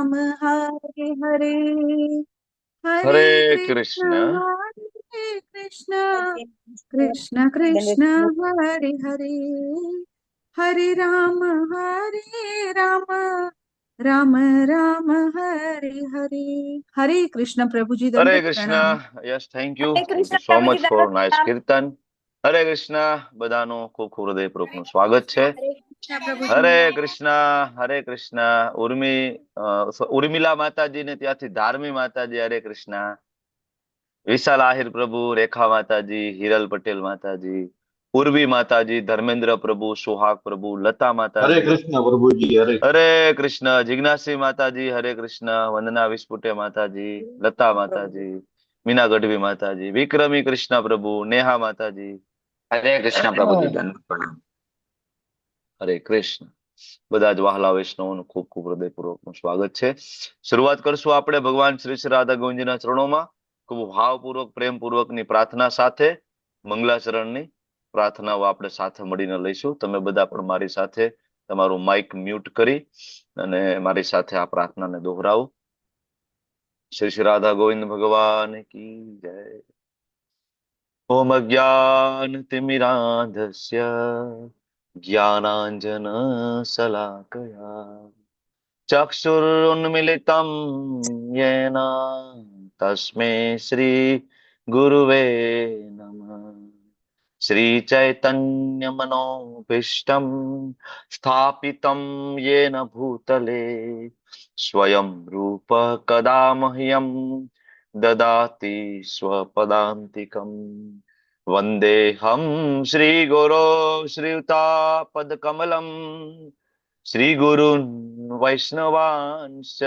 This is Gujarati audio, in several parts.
राम हरे हरे, हरे हरे कृष्ण कृष्ण हरे कृष्ण, कृष्ण कृष्ण हरे हरे, हरे राम राम राम हरे हरे। हरे कृष्ण प्रभु जी, हरे दंडवत कृष्ण प्रणाम। Yes thank Hare you Krishna સો પ્રભુજી મચ ફોર દંડવત નાઇસ પ્રણામ. કીર્તન. હરે કૃષ્ણ બધાનું ખૂબ ખૂબ હૃદયપૂર્વકનું સ્વાગત છે. हरे कृष्ण प्रभु जी। હરે કૃષ્ણ હરે કૃષ્ણ. ઉર્મિલા માતાજી ને ત્યાંથી ધાર્મી માતાજી હરે કૃષ્ણ. વિશાલ આહિર પ્રભુ, રેખા માતાજી, હિરલ પટેલ માતાજી, ઉર્વી માતાજી, ધર્મેન્દ્ર પ્રભુ, સુહાગ પ્રભુ, લતા हरे માતાજી, कृष्ण प्रभु जी हरे હરે કૃષ્ણ. જિજ્ઞાસી માતાજી હરે કૃષ્ણ. વંદના વિસ્ફુટે માતાજી, લતા માતાજી, મીના ગઢવી માતાજી, વિક્રમી કૃષ્ણ પ્રભુ, નેહા માતાજી, हरे कृष्ण प्रभु जी दंड प्रणाम. હરે કૃષ્ણ. બધા જ વહાલા વૈષ્ણવોનું ખૂબ ખૂબ હૃદયપૂર્વકનું સ્વાગત છે. શરૂઆત કરશું આપણે ભગવાન શ્રી શ્રી રાધા ગોવિંદના ચરણોમાં ખૂબ ભાવપૂર્વક પ્રેમપૂર્વકની પ્રાર્થના સાથે મંગલાચરણની પ્રાર્થનાઓ આપણે સાથે મળીને લઈશું. તમે બધા પણ મારી સાથે તમારું માઇક મ્યુટ કરી અને મારી સાથે આ પ્રાર્થનાને દોહરાવો. શ્રી શ્રી રાધા ગોવિંદ ભગવાન કી જય. ઓમ અજ્ઞાન તિમિરાંધસ્ય જ્ઞાનાંજન શલાકયા ચક્ષુરુન્મિલિतं येन तस्मै श्री गुरुवे नमः. श्रीचैतन्यमनोभीष्टं स्थापितं येन भूतले स्वयं रूप कदा मह्यं ददाति स्वपदान्तिकम्. वन्देऽहं श्रीगुरो श्रीयुतापदकमलम् श्रीगुरून् वैष्णवांश्च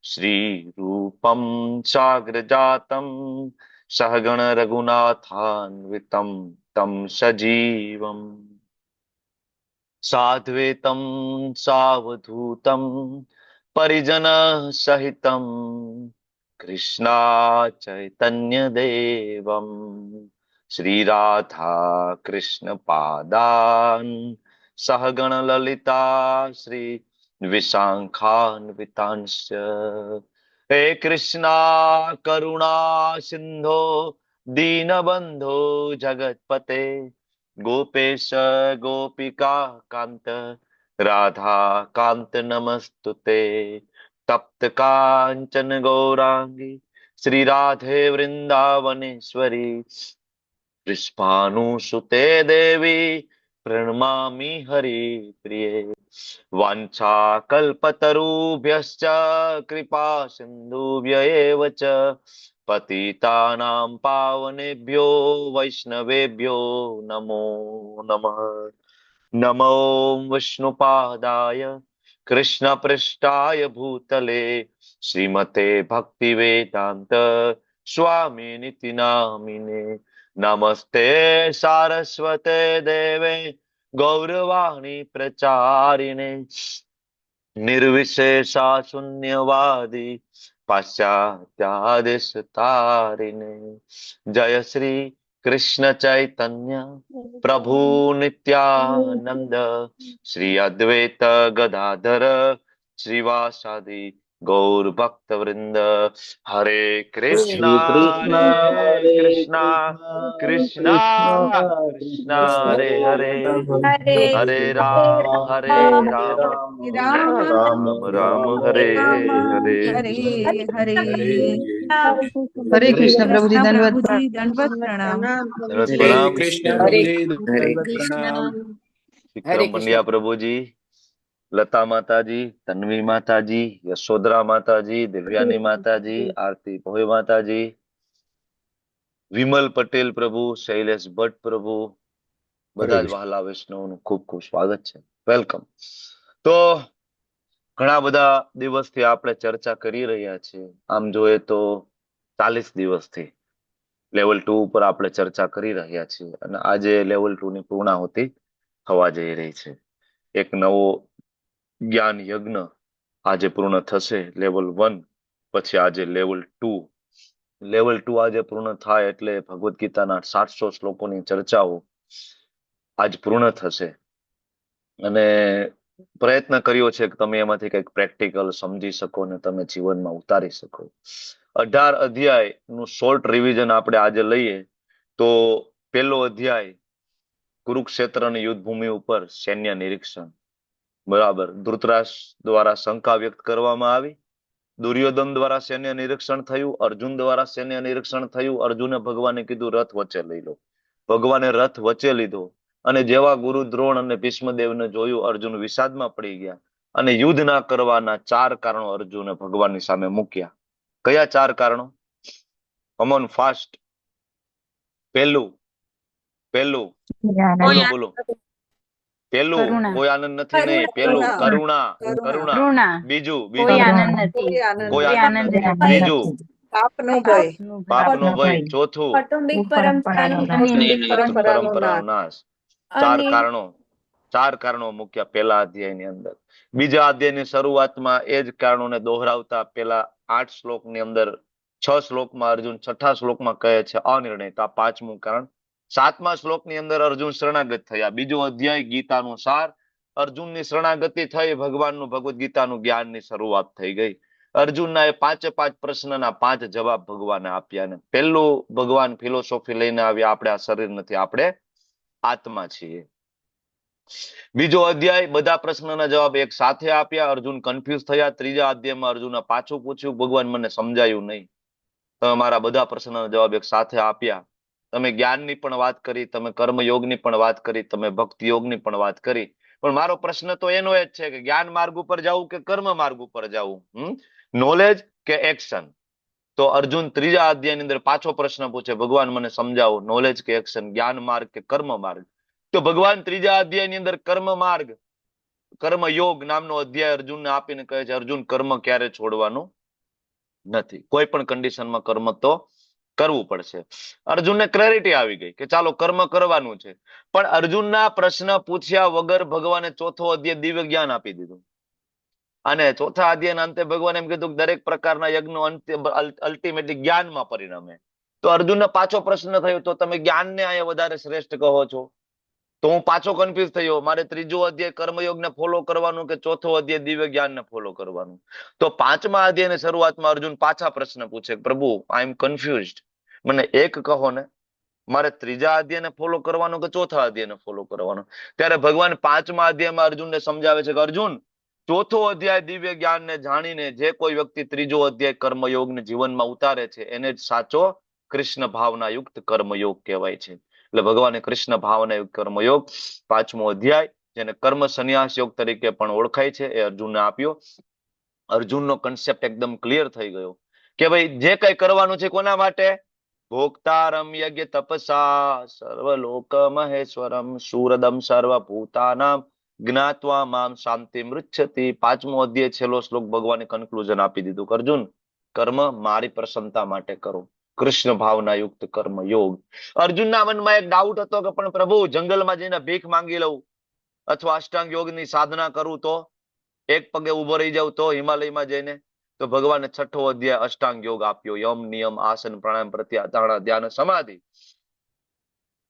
श्रीरूपं साग्रजातं सहगण रघुनाथान्वितं तं सजीवम् साद्वैतं सावधूतं परिजनसहितं कृष्णा चैतन्यदेवं श्रीराधा कृष्णपादान् सहगण ललिता श्री विशाखान्वितांश्च. हे कृष्णा करुणा सिंधो दीनबंधो जगत्पते गोपेश गोपिका कांत राधा कांत नमस्तुते. तप्त कांचन गौरांगी श्री राधे वृंदावनेश्वरी कृष्णानुसुते देवी प्रणमामि हरिप्रिये. वाञ्छाकल्पतरुभ्यश्च कृपा सिन्धुभ्य एव च पतितानां पावनेभ्यो वैष्णवेभ्यो नमो नमः. नमो विष्णुपादाय कृष्णपृष्ठाय भूतले श्रीमते भक्तिवेदान्त स्वामिनिति नामिने. नमस्ते सारस्वते देवे गौरवाणी प्रचारिणे निर्विशेषा शून्यवादी पाश्चात्यादिशतारिणे. जय श्री कृष्ण चैतन्य प्रभु नित्यानंद श्री अद्वैत गदाधर श्रीवासादि गौर भक्त वृंद. हरे कृष्णा श्री कृष्ण हरे हरे कृष्णा कृष्ण कृष्णा कृष्ण कृष्णा कृष्ण हरे हरे હરે हरे હરે हरे રામ. राम हरे राम राम राम राम राम हरे राम हरे. हरे હરે हरे। हरे हरे कृष्ण प्रभु जी कृष्ण दंडवत प्रभु जी, दंडवत प्रणाम। प्रणाम। दंडवत हरे प्रणाम. कृष्ण હરે प्रभु जी हरे दंडवत कृष्ण. प्रणाम. હરે विक्रम કૃષ્ણ. पंड्या प्रभु जी, लता माता जी, तन्वी माता जी, यशोधरा माता जी, दिव्यानी माता जी, आरती भोई माता जी, विमल पटेल प्रभु, शैलेष भट्ट प्रभु, हरे બધા જ कृष्ण. વહાલા વૈષ્ણવનું ખૂબ ખૂબ સ્વાગત છે. વેલકમ. તો ઘણા બધા દિવસથી આપણે ચર્ચા કરી રહ્યા છીએ. આમ જોઈએ તો 40 દિવસથી લેવલ 2 ઉપર આપણે ચર્ચા કરી રહ્યા છીએ અને આજે લેવલ 2 ની પૂર્ણાહુતિ થવા જઈ રહી છે. એક નવો જ્ઞાન યજ્ઞ આજે પૂર્ણ થશે. લેવલ 1 પછી આજે લેવલ 2. લેવલ 2 આજે પૂર્ણ થાય એટલે ભગવદ્ ગીતાના 700 શ્લોકોની ચર્ચાઓ આજ પૂર્ણ થશે અને પ્રયત્ન કર્યો છે કે તમે એમાંથી કંઈક પ્રેક્ટિકલ સમજી શકો ને તમે જીવનમાં ઉતારી શકો. 18 અધ્યાય નું શોર્ટ રિવિઝન આપણે આજે લઈએ તો પહેલો અધ્યાય કુરુક્ષેત્રની યુદ્ધભૂમિ ઉપર સૈન્ય નિરીક્ષણ. બરાબર. ધૃતરાષ્ટ્ર દ્વારા શંકા વ્યક્ત કરવામાં આવી. દુર્યોધન દ્વારા સૈન્ય નિરીક્ષણ થયું. અર્જુન દ્વારા સૈન્ય નિરીક્ષણ થયું. અર્જુને ભગવાને કીધું રથ વચ્ચે લઈ લો. ભગવાને રથ વચ્ચે લીધો અને જેવા ગુરુ દ્રોણ અને ભીષ્મદેવને જોયું અર્જુન વિષાદમાં પડી ગયા અને યુદ્ધ ના કરવાના 4 કારણો અર્જુને ભગવાનની સામે મૂક્યા. કયા 4 કારણો? અમોન ફાસ્ટ. પહેલું પહેલું બોલો બોલો. પહેલું કરુણા. કોઈ આનંદ નથી નહીં. પહેલું કરુણા. કરુણા. બીજું કોઈ બીજું આનંદ નથી. કોઈ કોઈ આનંદ આનંદ નથી. નથી. બીજું પાપનો ભય, પાપનો ભય. ચોથું કૌટુંબિક પરંપરાનો કૌટુંબિક પરંપરાનો પરંપરાનો નાશ. 4 અને કારણો 4 કારણો મૂક્યા પહેલા અધ્યાયની અંદર. બીજા અધ્યાયની શરૂઆતમાં એ જ કારણોને દોહરાવતા પેલા 8 શ્લોકની અંદર 6 શ્લોકમાં અર્જુન 6થા શ્લોકમાં કહે છે અનિર્ણયતા, 5મું કારણ. 7મા શ્લોકની અંદર અર્જુન શરણાગત થયા. બીજો અધ્યાય ગીતાનું સાર. અર્જુનની શરણાગતિ થઈ. ભગવાનનું ભગવદ્ ગીતાનું જ્ઞાનની શરૂઆત થઈ ગઈ. અર્જુનના એ 5 પ્રશ્નના 5 જવાબ ભગવાને આપ્યા. ને પહેલું ભગવાન ફિલોસોફી લઈને આવ્યા, આપણે આ શરીર નથી, આપણે આત્મા છીએ. બીજો અધ્યાય બધા પ્રશ્નના જવાબ એક સાથે આપ્યા. અર્જુન કન્ફ્યુઝ થયા. ત્રીજા અધ્યાયમાં અર્જુને પાછું પૂછ્યું, ભગવાન મને સમજાયું નહીં, તમે મારા બધા પ્રશ્નના જવાબ એક સાથે આપ્યા. તમે જ્ઞાનની પણ વાત કરી, તમે કર્મયોગની પણ વાત કરી, તમે ભક્તિ યોગની પણ વાત કરી, પણ મારો પ્રશ્ન તો એનો જ છે કે જ્ઞાન માર્ગ ઉપર જવું કે કર્મ માર્ગ ઉપર જવું, નોલેજ કે એક્શન? તો અર્જુન ત્રીજા અધ્યાયની અંદર પાછો પ્રશ્ન પૂછે, ભગવાન મને સમજાવો, નોલેજ કે એક્શન, જ્ઞાન માર્ગ કે કર્મ માર્ગ? તો ભગવાન ત્રીજા અધ્યાયની અંદર કર્મ માર્ગ, કર્મયોગ નામનો અધ્યાય અર્જુનને આપીને કહે છે અર્જુન કર્મ ક્યારે છોડવાનું નથી, કોઈ પણ કન્ડિશનમાં કર્મ તો કરવું પડશે. અર્જુનને ક્લેરિટી આવી ગઈ કે ચાલો કર્મ કરવાનું છે. પણ અર્જુનના પ્રશ્ન પૂછ્યા વગર ભગવાને ચોથો અધ્યાય દિવ્ય જ્ઞાન આપી દીધું. અને ચોથા અધ્યાયના અંતે ભગવાન એમ કીધું કે દરેક પ્રકારના યજ્ઞો અંતે અલ્ટિમેટલી જ્ઞાનમાં પરિણમે. તો અર્જુનને પાછો પ્રશ્ન થયો, તો તમે જ્ઞાનને અહીંયા વધારે શ્રેષ્ઠ કહો છો? તો હું પાછો કન્ફ્યુઝ થયો, મારે ત્રીજો અધ્યાય કર્મયોગને ફોલો કરવાનું કે ચોથો અધ્યાય દિવ્ય જ્ઞાનને ફોલો કરવાનું? તો 5મા અધ્યાયની શરૂઆતમાં અર્જુન પાછા પ્રશ્ન પૂછે, પ્રભુ આઈ એમ કન્ફ્યુઝડ, મને એક કહો ને, મારે ત્રીજા અધ્યાયને ફોલો કરવાનો કે ચોથા અધ્યાયને ફોલો કરવાનો? ત્યારે ભગવાન 5મા અધ્યાયમાં અર્જુનને સમજાવે છે કે અર્જુન, ચોથો અધ્યાય દિવ્ય જ્ઞાનને જાણીને જે કોઈ વ્યક્તિ ત્રીજો અધ્યાય કર્મયોગને જીવનમાં ઉતારે છે એને જ સાચો કૃષ્ણ ભાવના યુક્ત કર્મયોગ કહેવાય છે. એટલે ભગવાને કૃષ્ણ ભાવના યુક્ત કર્મયોગ 5મો અધ્યાય, જેને કર્મ સંન્યાસ યોગ તરીકે પણ ઓળખાય છે, એ અર્જુનને આપ્યો. અર્જુનનો કન્સેપ્ટ એકદમ ક્લિયર થઈ ગયો કે ભાઈ જે કઈ કરવાનું છે કોના માટે? ભોક્તારમ યજ્ઞ તપસા સર્વલોક મહેશ્વરમ સુરદમ સર્વભૂતાનામ જ્ઞાત્વા મામ શાંતિ મૃચ્છતિ. 5મો અધ્યાય છેલ્લો શ્લોક ભગવાને કન્ક્લુઝન આપી દીધું, અર્જુન કર્મ મારી પ્રસન્નતા માટે કરો, કૃષ્ણ ભાવના યુક્ત કર્મ યોગ. અર્જુનના મનમાં એક ડાઉટ હતો કે પણ પ્રભુ જંગલમાં જઈને ભીખ માંગી લઉં અથવા અષ્ટાંગ યોગની સાધના કરું તો, એક પગે ઉભો રહી જાઉં તો હિમાલયમાં જઈને? તો ભગવાને 6થો અધ્યાય અષ્ટાંગ યોગ આપ્યો, યમ નિયમ આસન પ્રાણાયામ પ્રત્યાહાર ધ્યાન સમાધિ.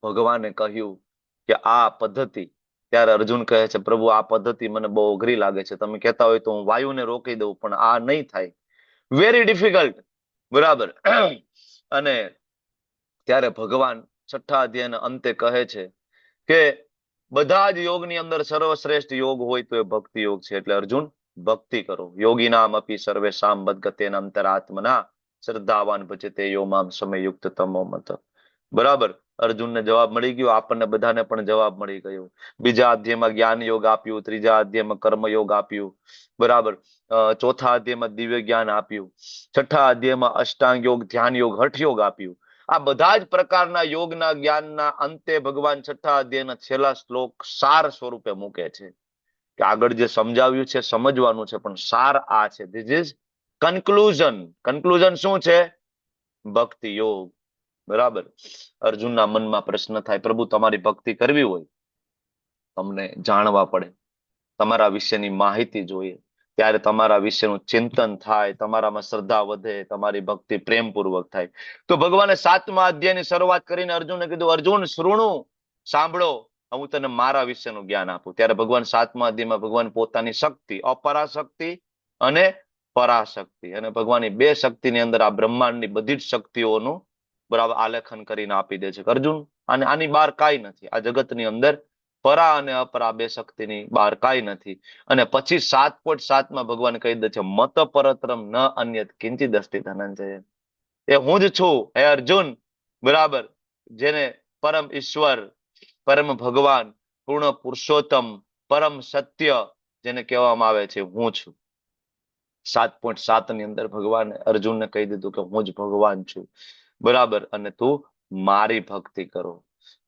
ભગવાને કહ્યું કે આ પદ્ધતિ, ત્યારે અર્જુન કહે છે પ્રભુ આ પદ્ધતિ મને બહુ અઘરી લાગે છે, તમે કહેતા હોય તો હું વાયુને રોકી દઉં, પણ આ નહીં થાય, વેરી ડિફિકલ્ટ. બરાબર. અને ત્યારે ભગવાન 6થા અધ્યાયના અંતે કહે છે કે બધા જ યોગની અંદર સર્વશ્રેષ્ઠ યોગ હોય તો એ ભક્તિ યોગ છે. એટલે અર્જુન ભક્તિ કરો. યોગી નામ અપી સર્વે સામ મદગતેન અંતરાત્મના શ્રદ્ધાવાન ભજતે યો મામ સમયુક્ત તમો મત. બરાબર. અર્જુનને જવાબ મળી ગયો, આપણને બધાને પણ જવાબ મળી ગયો. બીજા અધ્યાયમાં જ્ઞાન યોગ આપ્યું, ત્રીજા અધ્યાયમાં કર્મ યોગ આપ્યું, બરાબર. ચોથા અધ્યાયમાં દિવ્ય જ્ઞાન આપ્યું, 6થા અધ્યાયમાં અષ્ટાંગ યોગ, ધ્યાન યોગ, હઠ યોગ આપ્યું. આ બધા જ પ્રકારના યોગના જ્ઞાનના અંતે ભગવાન 6થા અધ્યાયના છેલ્લા શ્લોક સાર સ્વરૂપે મૂકે છે કે આગળ જે સમજાવ્યું છે સમજવાનું છે, પણ સાર આ છે. This is conclusion. કન્ક્લુઝન શું છે? ભક્તિ યોગ. બરાબર. અર્જુનના મનમાં પ્રશ્ન થાય, પ્રભુ તમારી ભક્તિ કરવી હોય તમને જાણવા પડે, તમારા વિશેની માહિતી જોઈએ, ત્યારે તમારા વિશેનું ચિંતન થાય, તમારામાં શ્રદ્ધા વધે, તમારી ભક્તિ પ્રેમપૂર્વક થાય. તો ભગવાને 7મા અધ્યાયની શરૂઆત કરીને અર્જુનને કીધું, અર્જુન શૃણુ, સાંભળો, હું તને મારા વિશેનું જ્ઞાન આપું. ત્યારે ભગવાન 7મા અધ્યાયમાં ભગવાન પોતાની શક્તિ, અપરાશક્તિ અને પરાશક્તિ, અને ભગવાનની બે શક્તિની અંદર આ બ્રહ્માંડની બધી જ શક્તિઓનું બરાબર આલેખન કરીને આપી દે છે. અર્જુન, અને આની બહાર કાંઈ નથી. આ જગતની અંદર પરા અને અપરા બે શક્તિની બહાર કાંઈ નથી. અને પછી 7.7માં ભગવાન કહી દે છે, મત પરતરમ ન અન્યત કિંચિદ અસ્તિ ધનંજય. એ હું જ છું હે અર્જુન, બરાબર, જેને પરમ ઈશ્વર, પરમ ભગવાન, પૂર્ણ પુરુષોત્તમ, પરમ સત્ય જેને કહેવામાં આવે છે, હું છું. 7.7 ની અંદર ભગવાન અર્જુનને કહી દીધું કે હું જ ભગવાન છું, બરાબર, અને તું મારી ભક્તિ કરો,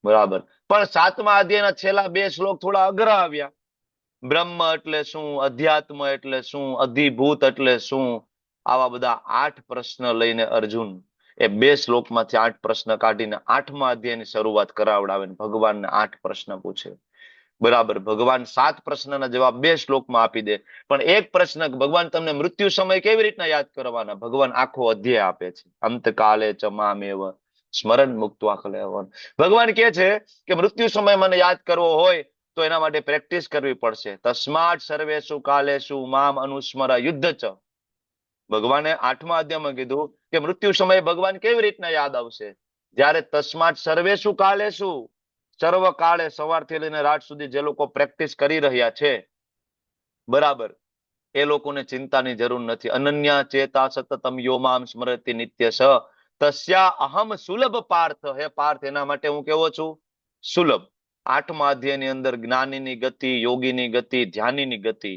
બરાબર. પણ 7મા અધ્યાયના છેલ્લા બે શ્લોક થોડા અઘરા આવ્યા. બ્રહ્મ એટલે શું, અધ્યાત્મ એટલે શું, અધિભૂત એટલે શું, આવા બધા 8 પ્રશ્ન લઈને અર્જુન એ બે શ્લોકમાંથી 8 પ્રશ્ન કાઢીને 8મા અધ્યાયની શરૂઆત કરાવડાવે, ભગવાનને 8 પ્રશ્ન પૂછે, બરાબર. ભગવાન 7 પ્રશ્નના જવાબ બે શ્લોકમાં આપી દે, પણ એક પ્રશ્ન, ભગવાન તમને મૃત્યુ સમય કેવી રીતના યાદ કરવાના, ભગવાન આખો અધ્યાય આપે છે. અંતકાલે ચ મામેવ સ્મરણ મુક્ત્વા કલેવર. ભગવાન કહે છે કે મૃત્યુ સમય મને યાદ કરવો હોય તો એના માટે પ્રેક્ટિસ કરવી પડશે. તસ્માત સર્વેષુ કાલેષુ મામ અનુસ્મર યુદ્ધ ચ. ભગવાને 8મા અધ્યાયમાં કીધું કે મૃત્યુ સમયે ભગવાન કેવી રીતના યાદ આવશે, જ્યારે તસ્માત સર્વેષુ કાલેષુ, સર્વ કાળે, સવારથી લઈને રાત સુધી જે લોકો પ્રેક્ટિસ કરી રહ્યા છે, બરાબર, એ લોકોને ચિંતાની જરૂર નથી. અનન્યા ચેતા સતતમ યોમામ સ્મરતિ નિત્ય સ તસ્યા અહમ સુલભ પાર્થ. હે પાર્થ, એના માટે હું કેવો છું, સુલભ. 8મા અધ્યાયની અંદર જ્ઞાનીની ગતિ, યોગીની ગતિ, ધ્યાનીની ગતિ,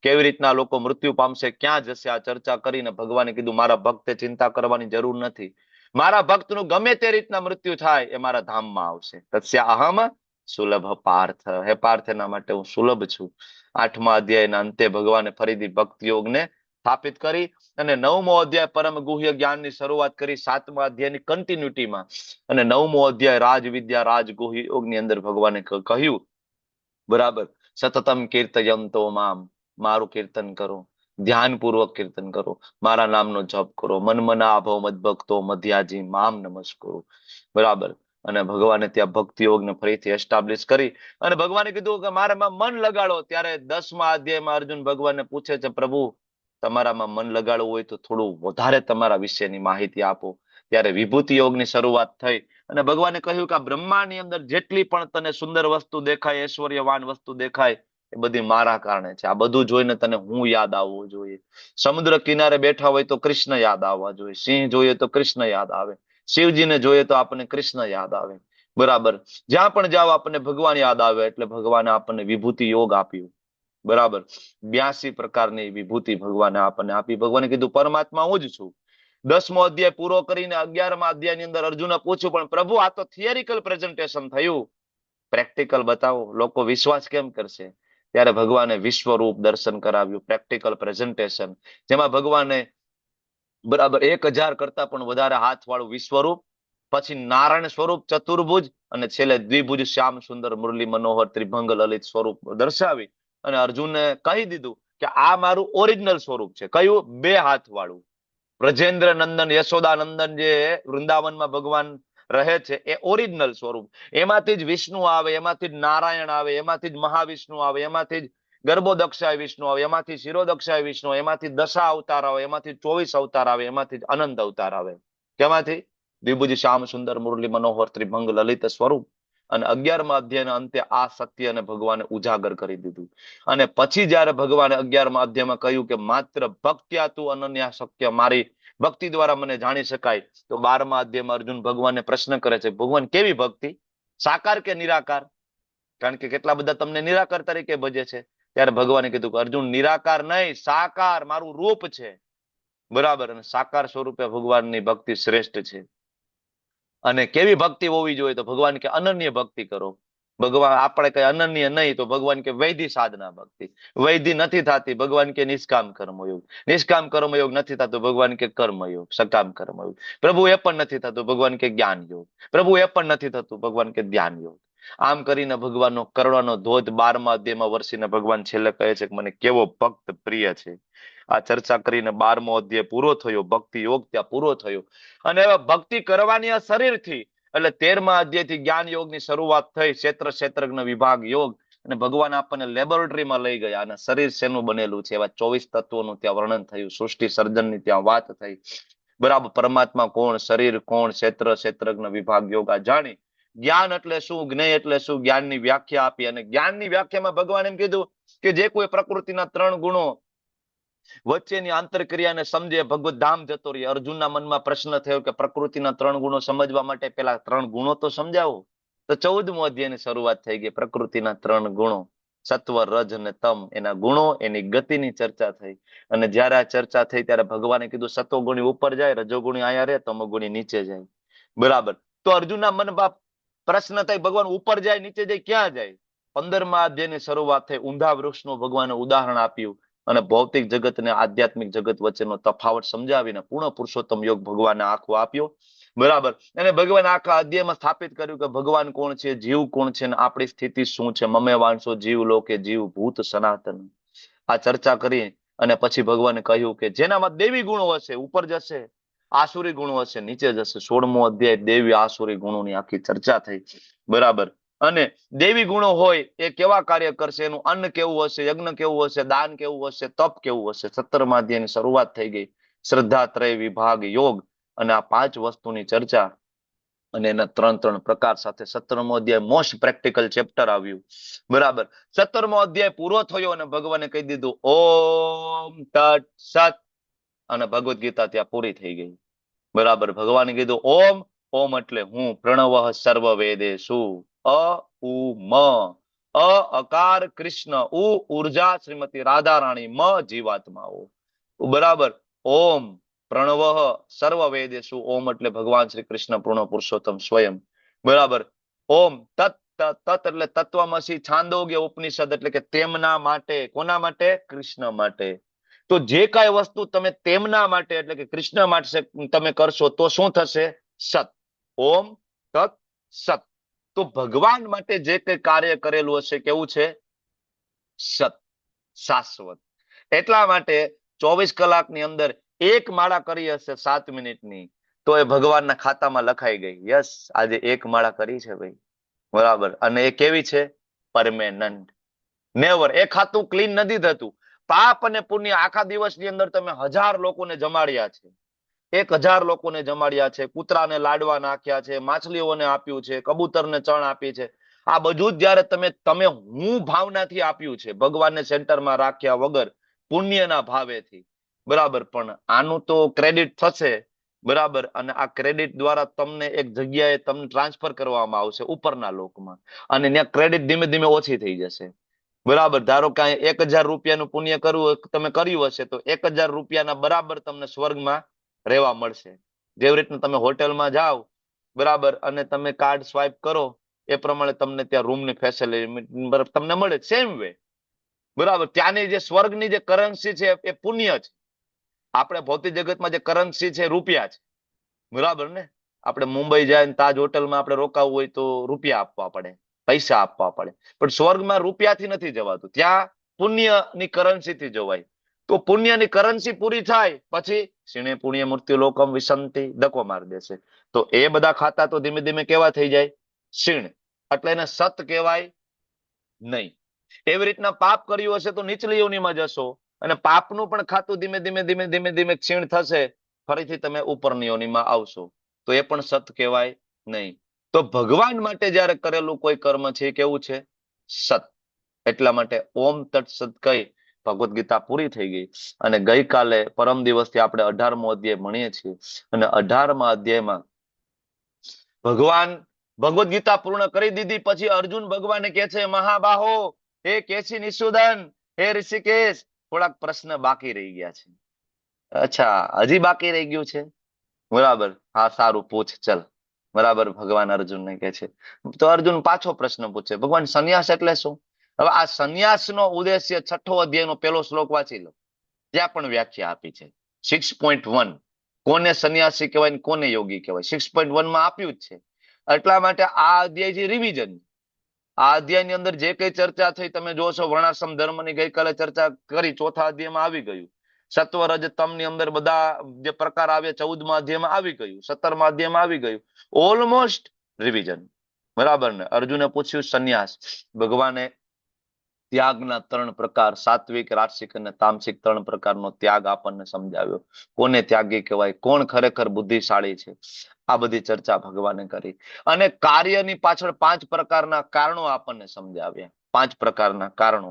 કેવી રીતના લોકો મૃત્યુ પામશે, ક્યાં જશે, આ ચર્ચા કરીને ભગવાને કીધું મારા ભક્તે ચિંતા કરવાની જરૂર નથી. મારા ભક્તનું ગમે તે રીતના મૃત્યુ થાય એ મારા ધામમાં આવશે. તસ્યા અહમ સુલભ પાર્થ. હે પાર્થ, એના માટે હું સુલભ છું. 8મા અધ્યાયના અંતે ભગવાને ફરીથી ભક્તિ યોગને સ્થાપિત કરી અને 9મો અધ્યાય પરમ ગુહ્ય જ્ઞાનની શરૂઆત કરી 7મા અધ્યાયની કન્ટિન્યુટીમાં. અને 9મો અધ્યાય રાજવિદ્યા રાજગુહ્ય યોગની અંદર ભગવાને કહ્યું, બરાબર, સતતમ કીર્તયંતો મામ, મારું કીર્તન કરો, ધ્યાનપૂર્વક કીર્તન કરો, મારા નામનો જપ કરો, મનમના અભવ મદભક્તો મધ્યાજી મામ નમસ્કુરુ, બરાબર. અને ભગવાને ત્યાં ભક્તિ યોગને ફરીથી એસ્ટાબ્લિશ કરી અને ભગવાને કીધું કે મારામાં મન લગાડો. ત્યારે 10મા અધ્યાયમાં અર્જુન ભગવાનને પૂછે છે, પ્રભુ, તમારામાં મન લગાડવું હોય તો થોડું વધારે તમારા વિશેની માહિતી આપો. ત્યારે વિભૂતિ યોગની શરૂઆત થઈ અને ભગવાને કહ્યું કે આ બ્રહ્માંડની અંદર જેટલી પણ તને સુંદર વસ્તુ દેખાય, ઐશ્વર્યવાન વસ્તુ દેખાય, એ બધી મારા કારણે છે. આ બધું જોઈને તને હું યાદ આવવું જોઈએ. સમુદ્ર કિનારે બેઠા હોય તો કૃષ્ણ યાદ આવવા જોઈએ, સિંહ જોઈએ તો કૃષ્ણ યાદ આવે, શિવજીને જોઈએ તો આપણને કૃષ્ણ યાદ આવે, બરાબર. જ્યાં પણ જાઓ આપણને ભગવાન યાદ આવે. એટલે ભગવાને આપણને વિભૂતિ યોગ આપ્યું, બરાબર. 82 પ્રકારની વિભૂતિ ભગવાને આપણને આપી. ભગવાને કીધું પરમાત્મા હું જ છું. 10મો અધ્યાય પૂરો કરીને 11મા અધ્યાયની અંદર અર્જુને પૂછ્યું, પણ પ્રભુ, આ તો થિયરિકલ પ્રેઝન્ટેશન થયું, પ્રેક્ટિકલ બતાવો, લોકો વિશ્વાસ કેમ કરશે? ત્યારે ભગવાને વિશ્વરૂપ દર્શન કરાવ્યું, પ્રેક્ટિકલ પ્રેઝન્ટેશન, જેમાં ભગવાને બરાબર 1000 કરતા પણ વધારે હાથ વાળું વિશ્વરૂપ, પછી નારાયણ સ્વરૂપ ચતુર્ભુજ, અને છેલ્લે દ્વિભુજ શ્યામ સુંદર મુરલી મનોહર ત્રિભંગ લલિત સ્વરૂપ દર્શાવી અને અર્જુનને કહી દીધું કે આ મારું ઓરિજિનલ સ્વરૂપ છે. કયું? 2 હાથ વાળું. વ્રજેન્દ્ર નંદન, યશોદા નંદન જે વૃંદાવનમાં ભગવાન રહે છે, એ ઓરિજિનલ સ્વરૂપ. એમાંથી જ વિષ્ણુ આવે, એમાંથી જ નારાયણ આવે, એમાંથી જ મહાવિષ્ણુ આવે, એમાંથી જ ગર્ભોદક્ષાય વિષ્ણુ આવે, એમાંથી શિરોદક્ષાય વિષ્ણુ, એમાંથી દશા અવતાર આવે, એમાંથી 24 અવતાર આવે, એમાંથી જ અનંત અવતાર આવે. કેમાંથી? દ્વિભુજ શ્યામ સુંદર મુરલી મનોહર ત્રિભંગ લલિત સ્વરૂપ. અને 11મા અધ્યાયના અંતે આ સત્યને ભગવાને ઉજાગર કરી દીધું. અને પછી જયારે ભગવાને 11મા અધ્યાયમાં કહ્યું કે માત્ર ભક્ત્યા તું અનન્યા શક્ય, મારી ભક્તિ દ્વારા મને જાણી શકાય, તો 12મા અધ્યાયમાં અર્જુન ભગવાનને પ્રશ્ન કરે છે, ભગવાન કેવી ભક્તિ, સાકાર કે નિરાકાર? કારણ કે કેટલા બધા તમને નિરાકાર તરીકે ભજે છે. ત્યારે ભગવાને કીધું કે અર્જુન, નિરાકાર નહીં, સાકાર મારું રૂપ છે, બરાબર. અને સાકાર સ્વરૂપે ભગવાનની ભક્તિ શ્રેષ્ઠ છે. અને કેવી ભક્તિ હોવી જોઈએ? તો ભગવાન કે અનન્ય ભક્તિ કરો. ભગવાન આપણે કઈ અનન્ય નહીં, તો ભગવાન કે વૈધિ સાધના ભક્તિ. વૈધિ નથી થતી, ભગવાન કે નિષ્કામ કર્મયોગ. નિષ્કામ કર્મયોગ નથી થતો, ભગવાન કે કર્મયોગ, સકામ કર્મયોગ. પ્રભુ એ પણ નથી થતું, ભગવાન કે જ્ઞાન યોગ. પ્રભુ એ પણ નથી થતું, ભગવાન કે ધ્યાન યોગ. આમ કરીને ભગવાનનો કરુણાનો ધોધ 12મા અધ્યાયમાં વરસીને ભગવાન છેલ્લે કહે છે કે મને કેવો ભક્ત પ્રિય છે. આ ચર્ચા કરીને 12મો અધ્યાય પૂરો થયો, ભક્તિ યોગ ત્યાં પૂરો થયો. અને હવે ભક્તિ કરવાની આ શરીરથી, એટલે 13મા અધ્યાયથી જ્ઞાન યોગની શરૂઆત થઈ, ક્ષેત્ર વિભાગ યોગ, અને ભગવાન આપણને લેબોરેટરીમાં લઈ ગયા અને શરીર શેનું બનેલું છે એવા 24 તત્વોનું ત્યાં વર્ણન થયું, સૃષ્ટિ સર્જનની ત્યાં વાત થઈ. બરાબર, પરમાત્મા કોણ, શરીર કોણ, ક્ષેત્રજ્ઞ વિભાગ યોગ આ જાણી જ્ઞાન એટલે શું, જ્ઞેય એટલે શું, જ્ઞાનની વ્યાખ્યા આપી. અને જ્ઞાનની વ્યાખ્યામાં ભગવાન એમ કીધું કે જે કોઈ પ્રકૃતિના 3 ગુણો વચ્ચેની આંતરક્રિયાને સમજે ભગવત ધામ જતો રહે. અર્જુનના મનમાં પ્રશ્ન થયો કે પ્રકૃતિના 3 ગુણો સમજવા માટે પેલા 3 ગુણો તો સમજાવો. તો 14મો અધ્યાયની શરૂઆત થઈ ગઈ. પ્રકૃતિના 3 ગુણો, સત્વ, રજ અને તમ, એના ગુણો, એની ગતિની ચર્ચા થઈ. અને જયારે આ ચર્ચા થઈ ત્યારે ભગવાને કીધું સત્વગુણી ઉપર જાય, રજોગુણી આયા રહે, તમોગુણી નીચે જાય. બરાબર. તો અર્જુનના મનમાં પ્રશ્ન થાય ભગવાન ઉપર જાય, નીચે જાય, ક્યાં જાય? 15મા અધ્યાયની શરૂઆત થઈ. ઊંધા વૃક્ષનું ભગવાને ઉદાહરણ આપ્યું અને ભૌતિક જગત અને આધ્યાત્મિક જગત વચ્ચેનો તફાવત સમજાવીને પૂર્ણ પુરુષોત્તમ યોગ ભગવાને આખો આપ્યો. બરાબર. અને ભગવાન આખા અધ્યાયમાં સ્થાપિત કર્યું કે ભગવાન કોણ છે, જીવ કોણ છે, અને આપણી સ્થિતિ શું છે. મમે વાંચો જીવ લોકે જીવ ભૂત સનાતન. આ ચર્ચા કરી અને પછી ભગવાને કહ્યું કે જેનામાં દેવી ગુણો હશે ઉપર જશે, આસુરી ગુણો હશે નીચે જશે. 16મો અધ્યાય દેવી આસુરી ગુણોની આખી ચર્ચા થઈ. બરાબર. અને દેવી ગુણો હોય એ કેવા કાર્ય કરશે, એનું અન્ન કેવું હશે, યજ્ઞ કેવું હશે, દાન કેવું હશે, તપ કેવું હશે. 17મા અધ્યાયની શરૂઆત થઈ ગઈ. શ્રદ્ધા, ત્રય વિભાગ યોગ, અને આ 5 વસ્તુની ચર્ચા અને એના 3 પ્રકાર સાથે 17મો અધ્યાય મોસ્ટ પ્રેક્ટિકલ ચેપ્ટર આવ્યું. બરાબર. 17મો અધ્યાય પૂરો થયો અને ભગવાને કહી દીધું ઓમ તત્ સત, અને ભગવદ ગીતા ત્યાં પૂરી થઈ ગઈ. બરાબર. ભગવાને કીધું ઓમ, ઓમ એટલે હું, પ્રણવ સર્વ વેદેષુ, અ ઉ મ, અ અકાર કૃષ્ણ, ઉ ઉર્જા શ્રીમતી રાધા રાણી, મ જીવાત્માઓ. બરાબર. ઓમ પ્રણવ સર્વ વેદેષુ, ઓમ એટલે ભગવાન શ્રી કૃષ્ણ પૂર્ણ પુરુષોત્તમ સ્વયં. બરાબર. ઓમ તત્, તત્ એટલે તત્વમસી, છાંદોગ્ય ઉપનિષદ એટલે કે તેમના માટે. કોના માટે? કૃષ્ણ માટે. તો જે કાંઈ વસ્તુ તમે તેમના માટે એટલે કે કૃષ્ણ માટે તમે કરશો તો શું થશે? સત. ઓમ તત્ સત. તો ભગવાન માટે જે કંઈ કાર્ય કરેલું હશે કેવું છે? સત, શાશ્વત. એટલા માટે 24 કલાકની અંદર 1 માળા કરી હશે 7 મિનિટની, તો એ ભગવાનના ખાતામાં લખાઈ ગઈ. યસ, આજે 1 માળા કરી છે ભાઈ. બરાબર. અને એ કેવી છે? Permanent, never. એ ખાતું ક્લીન નથી થતું. પાપ અને પુણ્ય આખા દિવસની અંદર તમે 1000 લોકોને જમાડ્યા છે, 1000 લોકોને જમાડ્યા છે, કૂતરાને લાડવા નાખ્યા છે, માછલીઓને આપ્યું છે, કબૂતરને ચણ આપી છે. આ બધું જ જયારે તમે હું ભાવનાથી આપ્યું છે, ભગવાનને સેન્ટરમાં રાખ્યા વગર, પુણ્યના ભાવેથી. બરાબર. પણ આનું તો ક્રેડિટ થશે. બરાબર. અને આ ક્રેડિટ દ્વારા તમને એક જગ્યાએ તમને ટ્રાન્સફર કરવામાં આવશે ઉપરના લોકમાં, અને ત્યાં ક્રેડિટ ધીમે ધીમે ઓછી થઈ જશે. બરાબર. ધારો કે 1000 રૂપિયાનું પુણ્ય કરવું તમે કર્યું હશે તો 1000 રૂપિયાના બરાબર તમને સ્વર્ગમાં રહેવા મળશે. જેવી રીતના તમે હોટેલમાં જાઓ, બરાબર, અને તમે કાર્ડ સ્વાઇપ કરો એ પ્રમાણે તમને ત્યાં રૂમની ફેસિલિટી તમને મળે. Same way. બરાબર. ત્યાંની જે સ્વર્ગની જે કરન્સી છે એ પુણ્ય છે. આપણે ભૌતિક જગતમાં જે કરન્સી છે રૂપિયા છે. બરાબર ને? આપણે મુંબઈ જાય તાજ હોટલમાં આપણે રોકાવું હોય તો રૂપિયા આપવા પડે, પૈસા આપવા પડે. પણ સ્વર્ગમાં રૂપિયાથી નથી જવાતું, ત્યાં પુણ્યની કરન્સીથી જવાય. તો પુણ્યની કરન્સી પૂરી થાય પછી ક્ષીણે પુણ્ય મૃત્યુ લોકમ વિસંતિ, ધક્કો મારી દેશે. તો એ બધા ખાતા તો ધીમે ધીમે કેવા થઈ જાય? ક્ષીણ. એટલે એને સત કહેવાય નહીં. એવી રીતના પાપ કર્યું હશે તો નીચલી યોનિમાં જશો, અને પાપનું પણ ખાતું ધીમે ધીમે ધીમે ધીમે ધીમે ક્ષીણ થશે, ફરીથી તમે ઉપરની યોનિમાં આવશો. તો એ પણ સત કહેવાય નહીં. તો ભગવાન માટે જયારે કરેલું કોઈ કર્મ છે એ કેવું છે? સત. એટલા માટે ઓમ તત્ સત કહી ભગવદ ગીતા પૂરી થઈ ગઈ. અને ગઈકાલે પરમ દિવસથી આપણે 18મો અધ્યાય ભણીએ છીએ, અને 18મા અધ્યાયમાં ભગવાન ભગવદ ગીતા પૂર્ણ કરી દીધી પછી અર્જુન ભગવાને કહે છે, મહાબાહો, હે કેસી નિષુદન, હે ઋષિકેશ, થોડાક પ્રશ્ન બાકી રહી ગયા છે. અચ્છા, હજી બાકી રહી ગયું છે? બરાબર. હા, સારું, પૂછ ચલ. બરાબર. ભગવાન અર્જુનને કહે છે. તો અર્જુન પાછો પ્રશ્ન પૂછે, ભગવાન સંન્યાસ એટલે શું? હવે આ સંન્યાસનો ઉદ્દેશ્ય 6થો અધ્યાયનો પહેલો શ્લોક વાંચી લો, ત્યાં પણ વ્યાખ્યા આપી છે. 6.1 કોને સંન્યાસી કહેવાય, કોને યોગી કહેવાય, 6.1 માં આપ્યું જ છે. એટલા માટે આ અધ્યાય છે રિવિઝન. આ અધ્યાયની અંદર જે કઈ ચર્ચા થઈ તમે જોશો, વર્ણાશ્રમ ધર્મની ગઈકાલે ચર્ચા કરી, 4થા અધ્યાયમાં આવી ગયું. સત્વ રજ તમની અંદર બધા જે પ્રકાર આવ્યા 14મા અધ્યાયમાં આવી ગયું, 17મા અધ્યાયમાં આવી ગયું. Almost revision. બરાબર ને? અર્જુને પૂછ્યું સંન્યાસ. ભગવાને ત્યાગના 3 પ્રકાર, સાત્વિક, રાજસિક અને તામસિક 3 પ્રકારનો ત્યાગ આપણને સમજાવ્યો. કોને ત્યાગી કહેવાય, કોણ ખરેખર બુદ્ધિશાળી છે, આ બધી ચર્ચા ભગવાને કરી. અને કાર્યની પાછળ 5 પ્રકારના કારણો આપણને સમજાવ્યા. 5 પ્રકારના કારણો.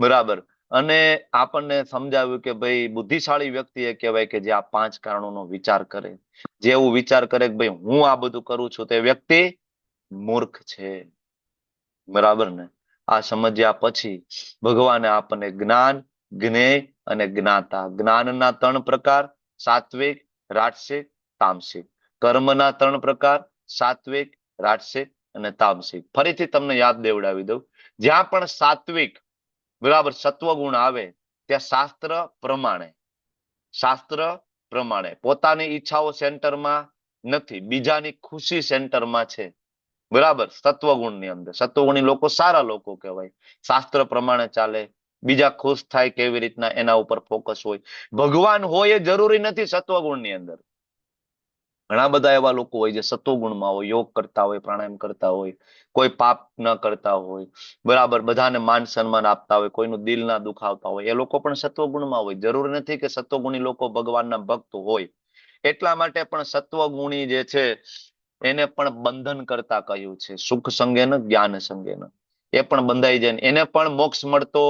બરાબર. અને આપણને સમજાવ્યું કે ભાઈ બુદ્ધિશાળી વ્યક્તિ એ કહેવાય કે જે આ 5 કારણોનો વિચાર કરે. જે એવું વિચાર કરે કે ભાઈ હું આ બધું કરું છું, તે વ્યક્તિ મૂર્ખ છે. બરાબર ને? આ સમજ્યા પછી ભગવાને આપણને જ્ઞાન, જ્ઞેય અને જ્ઞાતા, જ્ઞાનના 3 પ્રકાર, સાત્વિક, રાજસિક, તામસિક. કર્મના 3 પ્રકાર, સાત્વિક, રાજસિક અને તામસિક. ફરીથી તમને યાદ દેવડાવી દઉં. જ્યાં પણ સાત્વિક, બરાબર, સત્વગુણ આવે ત્યાં શાસ્ત્ર પ્રમાણે પોતાની ઈચ્છાઓ સેન્ટરમાં નથી, બીજાની ખુશી સેન્ટરમાં છે. બરાબર? સત્વગુણની અંદર સત્વગુણી લોકો સારા લોકો કહેવાય. શાસ્ત્ર પ્રમાણે ચાલે, બીજા ખુશ થાય કેવી રીતના એના ઉપર ફોકસ હોય. ભગવાન હોય એ જરૂરી નથી સત્વગુણની અંદર. ઘણા બધા એવા લોકો હોય જે સત્વગુણમાં હોય, યોગ કરતા હોય, પ્રાણાયામ કરતા હોય, કોઈ પાપ ન કરતા હોય, બરાબર, બધાને માન સન્માન આપતા હોય, કોઈનું દિલ ના દુખાવતા હોય, એ લોકો પણ સત્વગુણમાં હોય. જરૂરી નથી કે સત્વગુણી લોકો ભગવાનના ભક્ત હોય. એટલા માટે પણ સત્વગુણી જે છે એને પણ બંધન કરતા કહ્યું છે. સુખ સંગેન, જ્ઞાન સંગેન. એ પણ બંધાઈ જાય, એને પણ મોક્ષ મળતો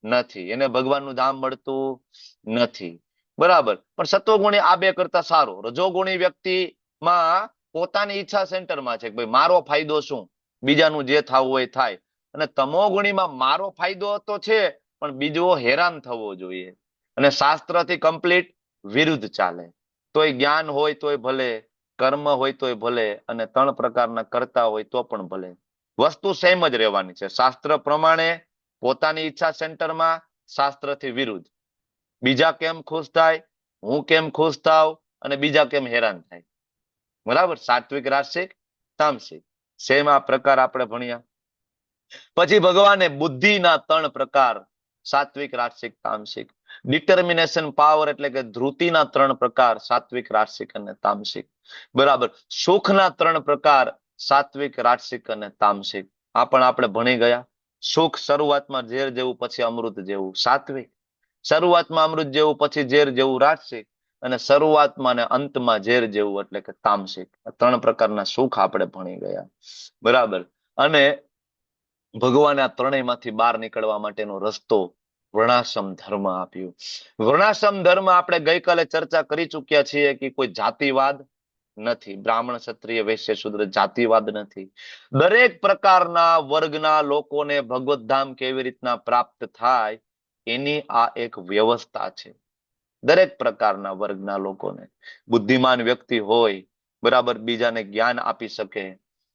નથી, એને ભગવાનનું ધામ મળતું નથી. બરાબર. પણ સત્વગુણી આ 2 કરતા સારો. રજોગુણી વ્યક્તિમાં પોતાની ઈચ્છા સેન્ટરમાં છે કે ભાઈ મારો ફાયદો શું, બીજાનું જે થવું હોય થાય. અને તમોગુણીમાં મારો ફાયદો તો છે પણ બીજો હેરાન થવો જોઈએ. અને શાસ્ત્રથી કમ્પ્લીટ વિરુદ્ધ ચાલે. તોય જ્ઞાન હોય તોય ભલે, કર્મ હોય તોય ભલે, અને 3 પ્રકારના કરતા હોય તો પણ ભલે. વસ્તુ સેમ જ રહેવાની છે. શાસ્ત્ર પ્રમાણે પોતાની ઈચ્છા સેન્ટરમાં, શાસ્ત્રથી વિરુદ્ધ. બીજા કેમ ખુશ થાય, હું કેમ ખુશ થાવ, અને બીજા કેમ હેરાન થાય. બરાબર? સાત્વિક, રાજસિક, તામસિક. સેમ આ પ્રકાર આપણે ભણ્યા. પછી ભગવાને બુદ્ધિના 3 પ્રકાર, સાત્વિક, રાજસિક, તામસિક. ડિટર્મિનેશન પાવર એટલે કે ધૃતિના 3 પ્રકાર, સાત્વિક, રાજસિક અને તામસિક. બરાબર. સુખના 3 પ્રકાર, સાત્વિક, રાજસિક અને તામસિક. આ પણ આપણે ભણી ગયા. સુખ શરૂઆતમાં ઝેર જેવું, પછી અમૃત જેવું, સાત્વિક. શરૂઆતમાં અમૃત જેવું, પછી ઝેર જેવું, રાજસિક. અને શરૂઆતમાં ને અંતમાં ઝેર જેવું એટલે કે તામસિક. 3 પ્રકારના સુખ આપણે ભણી ગયા. બરાબર. અને ભગવાને આ 3માંથી બહાર નીકળવા માટેનો રસ્તો વર્ણાશ્રમ ધર્મ આપ્યું. વર્ણાશ્રમ ધર્મ આપણે ગઈકાલે ચર્ચા કરી ચુક્યા છીએ કે કોઈ જાતિવાદ નથી. બ્રાહ્મણ, ક્ષત્રિય, વૈશ્ય, શૂદ્ર જાતિવાદ નથી. દરેક પ્રકારના વર્ગના લોકોને ભગવત ધામ કેવી રીતના પ્રાપ્ત થાય એની આ એક વ્યવસ્થા છે. દરેક પ્રકારના વર્ગના લોકોને. બુદ્ધિમાન વ્યક્તિ હોય, બરાબર, બીજાને જ્ઞાન આપી શકે,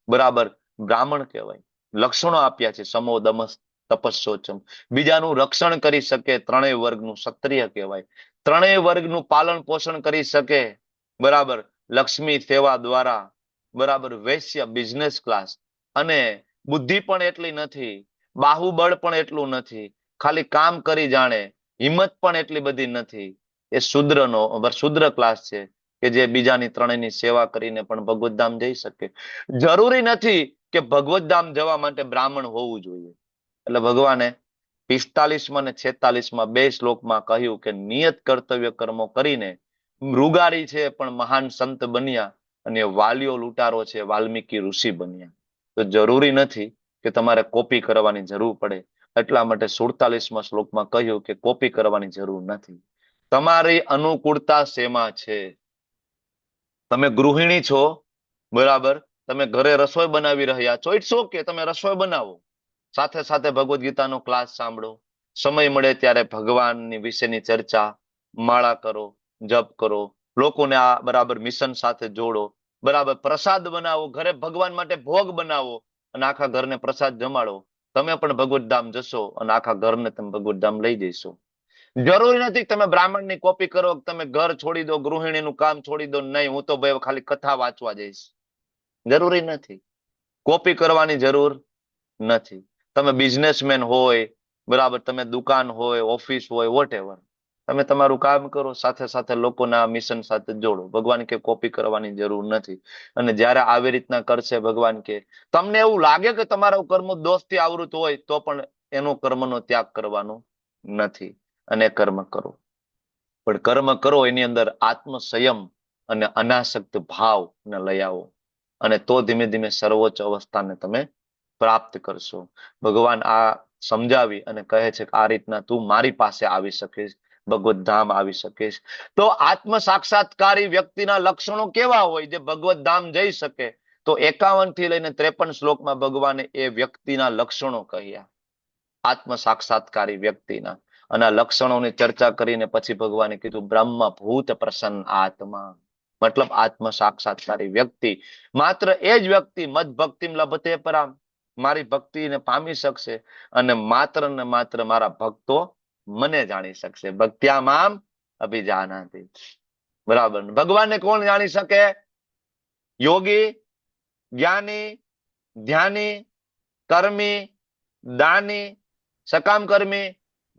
બરાબર, બ્રાહ્મણ કહેવાય. લક્ષણો આપ્યા છે, સમો, દમસ, તપસ્સોચમ. બીજાનું રક્ષણ કરી શકે, 3 વર્ગનું ક્ષત્રિય કહેવાય. 3 વર્ગનું પાલન પોષણ કરી શકે, બરાબર, લક્ષ્મી સેવા દ્વારા, બરાબર, વૈશ્ય બિઝનેસ ક્લાસ. અને બુદ્ધિ પણ એટલી નથી, બાહુબળ પણ એટલું નથી, ખાલી કામ કરી જાણે, હિંમત પણ એટલી બધી નથી. એ શૂદ્ર ક્લાસ છે કે જે બીજાની 3ની સેવા કરીને પણ ભગવત ધામ જઈ શકે. જરૂરી નથી કે ભગવત ધામ જવા માટે બ્રાહ્મણ હોવું જોઈએ. એટલે ભગવાને 45માં અને 46માં 2 શ્લોકમાં કહ્યું કે નિયત કર્તવ્ય કર્મો કરીને મૃગારી છે પણ મહાન સંત બન્યા, અને વાલિયો લૂંટારો છે, વાલ્મીકી ઋષિ બન્યા. તો જરૂરી નથી કે તમારે કોપી કરવાની જરૂર પડે. એટલા માટે 47માં શ્લોકમાં કહ્યું કે કોપી કરવાની જરૂર નથી. તમારી અનુકૂળતા શેમાં છે? તમે ગૃહિણી છો, બરાબર, તમે ઘરે રસોઈ બનાવી રહ્યા છો, ઇટ્સ ઓકે, તમે રસોઈ બનાવો, સાથે સાથે ભગવદ્ ગીતાનો ક્લાસ સાંભળો, સમય મળે ત્યારે ભગવાનની વિશેની ચર્ચા, માળા કરો, જપ કરો, લોકોને આ બરાબર મિશન સાથે જોડો, બરાબર, પ્રસાદ બનાવો, ઘરે ભગવાન માટે ભોગ બનાવો અને આખા ઘરને પ્રસાદ જમાડો. તમે પણ ભગવત ધામ જશો અને આખા ઘરને તમે ભગવત ધામ લઈ જઈશો. જરૂરી નથી તમે બ્રાહ્મણની કોપી કરો, તમે ઘર છોડી દો, ગૃહિણીનું કામ છોડી દો. નહીં, હું તો ભાઈ ખાલી કથા વાંચવા જઈશ. જરૂરી નથી. કોપી કરવાની જરૂર નથી. તમે બિઝનેસમેન હોય, બરાબર, તમે દુકાન હોય, ઓફિસ હોય, વોટ એવર, તમે તમારું કામ કરો, સાથે સાથે લોકોના મિશન સાથે જોડો. ભગવાન કે કોપી કરવાની જરૂર નથી. અને જ્યારે આવી રીતના કરશે ભગવાન કે તમને એવું લાગે કે તમારું કર્મ દોષથી આવૃત હોય તો પણ એનો કર્મનો ત્યાગ કરવાનો નથી અને કર્મ કરો. પણ કર્મ કરો એની અંદર આત્મ સંયમ અને અનાસક્ત ભાવ ને લઈ આવો, અને તો ધીમે ધીમે સર્વોચ્ચ અવસ્થાને તમે પ્રાપ્ત કરશો. ભગવાન આ સમજાવી અને કહે છે કે આ રીતના તું મારી પાસે આવી શકીશ, ભગવત ધામ આવી શકીશ. તો આત્મ સાક્ષાત્કારી વ્યક્તિના લક્ષણો કેવા હોય જે ભગવત ધામ જઈ શકે? તો 51 થી લઈને 53 શ્લોકમાં ભગવાને એ વ્યક્તિના લક્ષણો કહ્યા, આત્મ સાક્ષાત્કારી વ્યક્તિના. અને આ લક્ષણોની ચર્ચા કરીને પછી ભગવાને કીધું બ્રહ્મ ભૂત પ્રસન્ન આત્મા, મતલબ આત્મ સાક્ષાત્કારી વ્યક્તિ, માત્ર એ જ વ્યક્તિ મદ ભક્તિમ લભતે પરામ, મારી ભક્તિને પામી શકશે, અને ને માત્ર મારા ભક્તો મને જાણી શકશે. ભક્ત્યા મામ અભિજાનાતિ. બરાબર. ભગવાનને કોણ જાણી શકે? યોગી, જ્ઞાની, ધ્યાની, કર્મી, દાની, સકામ કર્મી,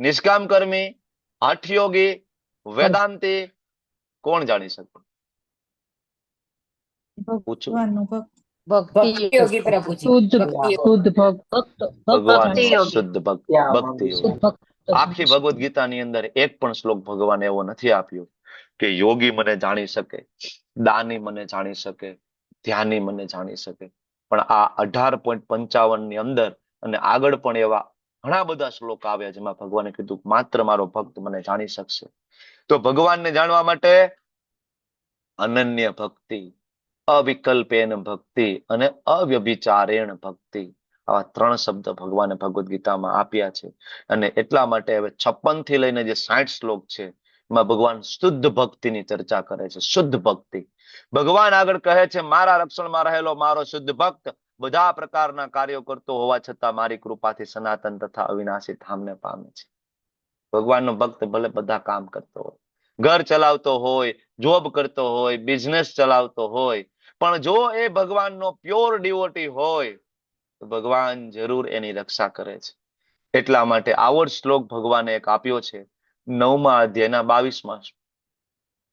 નિષ્કામ કર્મી, હઠયોગી, વેદાંતી. કોણ જાણી શકે? પૂછો. ભગવાનનું ભક્ત. ભક્તિ યોગી પ્રભુજી. શુદ્ધ ભક્તિ શુદ્ધ ભક્ત ભગવાન ભક્તિ યોગી. શુદ્ધ ભક્તિ યોગી. શુદ્ધ ભક્ત. આખી ભગવદ ગીતાની અંદર એક પણ શ્લોક ભગવાન એવો નથી આપ્યો કે યોગી મને જાણી શકે, દાની મને જાણી શકે, ધ્યાની મને જાણી શકે. પણ આ 18.55 ની અંદર અને આગળ પણ એવા ઘણા બધા શ્લોક આવ્યા જેમાં ભગવાને કીધું માત્ર મારો ભક્ત મને જાણી શકશે. તો ભગવાનને જાણવા માટે અનન્ય ભક્તિ, અવિકલ્પેન ભક્તિ અને અવ્યભિચારેણ ભક્તિ, આવા 3 શબ્દ ભગવાને ભગવદ ગીતામાં આપ્યા છે. અને એટલા માટે હવે 56 થી લઈને જે 60 શ્લોક છે એમાં ભગવાન શુદ્ધ ભક્તિની ચર્ચા કરે છે. શુદ્ધ ભક્તિ. ભગવાન આગળ કહે છે મારા રક્ષણમાં રહેલો મારો શુદ્ધ ભક્ત બધા પ્રકારના કાર્યો કરતો હોવા છતાં મારી કૃપાથી સનાતન તથા અવિનાશી ધામને પામે છે. ભગવાનનો ભક્ત ભલે બધા કામ કરતો હોય, ઘર ચલાવતો હોય, જોબ કરતો હોય, બિઝનેસ ચલાવતો હોય, પણ જો એ ભગવાનનો પ્યોર ડિવોટી હોય તો ભગવાન જરૂર એની રક્ષા કરે છે. એટલા માટે આવો જ શ્લોક ભગવાને એક આપ્યો છે 9મા અધ્યાયના 22માં.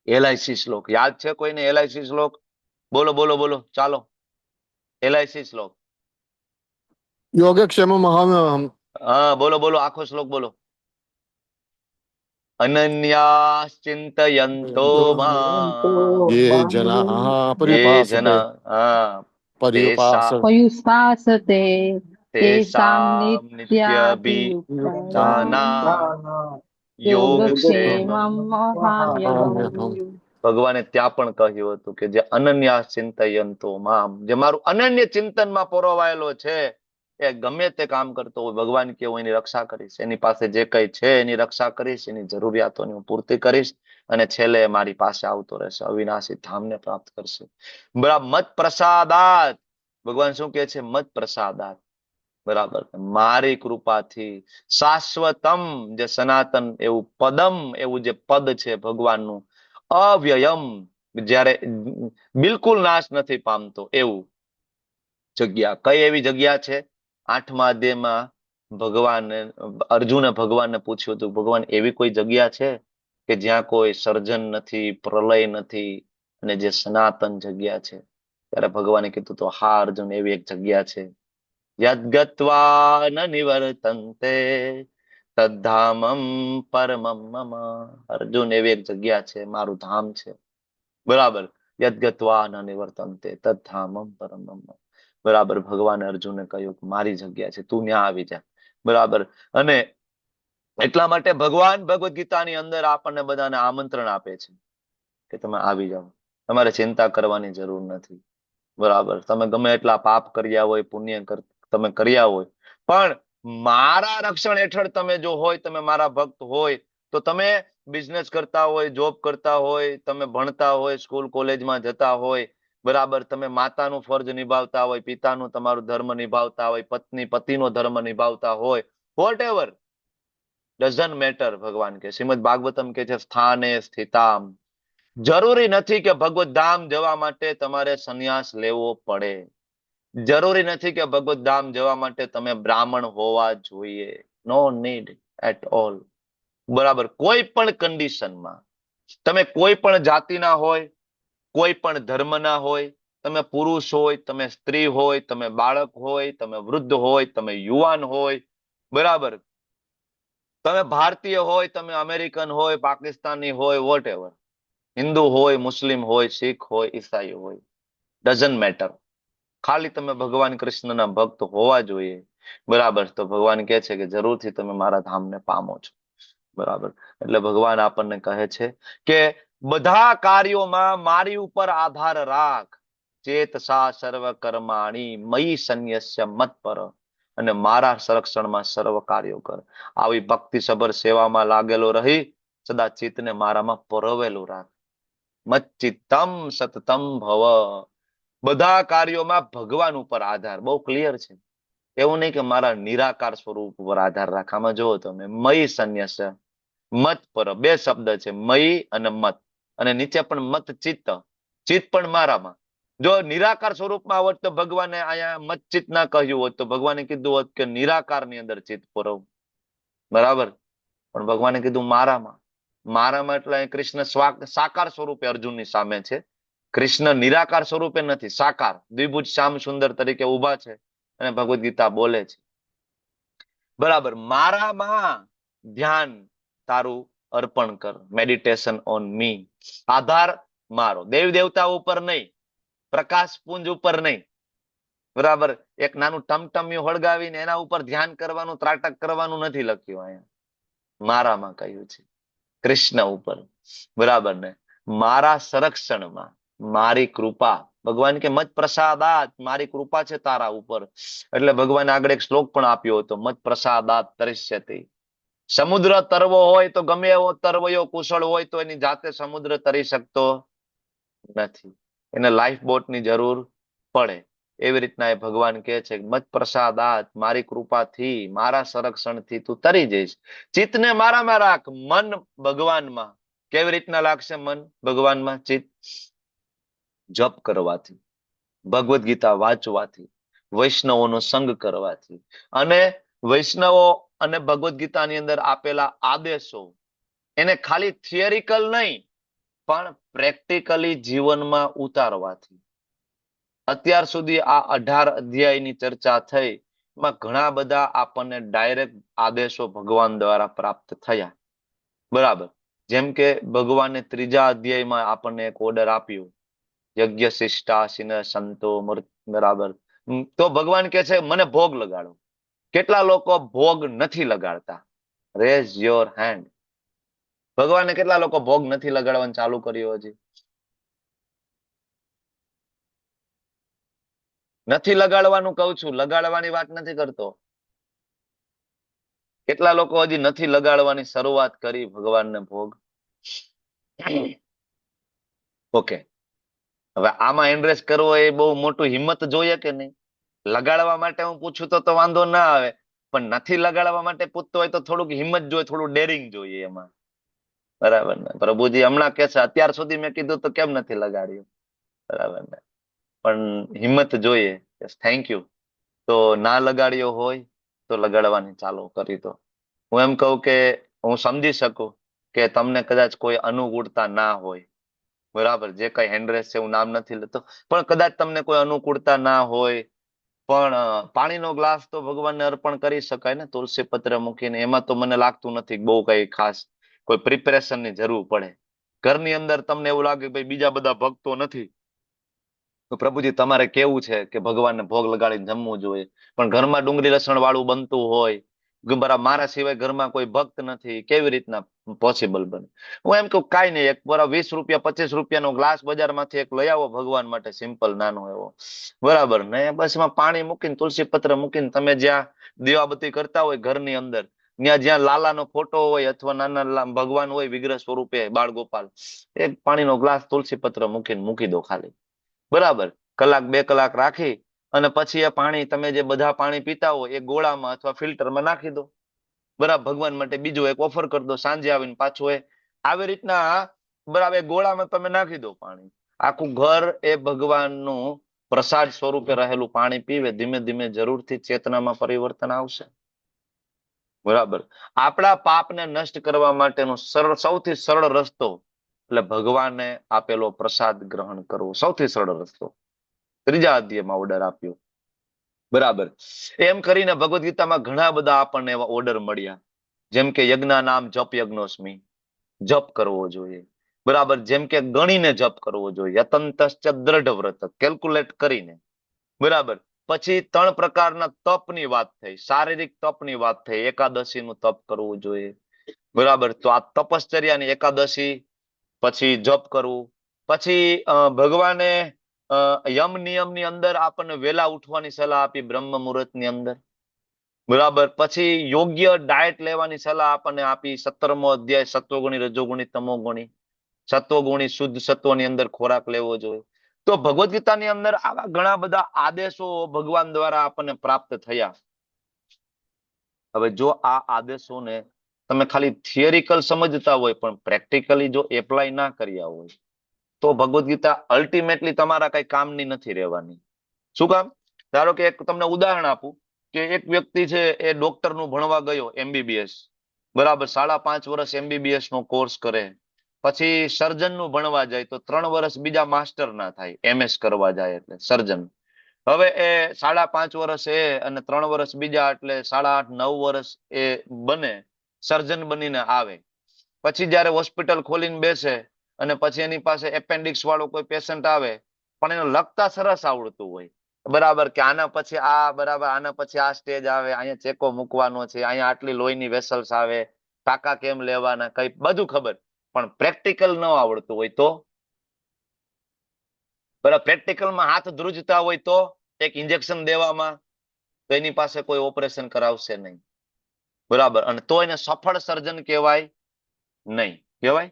LIC શ્લોક યાદ છે કોઈને? LIC શ્લોક બોલો બોલો બોલો, ચાલો. LIC શ્લોક. યોગક્ષેમ મહામ્યહમ. હા બોલો બોલો, આખો શ્લોક બોલો. અનન્યા ચિંતયંતો માં ये जनाः ये पर्युपासते જના હા पर्युपास પયુપાસતે તેષાં તેષાં નિત્યભિયુક્તાનાં યોગક્ષેમં મહામ્યહમ. ભગવાને ત્યાં પણ કહ્યું હતું કે જે અનન્યા ચિંતયંતો મામ, જે મારું અનન્ય ચિંતનમાં પરોવાયેલો છે એ ગમે તે કામ કરતો હોય, ભગવાન કે હું એની રક્ષા કરીશ, એની પાસે જે કઈ છે એની રક્ષા કરીશ, એની જરૂરિયાતોની હું પૂર્તિ કરીશ, અને છેલ્લે એ મારી પાસે આવતો રહેશે, અવિનાશી ધામને પ્રાપ્ત કરશે. બરાબર. મત પ્રસાદાત, ભગવાન શું કહે છે? મત પ્રસાદાત. બરાબર. મારી કૃપાથી શાશ્વતમ, જે સનાતન એવું પદમ, એવું જે પદ છે ભગવાનનું, અવ્યયમ, જ્યારે બિલકુલ નાશ નથી પામતો એવું જગ્યા. કઈ એવી જગ્યા છે? 8મા અધ્યાયમાં ભગવાને અર્જુને ભગવાનને પૂછ્યું હતું ભગવાન એવી કોઈ જગ્યા છે કે જ્યાં કોઈ સર્જન નથી, પ્રલય નથી, અને જે સનાતન જગ્યા છે? ત્યારે ભગવાને કીધું તો હા અર્જુન, એવી એક જગ્યા છે યદ્ગત્વા ન નિવર્તન્તે તદ્ધામમ પરમમ મમ. અર્જુન, એવી એક જગ્યા છે, મારું ધામ છે. બરાબર. યદ્ગત્વા ન નિવર્તન્તે તદ્ધામમ પરમમ મમ. બરાબર. ભગવાને અર્જુનને કહ્યું કે મારી જગ્યા છે, તું ત્યાં આવી જા. બરાબર. અને એટલા માટે ભગવાન ભગવદ ગીતાની અંદર આપણને બધાને આમંત્રણ આપે છે કે તમે આવી જાઓ, તમારે ચિંતા કરવાની જરૂર નથી. બરાબર. તમે ગમે એટલા પાપ કર્યા હોય, પુણ્ય તમે કર્યા હોય, પણ મારા રક્ષણ હેઠળ તમે જો હોય, તમે મારા ભક્ત હોય, તો તમે બિઝનેસ કરતા હોય, જોબ કરતા હોય, તમે ભણતા હોય, સ્કૂલ કોલેજમાં જતા હોય, બરાબર, તમે માતાનું ફરજ નિભાવતા હોય, પિતાનું તમારું ધર્મ નિભાવતા હોય, પત્ની પતિનો ધર્મ નિભાવતા હોય, વોટ એવર, ડઝન્ટ મેટર. ભગવાન કે શ્રીમદ ભાગવતમ કે છે સ્થાને સ્થિતામ. જરૂરી નથી કે ભગવત ધામ જવા માટે તમારે સંન્યાસ લેવો પડે. જરૂરી નથી કે ભગવત ધામ જવા માટે તમે બ્રાહ્મણ હોવા જોઈએ. No need at all. બરાબર, કોઈ પણ કન્ડિશનમાં તમે કોઈ પણ જાતિના હોય, કોઈ પણ ધર્મના હોય, તમે પુરુષ હોય, તમે સ્ત્રી હોય, તમે બાળક હોય, તમે વૃદ્ધ હોય, તમે યુવાન હોય, બરાબર, તમે ભારતીય હોય, તમે અમેરિકન હોય, પાકિસ્તાની હોય, વોટ એવર, હિન્દુ હોય, મુસ્લિમ હોય, શીખ હોય, ઈસાઈ હોય, ડઝન્ટ મેટર. ખાલી તમે ભગવાન કૃષ્ણના ભક્ત હોવા જોઈએ. બરાબર, તો ભગવાન કહે છે કે જરૂરથી તમે મારા ધામને પામો છો. બરાબર, એટલે ભગવાન આપણને કહે છે કે બધા કાર્યોમાં મારી ઉપર આધાર રાખ. ચેતસા સર્વ કર્માણી મયી સંન્યસ્ય મત પર, અને મારા સંરક્ષણમાં સર્વ કાર્યો કર. આવી ભક્તિ સભર સેવામાં લાગેલો રહી સદા ચિત્તને મારામાં પરોવેલું રાખ. મચ્ચિત્તમ સતતમ ભવ. બધા કાર્યોમાં ભગવાન ઉપર આધાર, બહુ ક્લિયર છે. એવું નહીં કે મારા નિરાકાર સ્વરૂપ ઉપર આધાર રાખ. આમાં જુઓ તમે, મયી સંન્યસ્ય મત પર, બે શબ્દ છે, મયી અને મત, અને નીચે પણ મત ચિત્ત, ચિત્ત પણ મારામાં. જો નિરાકાર સ્વરૂપમાં હોત તો ભગવાને અહીંયા મત ચિત્ત ના કહ્યું હોત, તો ભગવાને કીધું હોત કે નિરાકાર ની અંદર ચિત્ત પરોવ. બરાબર, પણ ભગવાને કીધું મારામાં. મારામાં એટલે અહીં કૃષ્ણ સાકાર સ્વરૂપે અર્જુનની સામે છે. કૃષ્ણ નિરાકાર સ્વરૂપે નથી, સાકાર દ્વિભુજ શ્યામ સુંદર તરીકે ઉભા છે અને ભગવદ ગીતા બોલે છે. બરાબર, મારામાં ધ્યાન તારું અર્પણ કર. Meditation on me. આધાર મારો, દેવ દેવતા ઉપર નહીં, પ્રકાશ પુંજ ઉપર નહીં. બરાબર, એક નાનું ટમટમિયું હળગાવીને એના ઉપર ધ્યાન કરવાનું, ત્રાટક કરવાનું નથી લખ્યું અહીંયા. મારામાં કહ્યું છે, કૃષ્ણ ઉપર. બરાબર ને, મારા સંરક્ષણમાં, મારી કૃપા. ભગવાન કે મત પ્રસાદાત, મારી કૃપા છે તારા ઉપર. એટલે ભગવાને આગળ એક શ્લોક પણ આપ્યો હતો, મત પ્રસાદાત તરિષ્યતિ. સમુદ્ર તરવો હોય તો ગમે એવો તરવયો કુશળ હોય તો એની જાતે સમુદ્ર તરી શકતો નથી, એને લાઈફ બોટની જરૂર પડે. એવી રીતના એ ભગવાન કહે છે, મત પ્રસાદાત, મારી કૃપાથી, મારા સંરક્ષણથી તું તરી જઈશ. ચિત્તને મારામાં રાખ, મન ભગવાનમાં. કેવી રીતના લાગશે મન ભગવાનમાં? ચિત્ત જપ કરવાથી, ભગવદ ગીતા વાંચવાથી, વૈષ્ણવોનો સંગ કરવાથી, અને વૈષ્ણવો અને ભગવદ ગીતાની અંદર આપેલા આદેશો એને ખાલી થિયરિકલ નહીં પણ પ્રેક્ટિકલી જીવનમાં ઉતારવાથી. અત્યાર સુધી આ 18 અધ્યાયની ચર્ચા થઈ, એમાં ઘણા બધા આપણને ડાયરેક્ટ આદેશો ભગવાન દ્વારા પ્રાપ્ત થયા. બરાબર, જેમ કે ભગવાને 3જા અધ્યાયમાં આપણને એક ઓર્ડર આપ્યો, યજ્ઞ શિષ્ટાશિન સંતો. બરાબર, તો ભગવાન કે છે મને ભોગ લગાડો. કેટલા લોકો ભોગ નથી લગાડતા? Rays your hand. ભગવાને કેટલા લોકો ભોગ નથી લગાડવાનું ચાલુ કર્યું? હજી નથી લગાડવાનું કહું છું, લગાડવાની વાત નથી કરતો. કેટલા લોકો હજી નથી લગાડવાની શરૂઆત કરી ભગવાનને ભોગ? ઓકે, હવે આમાં એન્ડ્રેસ કરવો એ બહુ મોટું હિંમત જોઈએ કે નહીં? લગાડવા માટે હું પૂછું તો વાંધો ના આવે, પણ નથી લગાડવા માટે પૂછતો હોય તો થોડુંક હિંમત જોઈએ, થોડું ડેરિંગ જોઈએ એમાં. બરાબર ને? પ્રભુજી હમણાં કે છે અત્યાર સુધી મેં કીધું તો કેમ નથી લગાડ્યું? બરાબર ને? પણ હિંમત જોઈએ. Thank you. તો ના લગાડ્યો હોય તો લગાડવાની ચાલુ કરી દો. હું એમ કહું કે હું સમજી શકું કે તમને કદાચ કોઈ અનુકૂળતા ના હોય. બરાબર, જે કઈ હેન્ડરેસ છે હું નામ નથી લેતો, પણ કદાચ તમને કોઈ અનુકૂળતા ના હોય, પણ પાણીનો ગ્લાસ તો ભગવાનને અર્પણ કરી શકાય ને, તુલસી પત્ર મૂકીને. એમાં તો મને લાગતું નથી બહુ કઈ ખાસ કોઈ પ્રિપેરેશનની જરૂર પડે. ઘરની અંદર તમને એવું લાગે ભાઈ બીજા બધા ભક્તો નથી, તો પ્રભુજી તમારે કેવું છે કે ભગવાનને ભોગ લગાડીને જમવું જોઈએ, પણ ઘરમાં ડુંગળી લસણ વાળું બનતું હોય, બરાબર, મારા સિવાય ઘરમાં કોઈ ભક્ત નથી, કેવી રીતના પોસિબલ બને? હું એમ કહું કાંઈ નહીં, એક બરાબર 20 રૂપિયા 25 રૂપિયાનો ગ્લાસ બજારમાંથી એક લઈ આવો ભગવાન માટે, સિમ્પલ નાનો એવો. બરાબર ને? બસ એમાં પાણી મૂકીને તુલસી પત્ર મૂકીને તમે જ્યાં દીવાબત્તી કરતા હોય ઘરની અંદર, ત્યાં જ્યાં લાલાનો ફોટો હોય અથવા નાના ભગવાન હોય વિગ્રહ સ્વરૂપે બાળ ગોપાલ, એક પાણીનો ગ્લાસ તુલસી પત્ર મૂકીને મૂકી દો ખાલી. બરાબર, કલાક 2 કલાક રાખી અને પછી એ પાણી તમે જે બધા પાણી પીતા હોય એ ગોળામાં અથવા ફિલ્ટરમાં નાખી દો. બરાબર, ભગવાન માટે બીજો એક ઓફર કરી દો, સાંજે આવીને પાછું એ આવી રીતના બરાબર ગોળામાં તમે નાખી દો પાણી. આખું ઘર એ ભગવાનનું પ્રસાદ સ્વરૂપે રહેલું પાણી પીવે, ધીમે ધીમે જરૂરથી ચેતનામાં પરિવર્તન આવશે. બરાબર. આપણા પાપને નષ્ટ કરવા માટેનો સૌથી સરળ રસ્તો એટલે ભગવાને આપેલો પ્રસાદ ગ્રહણ કરવો, સૌથી સરળ રસ્તો. ત્રીજા અધ્યાયમાં ઓર્ડર આપ્યો. બરાબર. એમ કરીને ભગવદ ગીતામાં ઘણા બધા આપણને એવા ઓર્ડર મળ્યા, જેમ કે યજ્ઞ નામ જપ યજ્ઞોસ્મી, જપ કરવો જોઈએ. બરાબર. જેમ કે ગણીને જપ કરવો જોઈએ, યતંતશ્ચ દ્રઢ વ્રત, કેલ્ક્યુલેટ કરીને. બરાબર. પછી 3 પ્રકારના તપની વાત થઈ, શારીરિક તપની વાત થઈ, એકાદશીનું તપ કરવું જોઈએ. બરાબર. તો આ તપશ્ચર્યાની એકાદશી, પછી જપ કરવું, પછી ભગવાને યમ નિયમની અંદર આપણને વેલા ઉઠવાની સલાહ આપી, બ્રહ્મ મુહૂર્તની અંદર. બરાબર. પછી યોગ્ય ડાયટ લેવાની સલાહ આપણને આપી, 17મો અધ્યાય, સત્વગુણી રજોગુણી તમોગુણી. સત્વગુણી શુદ્ધ સત્વની અંદર ખોરાક લેવો જોઈએ. તો ભગવદ ગીતાની અંદર આવા ઘણા બધા આદેશો ભગવાન દ્વારા આપણને પ્રાપ્ત થયા. હવે જો આ આદેશોને તમે ખાલી થિયરિકલ સમજતા હોય પણ પ્રેક્ટિકલી જો એપ્લાય ના કર્યા હોય તો ભગવદ ગીતા અલ્ટિમેટલી તમારા કઈ કામની નથી રહેવાની. શું કામ? ધારો કે એક તમને ઉદાહરણ આપું કે એક વ્યક્તિ છે એ ડોક્ટરનું ભણવા ગયો, MBBS. બરાબર. 5.5 વર્ષ MBBS નો કોર્સ કરે, પછી સર્જનનું ભણવા જાય તો 3 વર્ષ બીજા માસ્ટર ના થાય, MS કરવા જાય એટલે સર્જન. હવે એ 5.5 વર્ષ એ અને 3 વર્ષ બીજા એટલે 8.5 9 વર્ષ એ બને, સર્જન બનીને આવે. પછી જયારે હોસ્પિટલ ખોલીને બેસે અને પછી એની પાસે એપેન્ડિક્સ વાળો કોઈ પેશન્ટ આવે, પણ એને લખતા સરસ આવડતું હોય. બરાબર. કે આના પછી આ, બરાબર, આના પછી આ સ્ટેજ આવે, અહીંયા ચેકો મૂકવાનો છે, અહીંયા આટલી લોહીની વેસલ્સ આવે, ટાંકા કેમ લેવાના, કઈ બધું ખબર, પણ પ્રેક્ટિકલ ન આવડતું હોય તો? બરાબર. પ્રેક્ટિકલમાં હાથ ધ્રુજતા હોય તો, એક ઇન્જેક્શન દેવામાં, તો એની પાસે કોઈ ઓપરેશન કરાવશે નહીં. બરાબર. અને તો એને સફળ સર્જન કહેવાય નહીં. કહેવાય?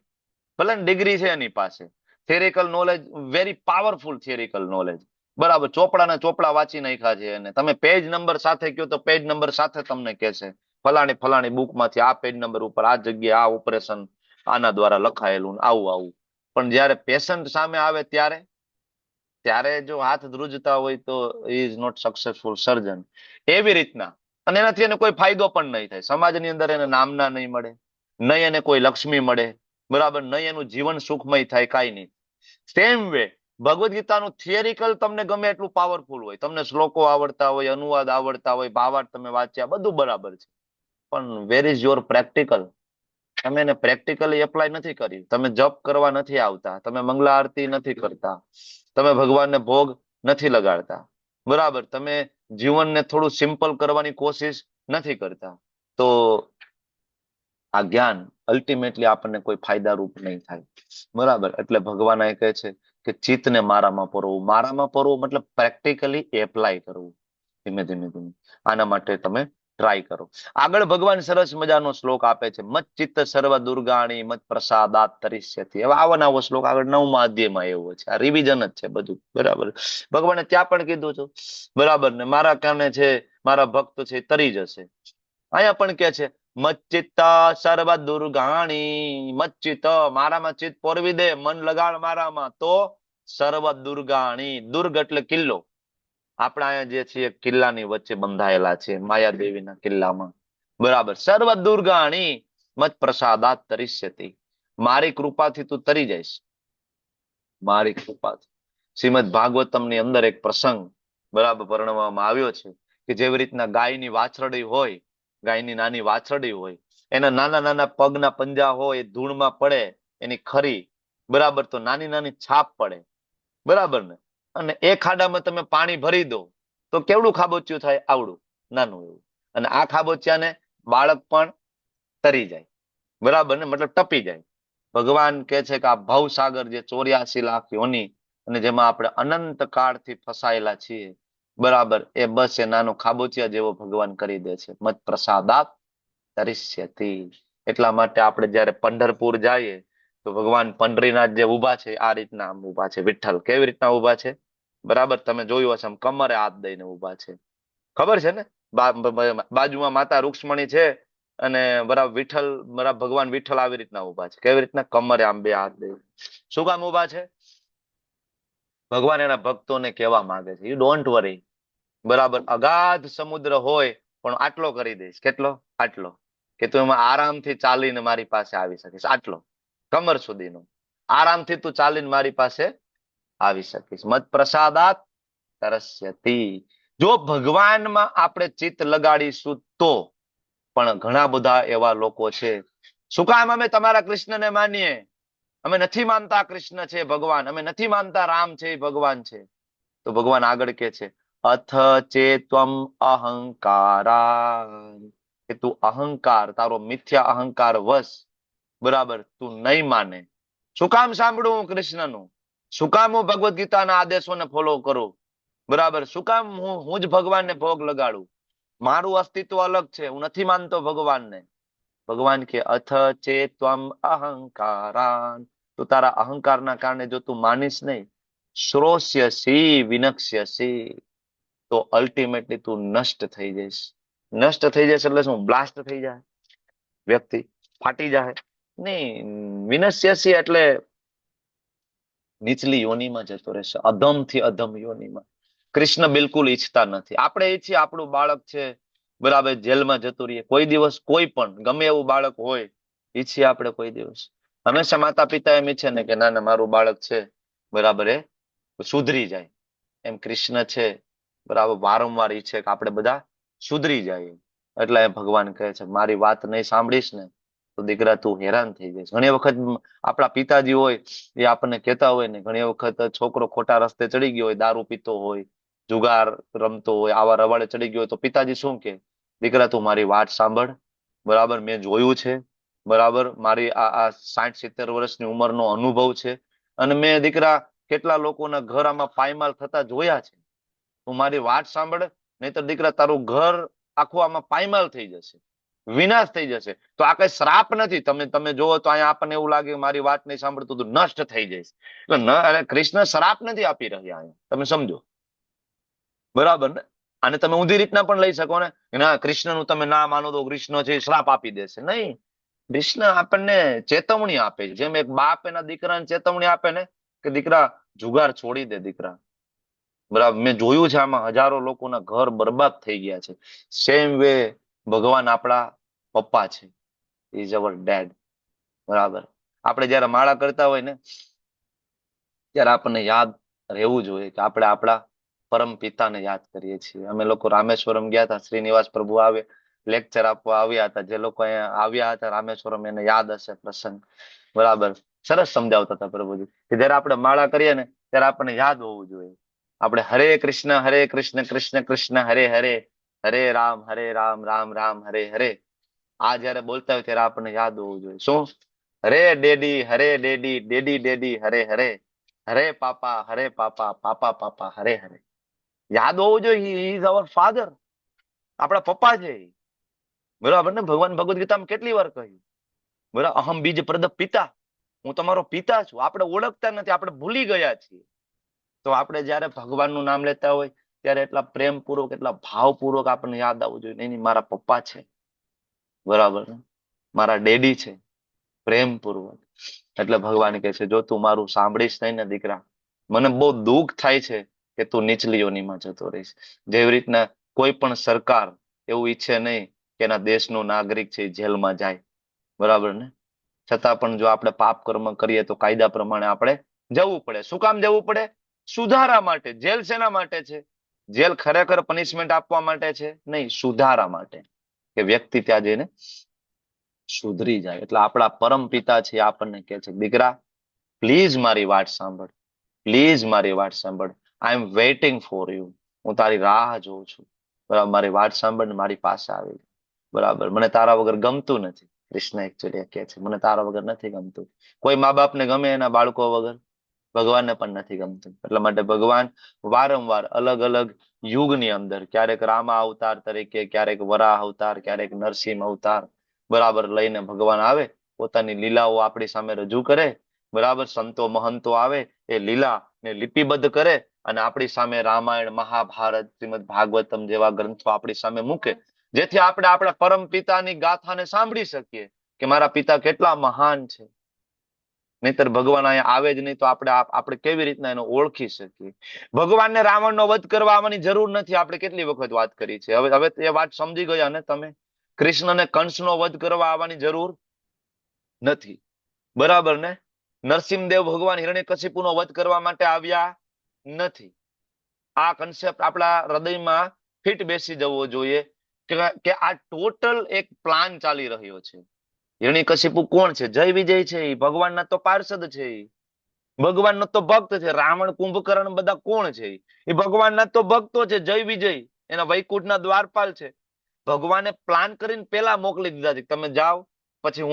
ભલે ડિગ્રી છે એની પાસે, theoretical knowledge, very powerful theoretical knowledge. બરાબર. ચોપડાના ચોપડા વાંચી નાખ્યા છે એને. તમે પેજ નંબર સાથે કહો તો પેજ નંબર સાથે તમને કહેશે, ફલાણી બુકમાંથી આ પેજ નંબર ઉપર આ જગ્યાએ આ ઓપરેશન આના દ્વારા લખાયેલું, આવું આવું. પણ જયારે પેશન્ટ સામે આવે ત્યારે જો હાથ ધ્રુજતા હોય તો ઇઝ નોટ સક્સેસફુલ સર્જન. એવી રીતના. અને એનાથી એને કોઈ ફાયદો પણ નહીં થાય. સમાજની અંદર એને નામના નહીં મળે, નહીં એને કોઈ લક્ષ્મી મળે. બરાબર. નહીં એનું જીવન સુખમય થાય, કાંઈ નહીં. સેમ વે ભગવદ ગીતાનું થિયરિકલ તમને ગમે એટલું પાવરફુલ હોય, તમને શ્લોકો આવડતા હોય, અનુવાદ આવડતા હોય, ભાવાર્થ તમે વાંચ્યા, બધું બરાબર છે, પણ વેર ઇઝ યોર પ્રેક્ટિકલ? તમે એને પ્રેક્ટિકલી એપ્લાય નથી કર્યું. તમે જપ કરવા નથી આવતા, તમે મંગલા આરતી નથી કરતા, તમે ભગવાનને ભોગ નથી લગાડતા. બરાબર. તમે જીવનને થોડું સિમ્પલ કરવાની કોશિશ નથી કરતા. તો આ જ્ઞાન અલ્ટિમેટલી આપણને કોઈ ફાયદારૂપ નહીં થાય. બરાબર. એટલે ભગવાન એ કહે છે કે ચિત્તને મારામાં પરોવું. મારામાં પરોવું મતલબ પ્રેક્ટિકલી એપ્લાય કરવું. ધીમે ધીમે ધીમે આના માટે તમે ટ્રાય કરો. આગળ ભગવાન સરસ મજાનો શ્લોક આપે છે, મત ચિત્ત સર્વ દુર્ગાણી મત પ્રસાદાત તરિષ્યતિ. હવે આવો નવો શ્લોક આગળ 9મા અધ્યાયમાં એવો છે. આ રિવિઝન જ છે બધું. બરાબર. ભગવાને ત્યાં પણ કીધું છે. બરાબર. ને મારા કાને છે, મારા ભક્ત છે તરી જશે. અહીંયા પણ કે છે મચ્ચિત્ત સર્વ દુર્ગાણી. મચ્ચિત્ત, મારામાં ચિત્ત પોરવી દે, મન લગાડ મારામાં, તો સર્વ દુર્ગાણી. દુર્ગ એટલે કિલ્લો. આપણા અહીંયા જે છે કિલ્લાની વચ્ચે બંધાયેલા છે, માયાદેવીના કિલ્લામાં. બરાબર. સર્વ દુર્ગાણી મત પ્રસાદાત તરિષ્યતિ. મારી કૃપાથી તું તરી જઈશ. મારી કૃપાથી. શ્રીમદ ભાગવતમની અંદર એક પ્રસંગ બરાબર વર્ણવવામાં આવ્યો છે કે જેવી રીતના ગાયની વાછરડી હોય, ગાયની નાની વાછરડી હોય, એના નાના નાના પગના પંજા હોય, એ ધૂળમાં પડે એની ખરી, બરાબર, તો નાની નાની છાપ પડે. બરાબર ને? અને એ ખાડામાં તમે પાણી ભરી દો તો કેવડું ખાબોચિયું થાય? આવડું નાનું એવું. અને આ ખાબોચિયાને બાળક પણ તરી જાય. બરાબર ને? મતલબ ટપી જાય. ભગવાન કે છે કે આ ભવસાગર જે 84 લાખ યોની અને જેમાં આપણે અનંત કાળથી ફસાયેલા છીએ, બરાબર, એ બસ એ નાનો ખાબોચિયા જેવો ભગવાન કરી દે છે. મત પ્રસાદાત તરિષ્યતિ. એટલા માટે આપણે જયારે પંઢરપુર જઈએ તો ભગવાન પંઢરીનાથ જે ઉભા છે આ રીતના આમ ઉભા છે. વિઠ્ઠલ કેવી રીતના ઉભા છે? બરાબર. તમે જોયું હશે, આમ કમરે હાથ દઈને ઉભા છે. ખબર છે ને? બાજુમાં માતા રૂક્ષ્મણી છે અને બરાબર વિઠ્ઠલ, બરાબર ભગવાન વિઠ્ઠલ આવી રીતના ઉભા છે. કેવી રીતના? કમરે આમ બે હાથ દે. શું કામ ઉભા છે? ભગવાન એના ભક્તોને કહેવા માંગે છે, યુ ડોન્ટ વરી. બરાબર. અગાધ સમુદ્ર હોય પણ આટલો કરી દઈશ. કેટલો? આટલો. કે તું એમાં આરામથી ચાલીને મારી પાસે આવી શકીશ. આટલો કમર સુધીનો આરામથી તું ચાલીને મારી પાસે આવી શકીશ. મત પ્રસાદાત તરસ્યતિ. જો ભગવાનમાં આપણે ચિત્ત લગાડીશું તો. પણ ઘણા બધા એવા લોકો છે, શું કામ અમે તમારા કૃષ્ણને માનીએ, અમે નથી માનતા કૃષ્ણ છે ભગવાન, અમે નથી માનતા રામ છે એ ભગવાન છે. તો ભગવાન આગળ કે છે અથ ચેત્વમ અહંકારા, કે તું અહંકાર, તારો મિથ્યા અહંકાર વશ, બરાબર, તું નહીં માને. શું કામ સાંભળું હું કૃષ્ણનું? શું કામ હું ભગવદ્ ગીતાના આદેશોને ફોલો કરું? બરાબર, શું કામ હું જ ભગવાનને ભોગ લગાડું? મારું અસ્તિત્વ અલગ છે, હું નથી માનતો ભગવાનને. ભગવાન કે અથ ચેત્વમ અહંકારાન, તો તારા અહંકારના કારણે જો તું માનીશ નહીં, શ્રોષ્યસી વિનક્ષ્યસી, તો અલ્ટિમેટલી તું નષ્ટ થઈ જઈશ. નષ્ટ થઈ જશે એટલે શું? બ્લાસ્ટ થઈ જાય, વ્યક્તિ ફાટી જાય નહીં. વિનશ્યસી એટલે નીચલી યોનિમાં જતો રહેશે, અધમથી અધમ યોનિમાં. કૃષ્ણ બિલકુલ ઈચ્છતા નથી. આપણે ઈચ્છીએ આપણું બાળક છે, બરાબર, જેલમાં જતું રહીએ. કોઈ દિવસ કોઈ પણ ગમે એવું બાળક હોય, ઈચ્છીએ આપણે કોઈ દિવસ? હંમેશા માતા પિતા એમ ઈચ્છે ને કે ના ના મારું બાળક છે, બરાબર, એ સુધરી જાય. એમ કૃષ્ણ છે, બરાબર, વારંવાર ઈચ્છે કે આપણે બધા સુધરી જાય. એટલે ભગવાન કહે છે મારી વાત નહીં સાંભળીશ ને તો દીકરા તું હેરાન થઈ જઈશ. ઘણી વખત આપણા પિતાજી હોય એ આપણને કહેતા હોય ને, ઘણી વખત છોકરો ખોટા રસ્તે ચડી ગયો હોય, દારૂ પીતો હોય, જુગાર રમતો હોય, આવા રવાડે ચડી ગયો હોય, તો પિતાજી શું કે, દીકરા તું મારી વાત સાંભળ, બરાબર, મેં જોયું છે, બરાબર, મારી આ 60-70 વર્ષની ઉંમરનો અનુભવ છે, અને મેં દીકરા કેટલા લોકોના ઘર આમાં પાયમાલ થતા જોયા છે. તું મારી વાત સાંભળ, નહીતર દીકરા તારું ઘર આખું આમાં પાયમાલ થઈ જશે, વિનાશ થઈ જશે. તો આ કઈ શ્રાપ નથી. તમે જોવો તો અહીંયા આપણને એવું લાગે મારી વાત નહીં સાંભળતું તું નષ્ટ થઈ જઈશ. એટલે કૃષ્ણ શ્રાપ નથી આપી રહ્યા અહીંયા, તમે સમજો, બરાબર ને? અને તમે ઊંધી રીતના પણ લઈ શકો ને, ના કૃષ્ણનું તમે ના માનો તો કૃષ્ણ છે શ્રાપ આપી દેશે. નહીં, કૃષ્ણ આપણને ચેતવણી આપે. જેમ એક બાપ એના દીકરાને ચેતવણી આપે ને કે દીકરા જુગાર છોડી દે દીકરા, બરાબર. મેં જોયું છે આમાં હજારો લોકોના ઘર બરબાદ થઈ ગયા છે. સેમ વે ભગવાન આપણા પપ્પા છે, ઇઝ અવર ડેડ, બરાબર. આપણે જયારે માળા કરતા હોય ને ત્યારે આપણને યાદ રહેવું જોઈએ કે આપણે આપણા પરમ પિતાને યાદ કરીએ છીએ. અમે લોકો રામેશ્વરમ ગયા હતા, શ્રીનિવાસ પ્રભુ આવે લેક્ચર આપવા આવ્યા હતા. જે લોકો અહીંયા આવ્યા હતા રામેશ્વરમ એને યાદ હશે પ્રસંગ, બરાબર. સરસ સમજાવતા હતા પ્રભુજી કે જયારે આપણે માળા કરીએ ને ત્યારે આપણને યાદ હોવું જોઈએ. આપણે હરે કૃષ્ણ કૃષ્ણ કૃષ્ણ હરે હરે, હરે રામ રામ રામ હરે હરે, આ જયારે બોલતા હોય ત્યારે આપણને યાદ હોવું જોઈએ. શું? હરે ડેડી ડેડી ડેડી હરે હરે, હરે પાપા પાપા પાપા હરે હરે. યાદ હોવું જોઈએ, હી ઇઝ અવર ફાધર, આપણા પપ્પા છે, બરાબર ને? ભગવાન ભગવદ્ ગીતામાં કેટલી વાર કહ્યું, બરાબર, અહમ બીજ પ્રદ પિતા, હું તમારો પિતા છું. આપણે ઓળખતા નથી, આપણે ભૂલી ગયા છીએ. તો આપણે જયારે ભગવાનનું નામ લેતા હોય ત્યારે એટલા પ્રેમપૂર્વક, એટલા ભાવપૂર્વક આપણને યાદ આવવું જોઈએ, નહીં મારા પપ્પા છે, બરાબર ને, મારા ડેડી છે, પ્રેમપૂર્વક. એટલે ભગવાન કહે છે જો તું મારું સાંભળીશ નહીં ને દીકરા, મને બહુ દુઃખ થાય છે કે તું નીચલી યોનિમાં જતો રહીશ. જેવી રીતના કોઈ પણ સરકાર એવું ઈચ્છે નહીં કે એના દેશનો નાગરિક છે જેલમાં જાય, બરાબર ને? છતાં પણ જો આપણે પાપ કર્મ કરીએ તો કાયદા પ્રમાણે આપણે જવું પડે. શું કામ જવું પડે? સુધારા માટે. જેલ શેના માટે છે? જેલ ખરેખર પનિશમેન્ટ આપવા માટે છે? નહીં, સુધારા માટે, કે વ્યક્તિ ત્યાં જઈને સુધરી જાય. એટલે આપણા પરમ પિતા છે આપણને કહે છે દીકરા પ્લીઝ મારી વાત સાંભળ, પ્લીઝ મારી વાત સાંભળ, આઈ એમ વેઇટિંગ ફોર યુ, હું તારી રાહ જોઉં છું, બરાબર. મારી વાત સાંભળ ને મારી પાસે આવી, બરાબર. મને તારા વગર ગમતું નથી. કૃષ્ણ એકચ્યુઅલી કહે છે મને તારા વગર નથી ગમતું. કોઈ મા બાપને ગમે એના બાળકો વગર, ભગવાનને પણ નથી ગમતું. એટલા માટે ભગવાન વારંવાર અલગ અલગ યુગની અંદર, ક્યારેક રામા અવતાર તરીકે, ક્યારેક વરાહ અવતાર, ક્યારેક નરસિંહ અવતાર, બરાબર, લઈને ભગવાન આવે, પોતાની લીલાઓ આપણી સામે રજૂ કરે, બરાબર. સંતો મહંતો આવે, એ લીલા ને લિપિબદ્ધ કરે અને આપણી સામે રામાયણ, મહાભારત, શ્રીમદ ભાગવતમ જેવા ગ્રંથો આપણી સામે મૂકે, જેથી આપણે આપણા પરમ પિતાની ગાથાને સાંભળી શકીએ કે મારા પિતા કેટલા મહાન છે. નહીતર ભગવાન અહીંયા આવે જ નહીં તો આપણે કેવી રીતના એને ઓળખી શકીએ? ભગવાનને રાવણનો વધ કરવા આવવાની જરૂર નથી. આપણે કેટલી વખત વાત કરી છે. હવે એ વાત સમજી ગયા ને તમે? કૃષ્ણને કંસનો વધ કરવા આવવાની જરૂર નથી, બરાબર ને? નરસિંહદેવ ભગવાન હિરણ્યકશિપુનો વધ કરવા માટે આવ્યા નથી. આ કન્સેપ્ટ આપણા હૃદયમાં ફિટ બેસી જવો જોઈએ કે આ ટોટલ એક પ્લાન ચાલી રહ્યો છે. હિરણ્યકશિપુ કોણ છે? જય વિજય છે. ભગવાનના તો પાર્ષદ છે. ભગવાનનો તો ભક્ત છે. રાવણ, કુંભકર્ણ બધા કોણ છે? એ ભગવાનના તો ભક્તો છે. જય વિજય એના વૈકુંઠના દ્વારપાલ છે. ભગવાને પ્લાન કરીને પેલા મોકલી દીધા છે, તમે જાઓ, પછી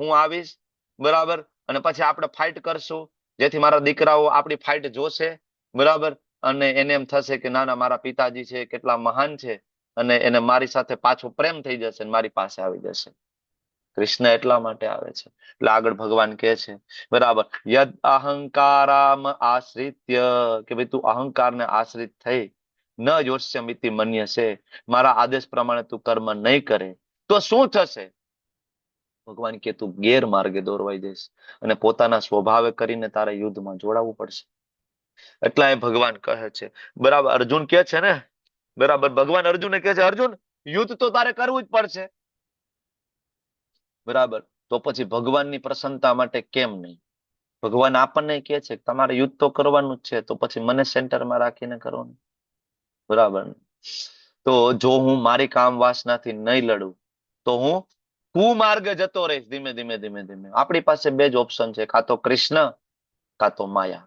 હું આવીશ, બરાબર, અને પછી આપણે ફાઇટ કરશું, જેથી મારા દીકરાઓ આપણી ફાઇટ જોશે, બરાબર, અને એને એમ થશે કે ના ના, મારા પિતાજી છે કેટલા મહાન છે, અને એને મારી સાથે પાછો પ્રેમ થઈ જશે, મારી પાસે આવી જશે. કૃષ્ણ એટલા માટે આવે છે. એટલે આગળ ભગવાન કહે છે, બરાબર, યદ અહંકારામ આશ્રિત્ય, કે ભાઈ તું અહંકારને આશ્રિત થઈ, ન યોષ્યમિતિ મન્યસે, મારા આદેશ પ્રમાણે તું કર્મ નહીં કરે તો શું થશે? ભગવાન કે તું ગેરમાર્ગે દોરવાઈ જઈશ અને પોતાના સ્વભાવે કરીને તારે યુદ્ધમાં જોડાવવું પડશે. એટલા એ ભગવાન કહે છે, બરાબર. અર્જુન કે છે ને, બરાબર, ભગવાન અર્જુનને કહે છે, અર્જુન યુદ્ધ તો તારે કરવું જ પડશે, બરાબર. તો પછી ભગવાનની પ્રસન્નતા માટે કેમ નહીં? ભગવાન આપણને કહે છે કે તમારે યુદ્ધ તો કરવાનું જ છે, તો પછી મને સેન્ટરમાં રાખીને કરો ને, બરાબર. તો જો હું મારી કામ વાસનાથી નહીં લડું તો હું કુમાર્ગે જતો રહીશ. ધીમે ધીમે ધીમે ધીમે આપણી પાસે બે જ ઓપ્શન છે, કાં તો કૃષ્ણ કાં તો માયા,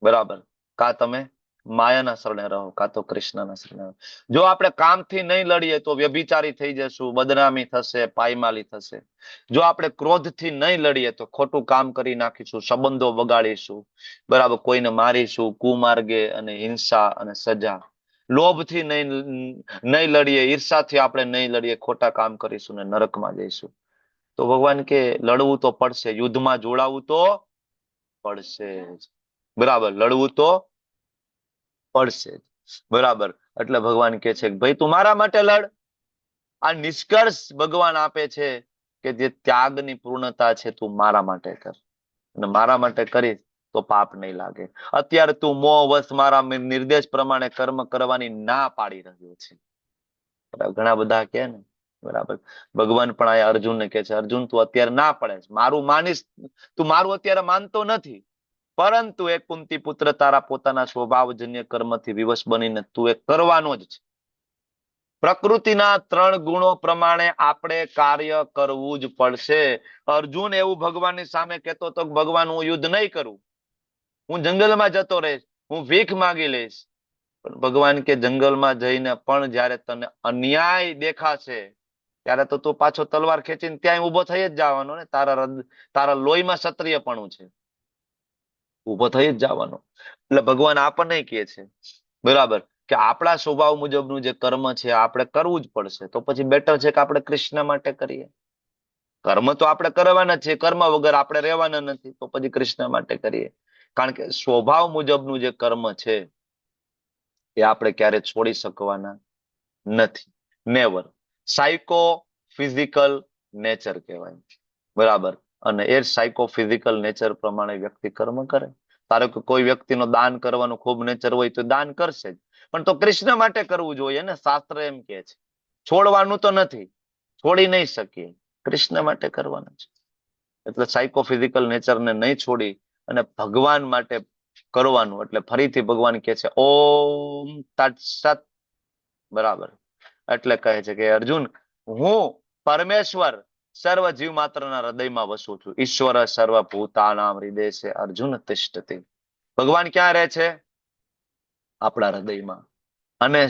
બરાબર. કાં તમે માયાના શરણે રહો, કાં તો કૃષ્ણના શરણે રહો. જો આપણે કામથી નહીં લડીએ તો વ્યભિચારી થઈ જશું, બદનામી થશે, પાયમાલી થશે. જો આપણે ક્રોધથી નહીં લડીએ તો ખોટું કામ કરી નાખીશું, સંબંધો બગાડીશું, બરાબર, કોઈને મારીશું, કુમાર્ગે અને હિંસા અને સજા. લોભથી નહીં લડીએ, ઈર્ષાથી આપણે નહીં લડીએ, ખોટા કામ કરીશું ને નરકમાં જઈશું. તો ભગવાન કે લડવું તો પડશે, યુદ્ધમાં જોડાવું તો પડશે જ, બરાબર, લડવું તો પડશે જ, બરાબર. એટલે ભગવાન કે છે કે ભાઈ તું મારા માટે લડ. આ નિષ્કર્ષ ભગવાન આપે છે કે જે ત્યાગની પૂર્ણતા છે તું મારા માટે કર, અને મારા માટે કરીશ તો પાપ નહીં લાગે. અત્યારે તું મોહવશ મારા નિર્દેશ પ્રમાણે કર્મ કરવાની ના પાડી રહ્યો છે. ઘણા બધા કે ને, બરાબર, ભગવાન પણ આ અર્જુનને કે છે, અર્જુન તું અત્યારે ના પડે, મારું માનીશ, તું મારું અત્યારે માનતો નથી, પરંતુ એક કુંતી પુત્ર તારા પોતાના સ્વભાવજન્ય કર્મથી વિવશ બનીને તું એ કરવાનો જ છે. પ્રકૃતિના 3 ગુણો પ્રમાણે આપણે કાર્ય કરવું જ પડશે. અર્જુન એવું ભગવાનની સામે કહેતો હતો કે ભગવાન હું યુદ્ધ નહીં કરું, હું જંગલમાં જતો રહીશ, હું ભીખ માંગી લઈશ. પણ ભગવાન કે જંગલમાં જઈને પણ જ્યારે તને અન્યાય દેખાશે ત્યારે તો તું પાછો તલવાર ખેંચીને ત્યાં ઉભો થઈ જ જવાનો ને. તારા લોહીમાં ક્ષત્રિયપણું છે, ઉભો થઈ જ જવાનો. એટલે ભગવાન આપણને કહે છે, બરાબર, કે આપણા સ્વભાવ મુજબનું જે કર્મ છે આપણે કરવું જ પડશે. તો પછી બેટર છે કે આપણે કૃષ્ણ માટે કરીએ. કર્મ તો આપણે કરવાના છે, કર્મ વગર આપણે રહેવાના નથી, તો પછી કૃષ્ણ માટે કરીએ. કારણ કે સ્વભાવ મુજબનું જે કર્મ છે એ આપણે ક્યારે છોડી શકવાના નથી, નેવર. સાયકો ફિઝિકલ નેચર કહેવાય, બરાબર. અને એ સાયકો ફિઝિકલ નેચર પ્રમાણે વ્યક્તિ કર્મ કરે. ધારો કે કોઈ વ્યક્તિનો દાન કરવાનું ખૂબ નેચર હોય તો દાન કરશે જ, પણ તો કૃષ્ણ માટે કરવું જોઈએ ને. શાસ્ત્ર એમ કે છે છોડવાનું તો નથી, છોડી નહીં શકીએ, કૃષ્ણ માટે કરવાનું છે. એટલે સાયકો ફિઝિકલ નેચરને નહીં છોડી અને ભગવાન માટે કરવાનું. એટલે ફરીથી ભગવાન કહે છે ઓમ તત્સત, બરાબર. એટલે કહે છે કે અર્જુન, હું પરમેશ્વર સર્વ જીવ માત્રના હૃદયમાં વસું છું. ઈશ્વર સર્વભૂતાનામ હૃદયે અર્જુન તિષ્ઠતિ. ભગવાન ક્યાં રહે છે? આપણા હૃદયમાં. અને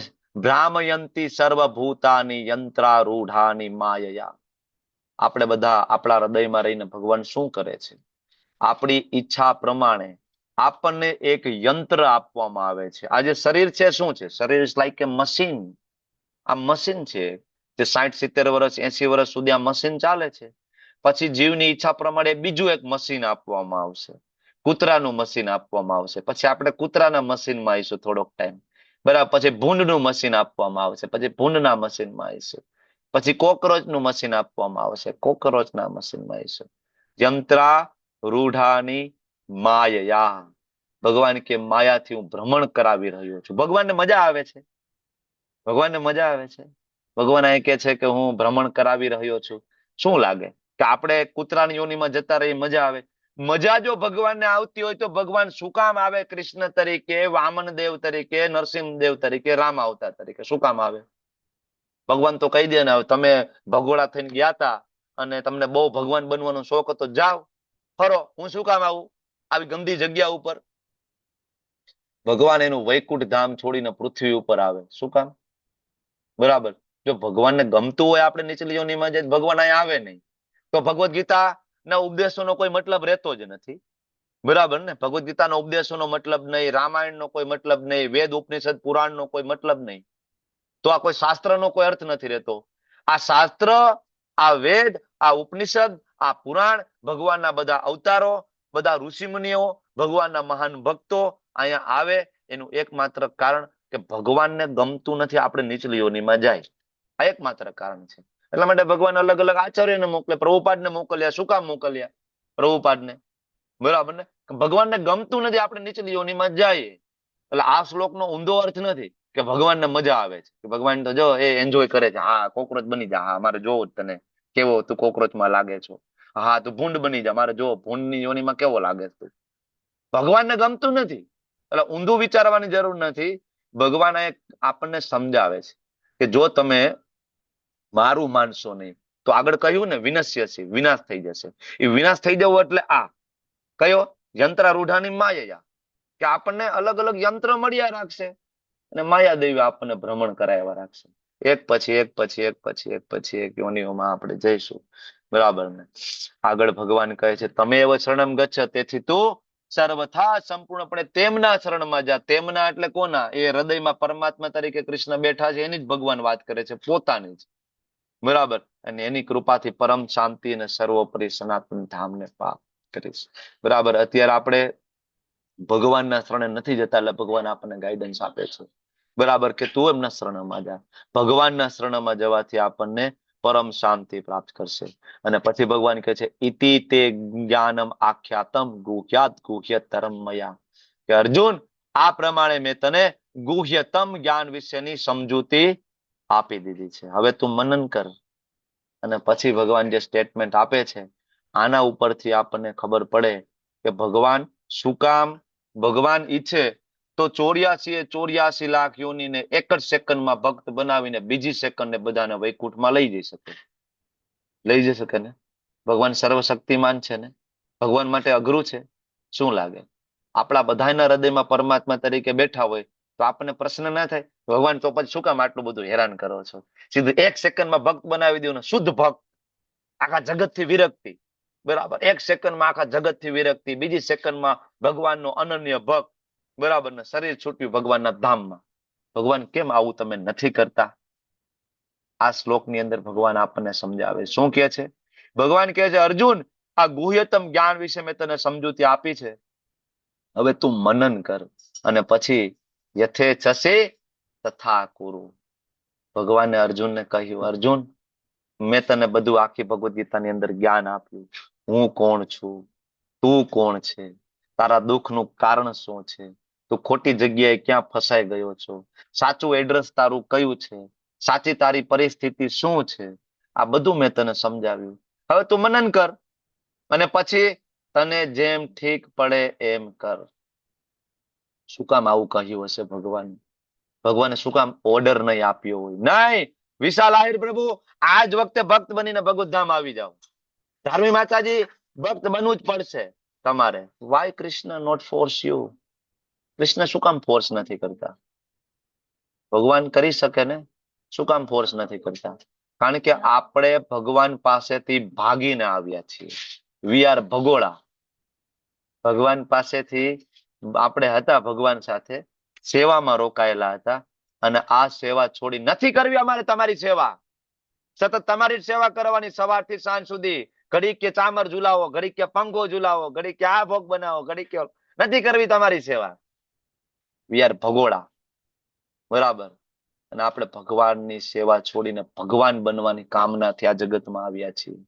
ભ્રામયંતી સર્વભૂતાની યંત્રારૂઢાની માયયા. આપણે બધા આપણા હૃદયમાં રહીને ભગવાન શું કરે છે? આપણી ઈચ્છા પ્રમાણે આપણને એક યંત્ર આપવામાં આવે છે. આ જે શરીર છે શું છે? શરીર ઇઝ લાઈક એ મશીન. આ મશીન છે જે 60-70 વર્ષ 80 વર્ષ સુધી આ મશીન ચાલે છે. પછી જીવની ઈચ્છા પ્રમાણે બીજું એક મશીન આપવામાં આવશે, કૂતરાનું મશીન આપવામાં આવશે. પછી આપણે કૂતરાના મશીનમાં આવીશું થોડોક ટાઈમ, બરાબર. પછી ભૂંડનું મશીન આપવામાં આવશે, પછી ભૂંડના મશીનમાં આવીશું. પછી કોકરોચનું મશીન આપવામાં આવશે, કોકરોચના મશીનમાં આવીશું. યંત્રા રૂઢાની માયયા. ભગવાન કે માયાથી હું ભ્રમણ કરાવી રહ્યો છું. ભગવાનને મજા આવે છે, ભગવાનને મજા આવે છે. ભગવાન અહીં કે છે કે હું ભ્રમણ કરાવી રહ્યો છું. શું લાગે કે આપણે કૂતરાની યોનિમાં જતા રહી મજા આવે? મજા જો ભગવાનને આવતી હોય તો ભગવાન શું કામ આવે કૃષ્ણ તરીકે, વામન દેવ તરીકે, નરસિંહ દેવ તરીકે, રામ અવતાર તરીકે? શું કામ આવે? ભગવાન તો કહી દે ને, તમે ભગોળા થઈને ગયા તા અને તમને બહુ ભગવાન બનવાનો શોખ હતો, જાઓ ફરો, હું શું કામ આવું આવી ગંદી જગ્યા ઉપર? ભગવાન એનું વૈકુંઠ ધામ છોડીને પૃથ્વી ઉપર આવે. શું કામ? બરાબર. જો ભગવાનને ગમતું હોય આપણે નીચલી યોનિમાં જાય, ભગવાન અહીંયા આવે નહીં, તો ભગવદ્ ગીતા ના ઉપદેશોનો કોઈ મતલબ રહેતો જ નથી. બરાબર ને? ભગવદ્ ગીતાનો ઉપદેશોનો મતલબ નહીં, રામાયણનો કોઈ મતલબ નહીં, વેદ ઉપનિષદ પુરાણનો કોઈ મતલબ નહીં, તો આ કોઈ શાસ્ત્રનો કોઈ અર્થ નથી રહેતો. આ શાસ્ત્ર, આ વેદ, આ ઉપનિષદ, આ પુરાણ, ભગવાનના બધા અવતારો, બધા ઋષિમુનિઓ, ભગવાનના મહાન ભક્તો અહીંયા આવે એનું એકમાત્ર કારણ કે ભગવાનને ગમતું નથી આપણે નીચલી યોનિમાં જાય. આ એકમાત્ર કારણ છે. એટલા માટે ભગવાન અલગ અલગ આચાર્યને મોકલે. પ્રભુપાદને મોકલ્યા. શું કામ મોકલ્યા પ્રભુપાદને? બરાબર ને? ભગવાનને ગમતું નથી આપણે નીચલી યોનિમાં જઈએ. એટલે આ શ્લોકનો ઊંધો અર્થ નથી કે ભગવાનને મજા આવે છે, કે ભગવાન તો જો એ એન્જોય કરે છે, હા કોકરોચ બની જા, હા મારે જોવું જ તને કેવો તું કોકરોચમાં લાગે છો, હા તું ભૂંડ બની જા, મારે જો ભૂંડની યોનિમાં કેવો લાગે છે તું. ભગવાનને ગમતું નથી એટલે ઊંધું વિચારવાની જરૂર નથી. ભગવાન આપણને સમજાવે છે કે જો તમે મારું માનશો નહીં તો આગળ કહ્યું ને વિનશ્ય છે, વિનાશ થઈ જશે. એ વિનાશ થઈ જવો એટલે આ કયો? યંત્રારૂઢાની માયા, કે આપણને અલગ અલગ યંત્ર મળ્યા રાખશે અને માયાદેવી આપણને ભ્રમણ કરાવ્યા રાખશે. એક પછી એક પછી એક પછી એક પછી એક યોનિઓમાં આપણે જઈશું. બરાબર ને? આગળ ભગવાન કહે છે તમે એવો શરણમ ગચ્છ, તેથી તું સર્વથા સંપૂર્ણપણે તેમના શરણમાં જા. તેમના એટલે કોના? એ હૃદયમાં પરમાત્મા તરીકે કૃષ્ણ બેઠા છે એની જ ભગવાન વાત કરે છે, પોતાની જ. બરાબર? અને એની કૃપાથી પરમ શાંતિ અને સર્વોપરી સનાતન ધામને પ્રાપ્ત કરીશ. બરાબર? અત્યારે આપણે ભગવાનના શરણે નથી જતા એટલે ભગવાન આપણને ગાઈડન્સ આપે છે. બરાબર? કે તું એમના શરણમાં જા. ભગવાનના શરણમાં જવાથી આપણને પરમ શાંતિ પ્રાપ્ત કરશે. અને પછી ભગવાન કહે છે ઇતિ તે જ્ઞાનમ આખ્યાતમ ગુહ્યાત ગુહ્યતરમ મયા, કે અર્જુન આ પ્રમાણે મેં તને ગુહ્યતમ જ્ઞાન વિશેની સમજૂતી આપી દીધી છે, હવે તું મનન કર. અને પછી ભગવાન જે સ્ટેટમેન્ટ આપે છે આના ઉપરથી આપણને ખબર પડે કે ભગવાન શું કામ, ભગવાન ઈચ્છે તો 84 લાખ યોનીને એક જ સેકન્ડમાં ભક્ત બનાવીને બીજી સેકન્ડે બધાને વૈકુંઠમાં લઈ જઈ શકે. લઈ જઈ શકે ને? ભગવાન સર્વશક્તિમાન છે ને? ભગવાન માટે અઘરું છે? શું લાગે? આપણા બધાના હૃદયમાં પરમાત્મા તરીકે બેઠા હોય તો આપણને પ્રશ્ન ના થાય ભગવાન તો પછી શું કામ આટલું બધું હેરાન કરો છો? સીધું એક સેકન્ડમાં ભક્ત બનાવી દો ને, શુદ્ધ ભક્ત, આખા જગતથી વિરક્તિ. બરાબર? એક સેકન્ડમાં આખા જગતથી વિરક્તિ, બીજી સેકન્ડમાં ભગવાનનો અનન્ય ભક્ત. બરાબર ને? શરીર છૂટ્યું ભગવાનના ધામમાં. ભગવાન કેમ આવું તમે નથી કરતા? આ શ્લોકની અંદર ભગવાન આપણને સમજાવે. શું કહે છે ભગવાન? કહે છે અર્જુન આ ગુહ્યતમ જ્ઞાન વિશે મેં તને સમજૂતી આપી છે, હવે તું મનન કર અને પછી યથે ચસે તથા કુરુ. ભગવાને અર્જુનને કહ્યું અર્જુન મેં તને બધું આખી ભગવદ્ ગીતાની અંદર જ્ઞાન આપ્યું. હું કોણ છું, તું કોણ છે, તારા દુઃખનું કારણ શું છે, તું ખોટી જગ્યાએ ક્યાં ફસાઈ ગયો છો, સાચું એડ્રેસ તારું કયું છે, સાચી તારી પરિસ્થિતિ શું છે, આ બધું મેં તને સમજાવ્યું. હવે તું મનન કર અને પછી તને જેમ ઠીક પડે એમ કર. શું કામ આવું કહ્યું હશે ભગવાન? ભગવાને શું કામ ઓર્ડર નહીં આપ્યો હોય? નહીં, વિશાલ આહિર પ્રભુ આજ વખતે ભક્ત બનીને ભગવત ધામ આવી જાઓ. ધાર્મી માતાજી ભક્ત બનવું જ પડશે તમારે. Why Krishna not force you? Krishna શું કામ ફોર્સ નથી કરતા? ભગવાન કરી શકે ને? શું કામ ફોર્સ નથી કરતા? કારણ કે આપણે ભગવાન પાસેથી ભાગીને આવ્યા છીએ. વી આર ભગોળા. ભગવાન પાસેથી આપણે હતા, ભગવાન સાથે સેવામાં રોકાયેલા હતા અને આ સેવા છોડી નથી કરવી અમારે તમારી સેવા. સતત તમારી સેવા કરવાની સવારથી સાંજ સુધી. ઘડી કે ચામર ઝુલાવો, ઘડી કે પંખો ઝુલાવો, ઘડી કે આ ભોગ બનાવો, ઘડી કે નથી કરવી તમારી સેવા. વી આર ભગોળા. બરાબર? અને આપણે ભગવાનની સેવા છોડીને ભગવાન બનવાની કામનાથી આ જગતમાં આવ્યા છીએ.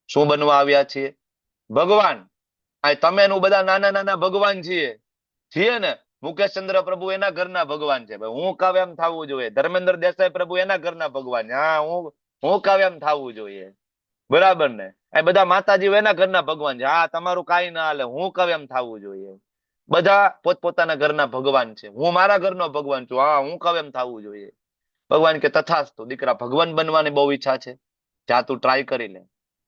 શું બનવા આવ્યા છીએ? ભગવાન. આ તમે બધા નાના નાના ભગવાન છીએ ને? મુકેશચંદ્ર પ્રભુ એના ઘરના ભગવાન છે ભાઈ, હું કહું એમ થવું જોઈએ. ધર્મેન્દ્ર દેસાઈ પ્રભુ એના ઘરના ભગવાન છે. હા, હું કહું એમ થવું જોઈએ. બરાબર ને? એ બધા માતાજી એના ઘરના ભગવાન છે. હા, તમારું કાંઈ ના હાલે, હું કહું એમ થવું જોઈએ. બધા પોતપોતાના ઘરના ભગવાન છે. હું મારા ઘરનો ભગવાન છું. હા, હું કહું એમ થવું જોઈએ. ભગવાન કે તથાસ્તુ. દીકરા, ભગવાન બનવાની બહુ ઈચ્છા છે, જા તું ટ્રાય કરી લે.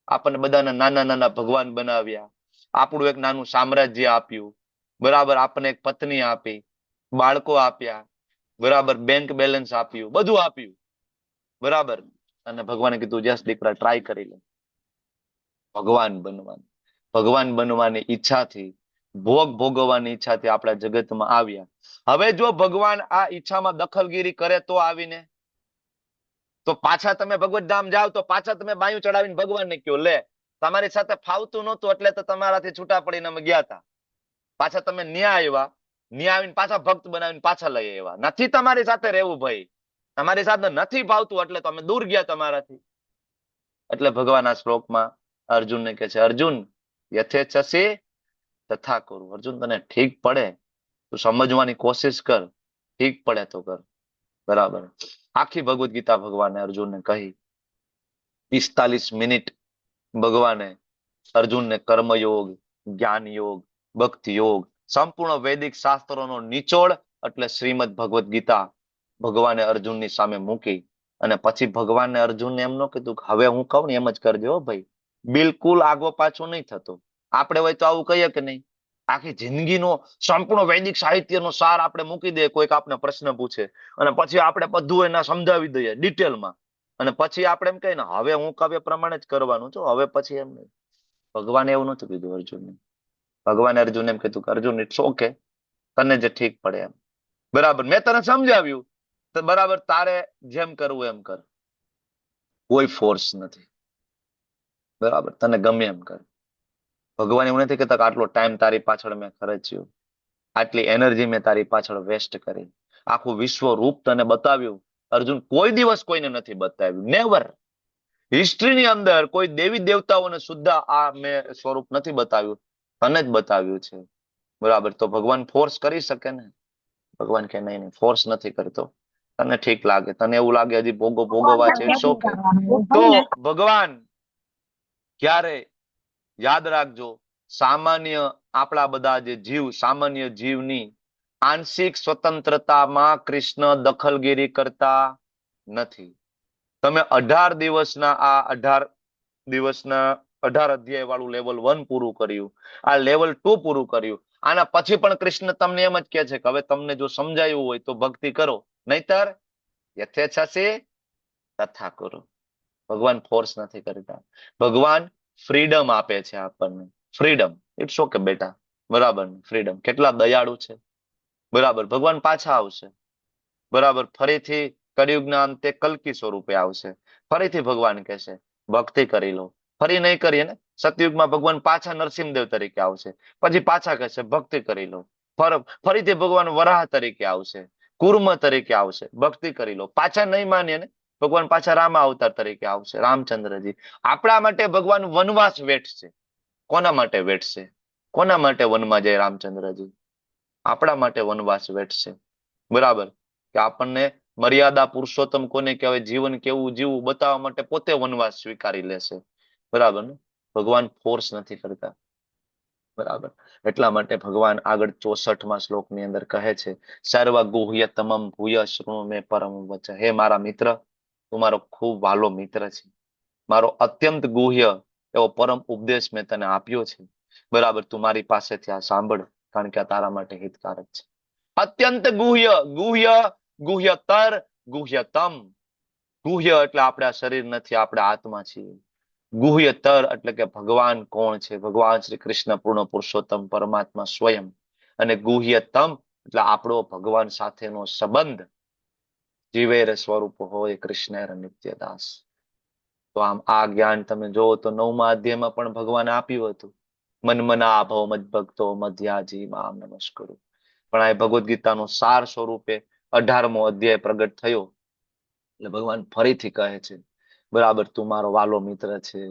આપણને બધાને નાના નાના ભગવાન બનાવ્યા, આપણું એક નાનું સામ્રાજ્ય આપ્યું. બરાબર, આપણને એક પત્ની આપી, બાળકો આપ્યા, બરાબર, બેંક બેલેન્સ આપ્યું, બધું આપ્યું. બરાબર. અને ભગવાને કીધું જસ દીકરા, ટ્રાય કરી લે ભગવાન બનવાનું. ભગવાન બનવાની ઈચ્છાથી, ભોગ ભોગવવાની ઈચ્છાથી આપણા જગતમાં આવ્યા. હવે જો ભગવાન આ ઈચ્છામાં દખલગીરી કરે તો આવીને, તો પાછા તમે ભગવત ધામ જાઓ તો પાછા તમે બાયું ચડાવીને ભગવાનને કયો, લે તમારી સાથે ફાવતું નહોતું એટલે તો તમારાથી છૂટા પડીને અમે ગયા હતા. પાછા તમે ન્યા આવ્યા, ન્યા આવીને પાછા ભક્ત બનાવીને પાછા લઈ આવ્યા. નથી તમારી સાથે રહેવું ભાઈ, તમારી સાથે નથી ભાવતું એટલે તો અમે દૂર ગયા તમારાથી. એટલે ભગવાન આ શ્લોકમાં અર્જુનને કહે છે, અર્જુન યથેચ્છસી તથા કરું. અર્જુન, તને ઠીક પડે તું સમજવાની કોશિશ કર, ઠીક પડે તો કર. બરાબર. આખી ભગવદ ગીતા ભગવાને અર્જુનને કહી. 45 મિનિટ ભગવાને અર્જુનને કર્મયોગ, જ્ઞાન યોગ, ભક્તિ યોગ, સંપૂર્ણ વૈદિક શાસ્ત્રોનો નિચોડ એટલે શ્રીમદ ભગવદ ગીતા ભગવાને અર્જુનની સામે મૂકી. અને પછી ભગવાનને અર્જુનને એમ ન કીધું કે હવે હું કહું ને એમ જ કરજો હો ભાઈ, બિલકુલ આગો પાછો નહીં થતો. આપણે હોય તો આવું કહીએ કે નહીં? આખી જિંદગીનો સંપૂર્ણ વૈદિક સાહિત્યનો સાર આપણે મૂકી દઈએ, કોઈક આપણે પ્રશ્ન પૂછે અને પછી આપણે બધું એના સમજાવી દઈએ ડિટેલમાં, અને પછી આપણે એમ કહીએ ને હવે હું કાવ્ય પ્રમાણે જ કરવાનું છું, હવે પછી એમ નહીં. ભગવાને એવું નતું કીધું અર્જુનને. ભગવાને અર્જુન એમ કીધું કે અર્જુન ઇટ્સ ઓકે, તને જે ઠીક પડે એમ. બરાબર, મેં તને સમજાવ્યું તો બરાબર, તારે જેમ કરવું એમ કર, કોઈ ફોર્સ નથી. બરાબર, તને ગમે એમ કર. ભગવાન એવું નથી કહેતા કે આટલો ટાઈમ તારી પાછળ મેં ખર્ચ્યો, આટલી એનર્જી મેં તારી પાછળ વેસ્ટ કરી, આખું વિશ્વ રૂપ તને બતાવ્યું. અર્જુન, કોઈ દિવસ કોઈને નથી બતાવ્યું, નેવર. હિસ્ટ્રીની અંદર કોઈ દેવી દેવતાઓને સુદ્ધા આ મેં સ્વરૂપ નથી બતાવ્યું, તને જ બતાવ્યું છે. બરાબર, તો ભગવાન ફોર્સ કરી શકે ને? ભગવાન કે નહીં, ફોર્સ નથી કરતો, તને ઠીક લાગે, તને એવું લાગે હજી ભોગવવા છે, ઇટ્સ ઓકે. તો ભગવાન ક્યારે, યાદ રાખજો, સામાન્ય આપણા બધા જે જીવ, સામાન્ય જીવની આંશિક સ્વતંત્રતામાં કૃષ્ણ દખલગીરી કરતા નથી. તમે 18 દિવસના આ 18 દિવસના 18 અધ્યાય વાળું લેવલ 1 પૂરું કર્યું, આ લેવલ 2 પૂરું કર્યું. આના પછી પણ કૃષ્ણ તમને એમ જ કહે છે કે હવે તમને જો સમજાયું હોય તો ભક્તિ કરો, નહીતર યથેચ્છસી તથા કરો. ભગવાન ફોર્સ નથી કરતા. ભગવાન ફ્રીડમ આપે છે આપણને, ફ્રીડમ. ઇટ્સ ઓકે બેટા, બરાબર, ફ્રીડમ. કેટલા દયાળુ છે. બરાબર, ભગવાન પાછા આવશે. બરાબર, ફરીથી કળિયુગના અંતે કલ્કી સ્વરૂપે આવશે. ફરીથી ભગવાન કહેશે ભક્તિ કરી લો. ફરી નહીં કરીએ ને, સતયુગમાં ભગવાન પાછા નરસિંહદેવ તરીકે આવશે, પછી પાછા કહેશે ભક્તિ કરી લો. ફરીથી ભગવાન વરાહ તરીકે આવશે, કુર્મ તરીકે આવશે, ભક્તિ કરી લો. પાછા નહીં માનીએ ને, ભગવાન પાછા રામા અવતાર તરીકે આવશે, રામચંદ્રજી. આપણા માટે ભગવાન વનવાસ વેઠશે. કોના માટે વેઠશે? કોના માટે વનમાં જાય રામચંદ્રજી? આપણા માટે વનવાસ વેઠશે. બરાબર, કે આપણને મર્યાદા પુરુષોત્તમ કોને કહેવાય, જીવન કેવું જીવવું બતાવવા માટે પોતે વનવાસ સ્વીકારી લેશે. બરાબર ને? ભગવાન ફોર્સ નથી કરતા. બરાબર, એટલા માટે ભગવાન આગળ 64મા શ્લોકની અંદર કહે છે, સર્વ ગુહ્ય તમમ ભૂય શૃણુ મે પરમ વચ. હે મારા મિત્ર, તું મારો ખૂબ વાલો મિત્ર છે. મારો અત્યંત ગુહ્ય એવો પરમ ઉપદેશ મેં તને આપ્યો છે. બરાબર, તું મારી પાસેથી આ સાંભળ, કારણ કે આ તારા માટે હિતકારક છે. અત્યંત ગુહ્ય, ગુહ્ય, ગુહ્યતર, ગુહ્યતમ. ગુહ્ય એટલે આપણે આ શરીર નથી, આપણે આત્મા છીએ. ગુહ્યતર એટલે કે ભગવાન કોણ છે? ભગવાન શ્રી કૃષ્ણ પૂર્ણ પુરુષોત્તમ પરમાત્મા સ્વયં. અને ગુહ્યતમ એટલે આપણો ભગવાન સાથેનો સંબંધ. જીવેર સ્વરૂપ હોય કૃષ્ણેર નિત્યદાસ. તો આમ આ જ્ઞાન તમે જોવો તો 9મા અધ્યાયમાં પણ ભગવાને આપ્યું હતું, મન મના ભવ મદ ભક્તો મધ્યાજી મામ નમસ્કરું. પણ આ ભગવદ ગીતાનો સાર સ્વરૂપે 18મો અધ્યાય પ્રગટ થયો. એટલે ભગવાન ફરીથી કહે છે, બરાબર, તું મારો વાલો મિત્ર છે,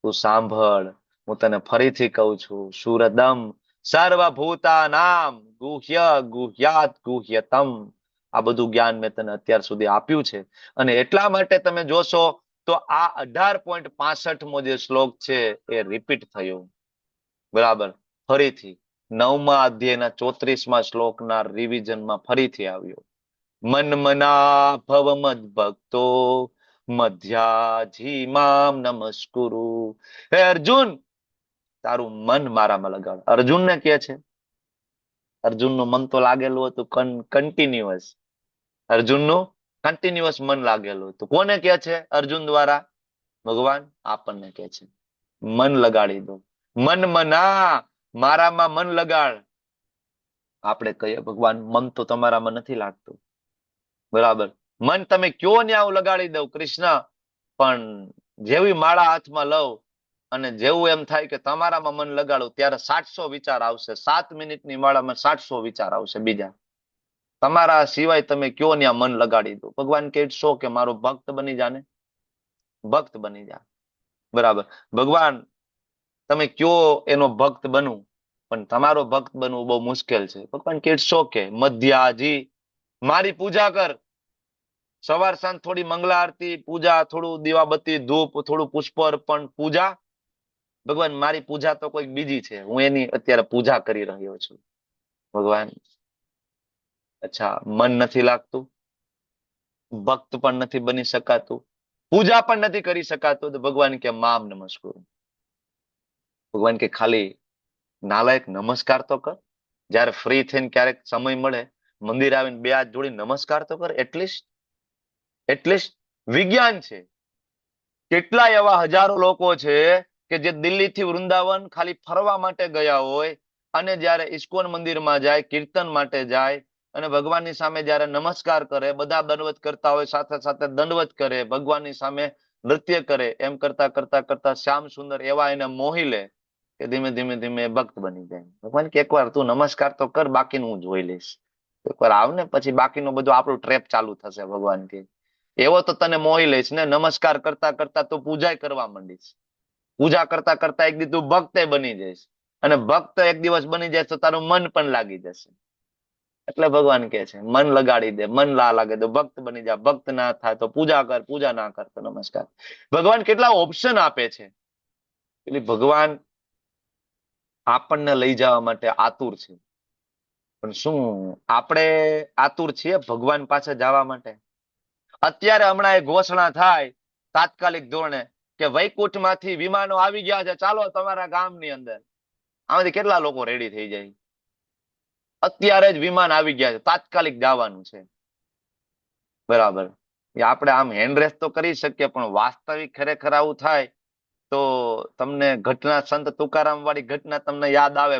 તું સાંભળ, હું તને ફરીથી કહું છું, સુરદમ સર્વભૂતા નામ ગુહ્ય ગુહ્યાત ગુહ્યતમ. આ બધું જ્ઞાન મેં તને અત્યાર સુધી આપ્યું છે. અને એટલા માટે તમે જોશો તો આ 18.65મો જે શ્લોક છે એ રિપીટ થયો. બરાબર, ફરીથી 9મા અધ્યાયના 34મા શ્લોકના રિવિઝનમાં ફરીથી આવ્યો. મન મના ભવ મદ ભક્તો મધ્યાજી મામ નમસ્કુરુ. હે અર્જુન, તારું મન મારામાં લગાડ. અર્જુનને કે છે. અર્જુનનું મન તો લાગેલું હતું કન્ટિન્યુઅસ. અર્જુનનું કન્ટિન્યુઅસ મન લાગેલું હતું. કોને કે છે? અર્જુન દ્વારા ભગવાન આપણને કે છે મન લગાડી દો. મન મના, મારામાં મન લગાડ. આપણે કહીએ ભગવાન મન તો તમારામાં નથી લાગતું. બરાબર, મન તમે કયો ને હું લગાડી દઉં કૃષ્ણ, પણ જેવી માળા હાથમાં લઉં અને જેવું એમ થાય કે તમારામાં મન લગાડું ત્યારે 700 વિચાર આવશે. 7 મિનિટની માળામાં 700 વિચાર આવશે બીજા. તમારા સિવાય તમે કયો ને મન લગાડી દો. ભગવાન કે શો કે મારો ભક્ત બની જાને, ભક્ત બની જા. બરાબર, ભગવાન તમે કયો એનો ભક્ત બનું, પણ તમારો ભક્ત બનવું બહુ મુશ્કેલ છે. ભગવાન કે શો કે મધ્યાજી, મારી પૂજા કર. સવાર સાંજ થોડી મંગલા આરતી, પૂજા, થોડું દીવાબત્તી, ધૂપ, થોડું પુષ્પ અર્પણ, પૂજા. ભગવાન મારી પૂજા તો કોઈક બીજી છે, હું એની અત્યારે પૂજા કરી રહ્યો છું. ભગવાન અચ્છા, મન નથી લાગતું, ભક્ત પણ નથી બની શકાતું, પૂજા પણ નથી કરી શકાતું, તો ભગવાન કે મામ નમસ્કુરુ. ભગવાન કે ખાલી નાલાયક નમસ્કાર તો કર. જયારે ફ્રી થઈને ક્યારેક સમય મળે મંદિર આવીને 2 હાથ જોડી નમસ્કાર તો કર. એટલીસ્ટ વિજ્ઞાન છે. કેટલા એવા હજારો લોકો છે કે જે દિલ્હીથી વૃંદાવન ખાલી ફરવા માટે ગયા હોય અને જયારે ઇસ્કોન મંદિરમાં જાય, કીર્તન માટે જાય અને ભગવાનની સામે જયારે નમસ્કાર કરે, બધા દંડવત કરતા હોય, સાથે સાથે દંડવત કરે, ભગવાનની સામે નૃત્ય કરે, એમ કરતા કરતા કરતા શ્યામ સુંદર એવા એને મોહી લે કે ધીમે ધીમે ધીમે ભક્ત બની જાય. ભગવાન કે એકવાર તું નમસ્કાર તો કર, બાકીનું હું જોઈ લઈશ. એકવાર આવ ને, પછી બાકીનું બધું આપણું ટ્રેપ ચાલુ થશે. ભગવાન કે એવો તો તને મોહી લઈશ ને, નમસ્કાર કરતા કરતા તું પૂજા કરવા માંડીશ. પૂજા કરતા કરતા એક દી તું ભક્ત બની જઈશ, અને ભક્ત એક દિવસ બની જાય તો તારું મન પણ લાગી જશે. એટલે ભગવાન કે છે મન લગાડી દે, મન લાગે તો ભક્ત બની જા, ભક્ત ના થાય તો પૂજા કર, પૂજા ના કર તો નમસ્કાર. ભગવાન કેટલા ઓપ્શન આપે છે. એટલે ભગવાન આપણને લઈ જવા માટે આતુર છે, પણ શું આપણે આતુર છીએ ભગવાન પાસે જવા માટે? અત્યારે હમણાં એ ઘોષણા થાય તાત્કાલિક ધોરણે કે વૈકુંઠ માંથી વિમાનો આવી ગયા છે, ચાલો તમારા ગામની અંદર. આમાંથી કેટલા લોકો રેડી થઈ જાય? અત્યારે જ વિમાન આવી ગયા છે, તાત્કાલિક જવાનું છે. બરાબર, એ આપણે આમ હેન્ડરેસ તો કરી શકીએ, પણ વાસ્તવિક ખરેખર આવું થાય તો તમને ઘટના સંત તુકારામ વાળી ઘટના તમને યાદ આવે.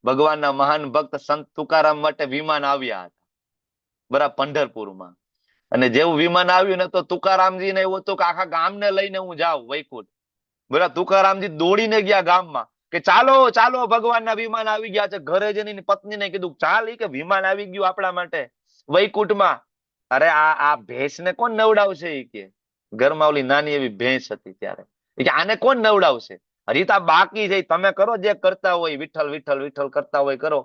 ભગવાનના મહાન ભક્ત સંત તુકારામ માટે વિમાન આવ્યા હતા, બરાબર, પંઢરપુરમાં. અને જેવું વિમાન આવ્યું ને તો તુકારામજી ને એવું હતું કે આખા ગામને લઈને હું જાઉં વૈકુંઠ. બરાબર, તુકારામજી દોડીને ગયા ગામમાં કે ચાલો ચાલો ભગવાનના વિમાન આવી ગયા છે. ઘરે જઈને પત્નીને કીધું ચાલ, કે વિમાન આવી ગયું આપણા માટે વૈકુંઠમાં. અરે આ ભેંસને કોણ નવડાવશે? એ કે ઘરમાં ઓલી નાની એવી ભેંસ હતી ત્યારે. કે આને કોણ નવડાવશે? હજી તો બાકી છે, તમે કરો જે કરતા હોય, વિઠ્ઠલ વિઠ્ઠલ વિઠ્ઠલ કરતા હોય કરો,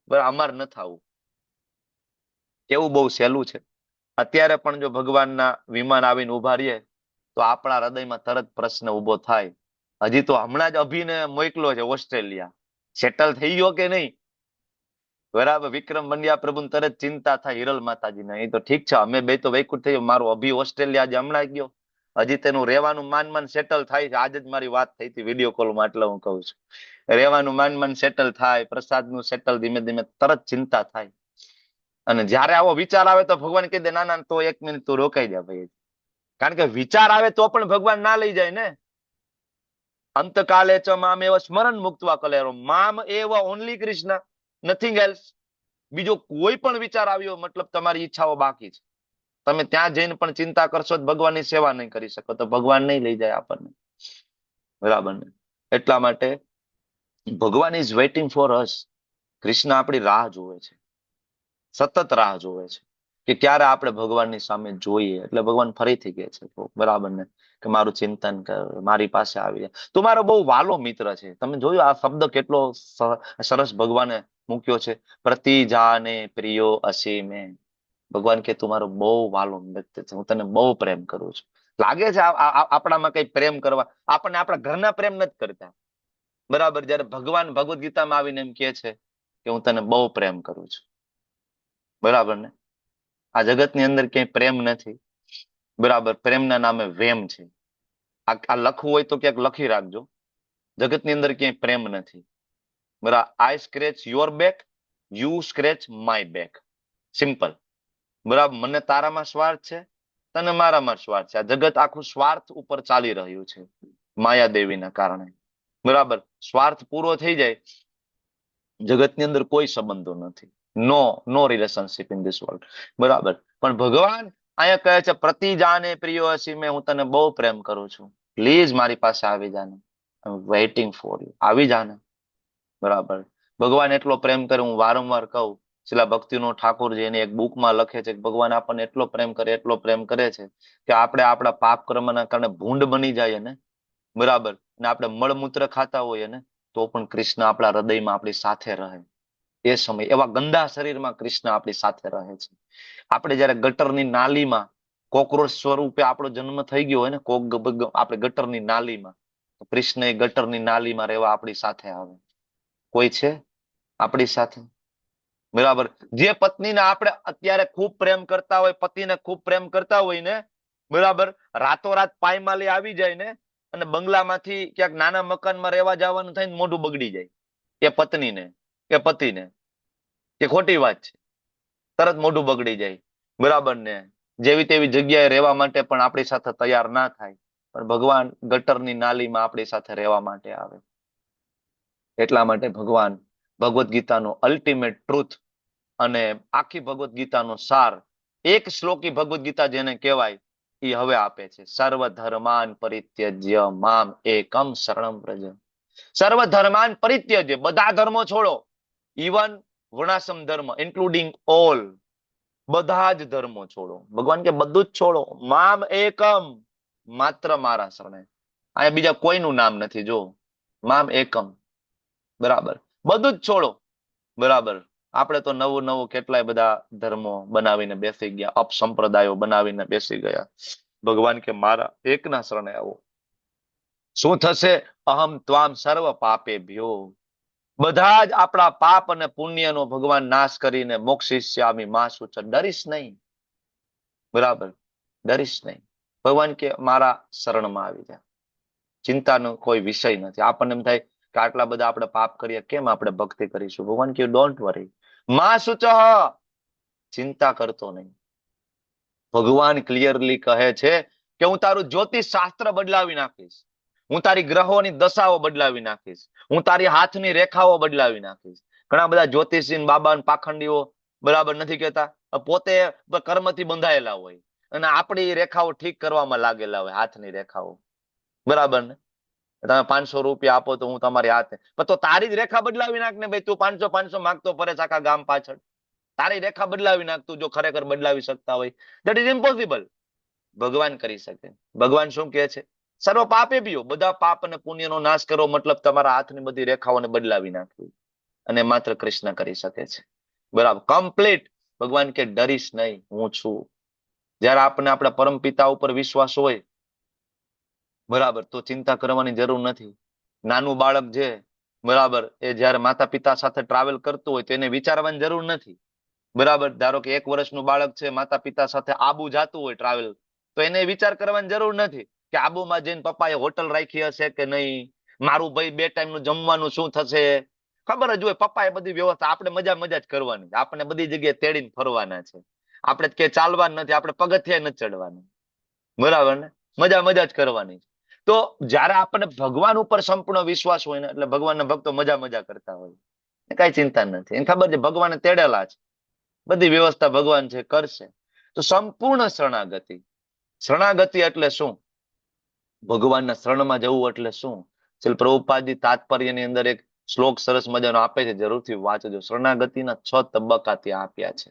બરાબર, અમાર ન થવું. કેવું બહુ સહેલું છે. અત્યારે પણ જો ભગવાનના વિમાન આવીને ઉભા રહીએ તો આપણા હૃદયમાં તરત પ્રશ્ન ઉભો થાય. હજી તો હમણાં જ અભિને મોકલો છે ઓસ્ટ્રેલિયા, સેટલ થઈ ગયો કે નહીં? બરાબર, વિક્રમ બન્યા પ્રભુ તરત ચિંતા થાય હિરલ માતાજીને. એ તો ઠીક છે, અમે બે તો વૈકુંઠ થયો, મારો અભી ઓસ્ટ્રેલિયા આજે હમણાં ગયો, હજી તેનું રહેવાનું માન સેટલ થાય છે. આજે જ મારી વાત થઈ હતી વિડીયો કોલમાં, એટલે હું કહું છું રહેવાનું માન સેટલ થાય, પ્રસાદનું સેટલ, ધીમે ધીમે તરત ચિંતા થાય. અને જયારે આવો વિચાર આવે તો ભગવાન કહી દે ના ના, તો 1 મિનિટ તું રોકાઈ જા ભાઈ. કારણ કે વિચાર આવે તો પણ ભગવાન ના લઈ જાય ને. અંતકાલે ચ મામ એવ સ્મરણ મુક્તવા કલેરો, મામ એવ ઓનલી કૃષ્ણ, નથિંગ એલ્સ. બીજો કોઈ પણ વિચાર આવ્યો મતલબ તમારી ઈચ્છાઓ બાકી છે. તમે ત્યાં જઈને પણ ચિંતા કરશો તો ભગવાનની સેવા નહીં કરી શકો, તો ભગવાન નહીં લઈ જાય આપણને. બરાબર ને? એટલા માટે Bhagwan is waiting for us. Krishna આપણી રાહ જોવે છે, સતત રાહ જોવે છે કે ક્યારે આપણે ભગવાનની સામે જોઈએ. એટલે ભગવાન ફરીથી કહે છે, બરાબર ને, કે મારું ચિંતન કર, મારી પાસે આવી જાય. તું મારો બહુ વાલો મિત્ર છે. તમે જોયું આ શબ્દ કેટલો સરસ ભગવાને મૂક્યો છે. પ્રતિ જાને પ્રિયો અસી મેં. ભગવાન કે તું મારો બહુ વાલો મિત્ર છે, હું તને બહુ પ્રેમ કરું છું. લાગે છે આપણામાં કઈ પ્રેમ કરવા, આપણને આપણા ઘરના પ્રેમ નથી કરતા. બરાબર, જયારે ભગવાન ભગવદ ગીતામાં આવીને એમ કે છે કે હું તને બહુ પ્રેમ કરું છું. બરાબર ને? આ જગતની અંદર ક્યાંય પ્રેમ નથી. બરાબર, પ્રેમના નામે વેમ છે. આ લખવું હોય તો ક્યાંક લખી રાખજો. જગતની અંદર ક્યાંય પ્રેમ નથી. બરાબર, I scratch your back, you scratch my back. Simple. બરાબર, મને તારામાં સ્વાર્થ છે, તને મારામાં સ્વાર્થ છે. આ જગત આખું સ્વાર્થ ઉપર ચાલી રહ્યું છે માયાદેવીના કારણે. બરાબર, સ્વાર્થ પૂરો થઈ જાય, જગતની અંદર કોઈ સંબંધો નથી. નો રિલેશનશિપ ઇન ધીસ વર્લ્ડ. બરાબર, પણ ભગવાન અહીંયા કહે છે પ્રતિ જાને પ્રિયો અસી મેં, હું તને બહુ પ્રેમ કરું છું, પ્લીઝ મારી પાસે આવી જાને, વેઇટિંગ ફોર યુ. આવી જાને. બરાબર, ભગવાન એટલો પ્રેમ કરે, હું વારંવાર કહું, શિલા ભક્તિનો ઠાકોરજી એની એક બુકમાં લખે છે કે ભગવાન આપણને એટલો પ્રેમ કરે છે કે આપણે આપણા પાપ કર્મના કારણે ભૂંડ બની જાય ને, બરાબર, ને આપણે મળમૂત્ર ખાતા હોઈએ ને, તો પણ કૃષ્ણ આપણા હૃદયમાં આપણી સાથે રહે. એ સમય એવા ગંદા શરીરમાં કૃષ્ણ આપણી સાથે રહે છે. આપણે જયારે ગટરની નાલીમાં કોકરોચ સ્વરૂપે આપણો જન્મ થઈ ગયો હોય ને, આપણે ગટરની નાલીમાં, તો કૃષ્ણ એ ગટરની નાલીમાં રહેવા આપણી સાથે આવે. કોઈ છે આપણી સાથે? બરાબર, જે પત્નીને આપણે અત્યારે ખૂબ પ્રેમ કરતા હોય, પતિને ખૂબ પ્રેમ કરતા હોય ને, બરાબર, રાતોરાત પાયમાલી આવી જાય ને, અને બંગલામાંથી ક્યાંક નાના મકાનમાં રહેવા જવાનું થાય ને મોઢું બગડી જાય એ પત્નીને કે પતિને, કે ખોટી વાત છે? તરત મોઢું બગડી જાય. બરાબર ને? જેવી તેવી જગ્યાએ રહેવા માટે પણ આપણી સાથે તૈયાર ના થાય, પણ ભગવાન ગટરની નાલીમાં આપણી સાથે રહેવા માટે આવે. એટલા માટે ભગવાન ભગવદ્ ગીતાનો અલ્ટિમેટ ટ્રુથ અને આખી ભગવદ્ ગીતાનો સાર, એક શ્લોકી ભગવદ્ ગીતા જેને કહેવાય, એ હવે આપે છે. સર્વ ધર્માન પરિત્યજ્ય મામ એકમ શરણમ વ્રજ. સર્વ ધર્માન પરિત્યજ્ય, બધા ધર્મો છોડો, ઇવન વર્ણાશ્રમ ધર્મ ઇન્ક્લુડિંગ ઓલ, બધા જ ધર્મો છોડો. ભગવાન કે બધું જ છોડો. મામ એકમ, માત્ર મારા શરણે. અહીંયા બીજા કોઈનું નામ નથી. જો મામ એકમ, બરાબર, બધું જ છોડો. બરાબર, આપણે તો નવું કેટલાય બધા ધર્મો બનાવીને બેસી ગયા, અપસંપ્રદાયો બનાવીને બેસી ગયા. ભગવાન કે મારા એકના શરણે આવો. શું થશે? અહમ ત્વામ સર્વ પાપે ભ્યો. બધા જ આપણા પાપ અને પુણ્યનો ભગવાન નાશ કરીને મોક્ષિષ્યામિ મા શુચ. ડરીશ નહીં. બરાબર, ડરીશ નહીં. ભગવાન કે મારા શરણમાં આવી જા. ચિંતાનો કોઈ વિષય નથી. આપણને એમ થાય કે આટલા બધા આપણે પાપ કરીએ, કેમ આપણે ભક્તિ કરીશું? ભગવાન કે ડોન્ટ વરી, મા શુચ, ચિંતા કરતો નહીં. ભગવાન ક્લિયરલી કહે છે કે હું તારું જ્યોતિષ શાસ્ત્ર બદલાવી નાખીશ, હું તારી ગ્રહોની દશાઓ બદલાવી નાખીશ, હું તારી હાથની રેખાઓ બદલાવી નાખીશ. ઘણા બધા જ્યોતિષી બાબા પાખંડીઓ, બરાબર, નથી કહેતા, પોતે કર્મથી બંધાયેલા હોય અને આપણી રેખાઓ ઠીક કરવામાં લાગેલા હોય, હાથની રેખાઓ. બરાબર ને? તમે 500 રૂપિયા આપો તો હું તમારી હાથે, તો તારી જ રેખા બદલાવી નાખ ને ભાઈ. તું 500 માંગતો ફરે આખા ગામ પાછળ. તારી રેખા બદલાવી નાખ તું, જો ખરેખર બદલાવી શકતા હોય. That is impossible. ભગવાન કરી શકે. ભગવાન શું કહે છે? સર્વ પાપે ભીઓ, બધા પાપ અને પુણ્યનો નાશ કરો, મતલબ તમારા હાથની બધી રેખાઓને બદલાવી નાખવી. અને માત્ર કૃષ્ણ કરી શકે છે. બરાબર, કમ્પ્લીટ. ભગવાન કે ડરીશ નહીં, હું છું. જયારે આપણે આપણા પરમ પિતા ઉપર વિશ્વાસ હોય, બરાબર, તો ચિંતા કરવાની જરૂર નથી. નાનું બાળક છે, બરાબર, એ જયારે માતા પિતા સાથે ટ્રાવેલ કરતું હોય તો એને વિચારવાની જરૂર નથી. બરાબર, ધારો કે 1 વર્ષનું બાળક છે, માતા પિતા સાથે આબુ જાતું હોય ટ્રાવેલ, તો એને વિચાર કરવાની જરૂર નથી કે આબુમાં જઈને પપ્પાએ હોટલ રાખી હશે કે નહીં, મારું ભાઈ 2 ટાઈમનું જમવાનું શું થશે, ખબર જ હોય. પપ્પાએ બધી વ્યવસ્થા, આપણે મજા જ કરવાની, આપણે બધી જગ્યાએ તેડીને ફરવાના છે. આપણે કે ચાલવાનું નથી, આપણે પગથિયે નથી ચડવાનું. બરાબર ને? મજા જ કરવાની. તો જયારે આપણને ભગવાન ઉપર સંપૂર્ણ વિશ્વાસ હોય ને, એટલે ભગવાનના ભક્તો મજા કરતા હોય, કઈ ચિંતા નથી. એને ખબર છે ભગવાને તેડેલા છે, બધી વ્યવસ્થા ભગવાન છે, કરશે. તો સંપૂર્ણ શરણાગતિ. શરણાગતિ એટલે શું? ભગવાનના શરણમાં જવું એટલે શું? શ્રીલ પ્રભુપાદજી તાત્પર્યની અંદર એક શ્લોક સરસ મજાનો આપે છે, જરૂરથી વાંચજો. શરણાગતિના 6 તબક્કા ત્યાં આપ્યા છે.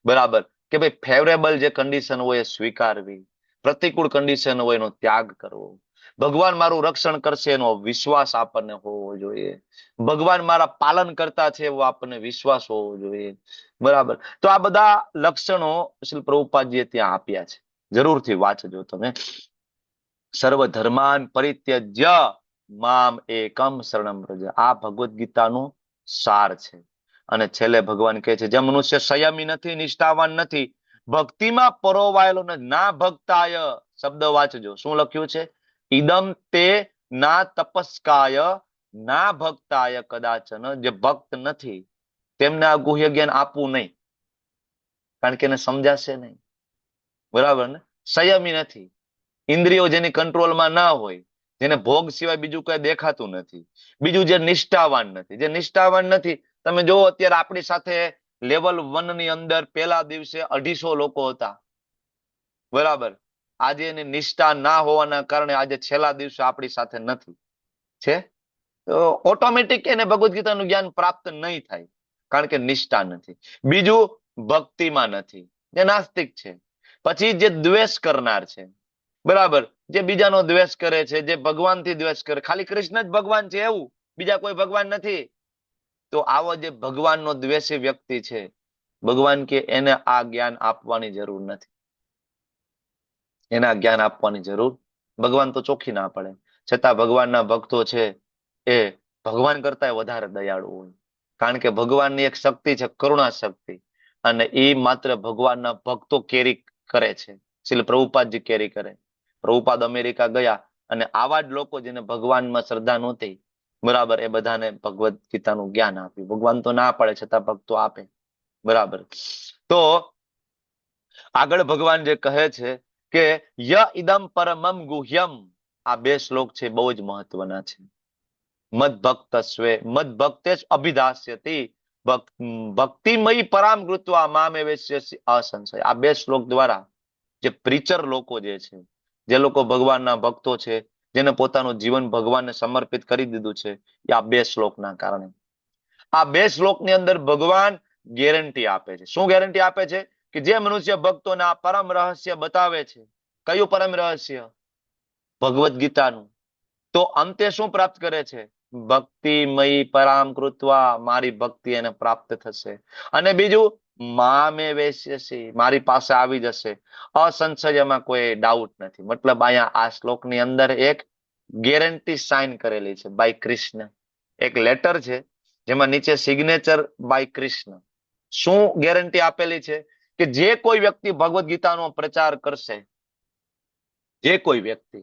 બરાબર, કે ભાઈ ફેવરેબલ જે કન્ડિશન હોય એ સ્વીકારવી, પ્રતિકૂળ કન્ડિશન હોય એનો ત્યાગ કરવો, ભગવાન મારું રક્ષણ કરશે એનો વિશ્વાસ આપણને હોવો જોઈએ. ભગવાન મારા પાલન કરતા છે એવો આપણને વિશ્વાસ હોવો જોઈએ. બરાબર. તો આ બધા લક્ષણો શ્રીલ પ્રભુપાદજીએ ત્યાં આપ્યા છે. જરૂરથી વાંચજો તમે. સર્વ ધર્માન પરિત્યજ્ય મામ એકમ શરણમ વ્રજ. આ ભગવદ્ ગીતાનો સાર છે. અને છેલ્લે ભગવાન કહે છે, જે મનુષ્ય સંયમી નથી, નિષ્ઠાવાન નથી, ભક્તિમાં પરોવાયેલો નથી, ના ભક્તાય, શબ્દ વાંચજો, શું લખ્યું છે? ઇદમ તે ના તપસ્કાય ના ભક્તાય કદાચન. જે ભક્ત નથી તેમને આ ગુહ્ય જ્ઞાન આપવું નહીં, કારણ કે એને સમજાશે નહીં. બરાબર ને? સંયમી નથી, ઇન્દ્રિયો જેની કંટ્રોલમાં ના હોય, જેને ભોગ સિવાય બીજું કઈ દેખાતું નથી. બીજું જે નિષ્ઠાવાન નથી, જે નિષ્ઠાવાન નથી, તમે જો અત્યારે આપણી સાથે લેવલ 1 ની અંદર પહેલા દિવસે 250 લોકો હતા. બરાબર. આજે એની નિષ્ઠા ના હોવાના કારણે આજે છેલ્લા દિવસે આપણી સાથે નથી. છે તો ઓટોમેટિક એને ભગવદ્ ગીતાનું જ્ઞાન પ્રાપ્ત નહીં થાય, કારણ કે નિષ્ઠા નથી. બીજું ભક્તિમાં નથી, જે નાસ્તિક છે. પછી જે દ્વેષ કરનાર છે, બરાબર, જે બીજાનો દ્વેષ કરે છે, જે ભગવાનથી દ્વેષ કરે, ખાલી કૃષ્ણ જ ભગવાન છે એવું, બીજા કોઈ ભગવાન નથી. તો આવો જે ભગવાનનો દ્વેષી વ્યક્તિ છે, ભગવાન કે એને આ જ્ઞાન આપવાની જરૂર નથી. એના જ્ઞાન આપવાની જરૂર, ભગવાન તો ચોખ્ખી ના પડે. છતાં ભગવાનના ભક્તો છે એ ભગવાન કરતા વધારે દયાળુ હોય, કારણ કે ભગવાનની એક શક્તિ છે, કરુણા શક્તિ, અને એ માત્ર ભગવાનના ભક્તો કેરી કરે છે. શ્રીલ પ્રભુપાદજી કેરી કરે. પ્રભુપાદ અમેરિકા ગયા અને આવા જ લોકો જેને ભગવાનમાં શ્રદ્ધા નહોતી, બરાબર, એ બધાને ભગવદ્ ગીતાનું જ્ઞાન આપ્યું. ભગવાન તો ના પાડે છતાં ભક્તો આપે. બરાબર. તો આગળ ભગવાન જે કહે છે કે ય ઇદમ પરમમ ગુહ્યમ, આ 2 શ્લોક છે, બહુ જ મહત્વના છે. મદ ભક્તેશ અભિદાસ્યતિ ભક્તિમયી પરામ કૃત્વા મામે વેશ્યસી અસંશય. આ 2 શ્લોક દ્વારા જે પ્રીચર લોકો જે છે, જે લોકો ભગવાનના ભક્તો છે, જેને પોતાનું જીવન ભગવાનને સમર્પિત કરી દીધું છે, એ આ 2 શ્લોકના કારણે. આ 2 શ્લોકની અંદર ભગવાન ગેરંટી આપે છે. શું ગેરંટી આપે છે? કે જે મનુષ્ય ભક્તોને આ પરમ રહસ્ય બતાવે છે. કયું પરમ રહસ્ય? ભગવદ્ ગીતાનું. તો અંતે શું પ્રાપ્ત કરે છે? ભક્તિમયી પરામ કૃત્વા, મારી ભક્તિ એને પ્રાપ્ત થશે. અને બીજું, મામે વેશ્યસી, મારી પાસે આવી જશે અસંશયમાં, કોઈ ડાઉટ નથી. મતલબ અહીંયા આ શ્લોકની અંદર એક ગેરંટી સાઇન કરેલી છે બાય કૃષ્ણ. એક લેટર છે જેમાં નીચે સિગ્નેચર બાય કૃષ્ણ. શું ગેરંટી આપેલી છે? કે જે કોઈ વ્યક્તિ ભગવદ્ ગીતાનો પ્રચાર કરશે, જે કોઈ વ્યક્તિ,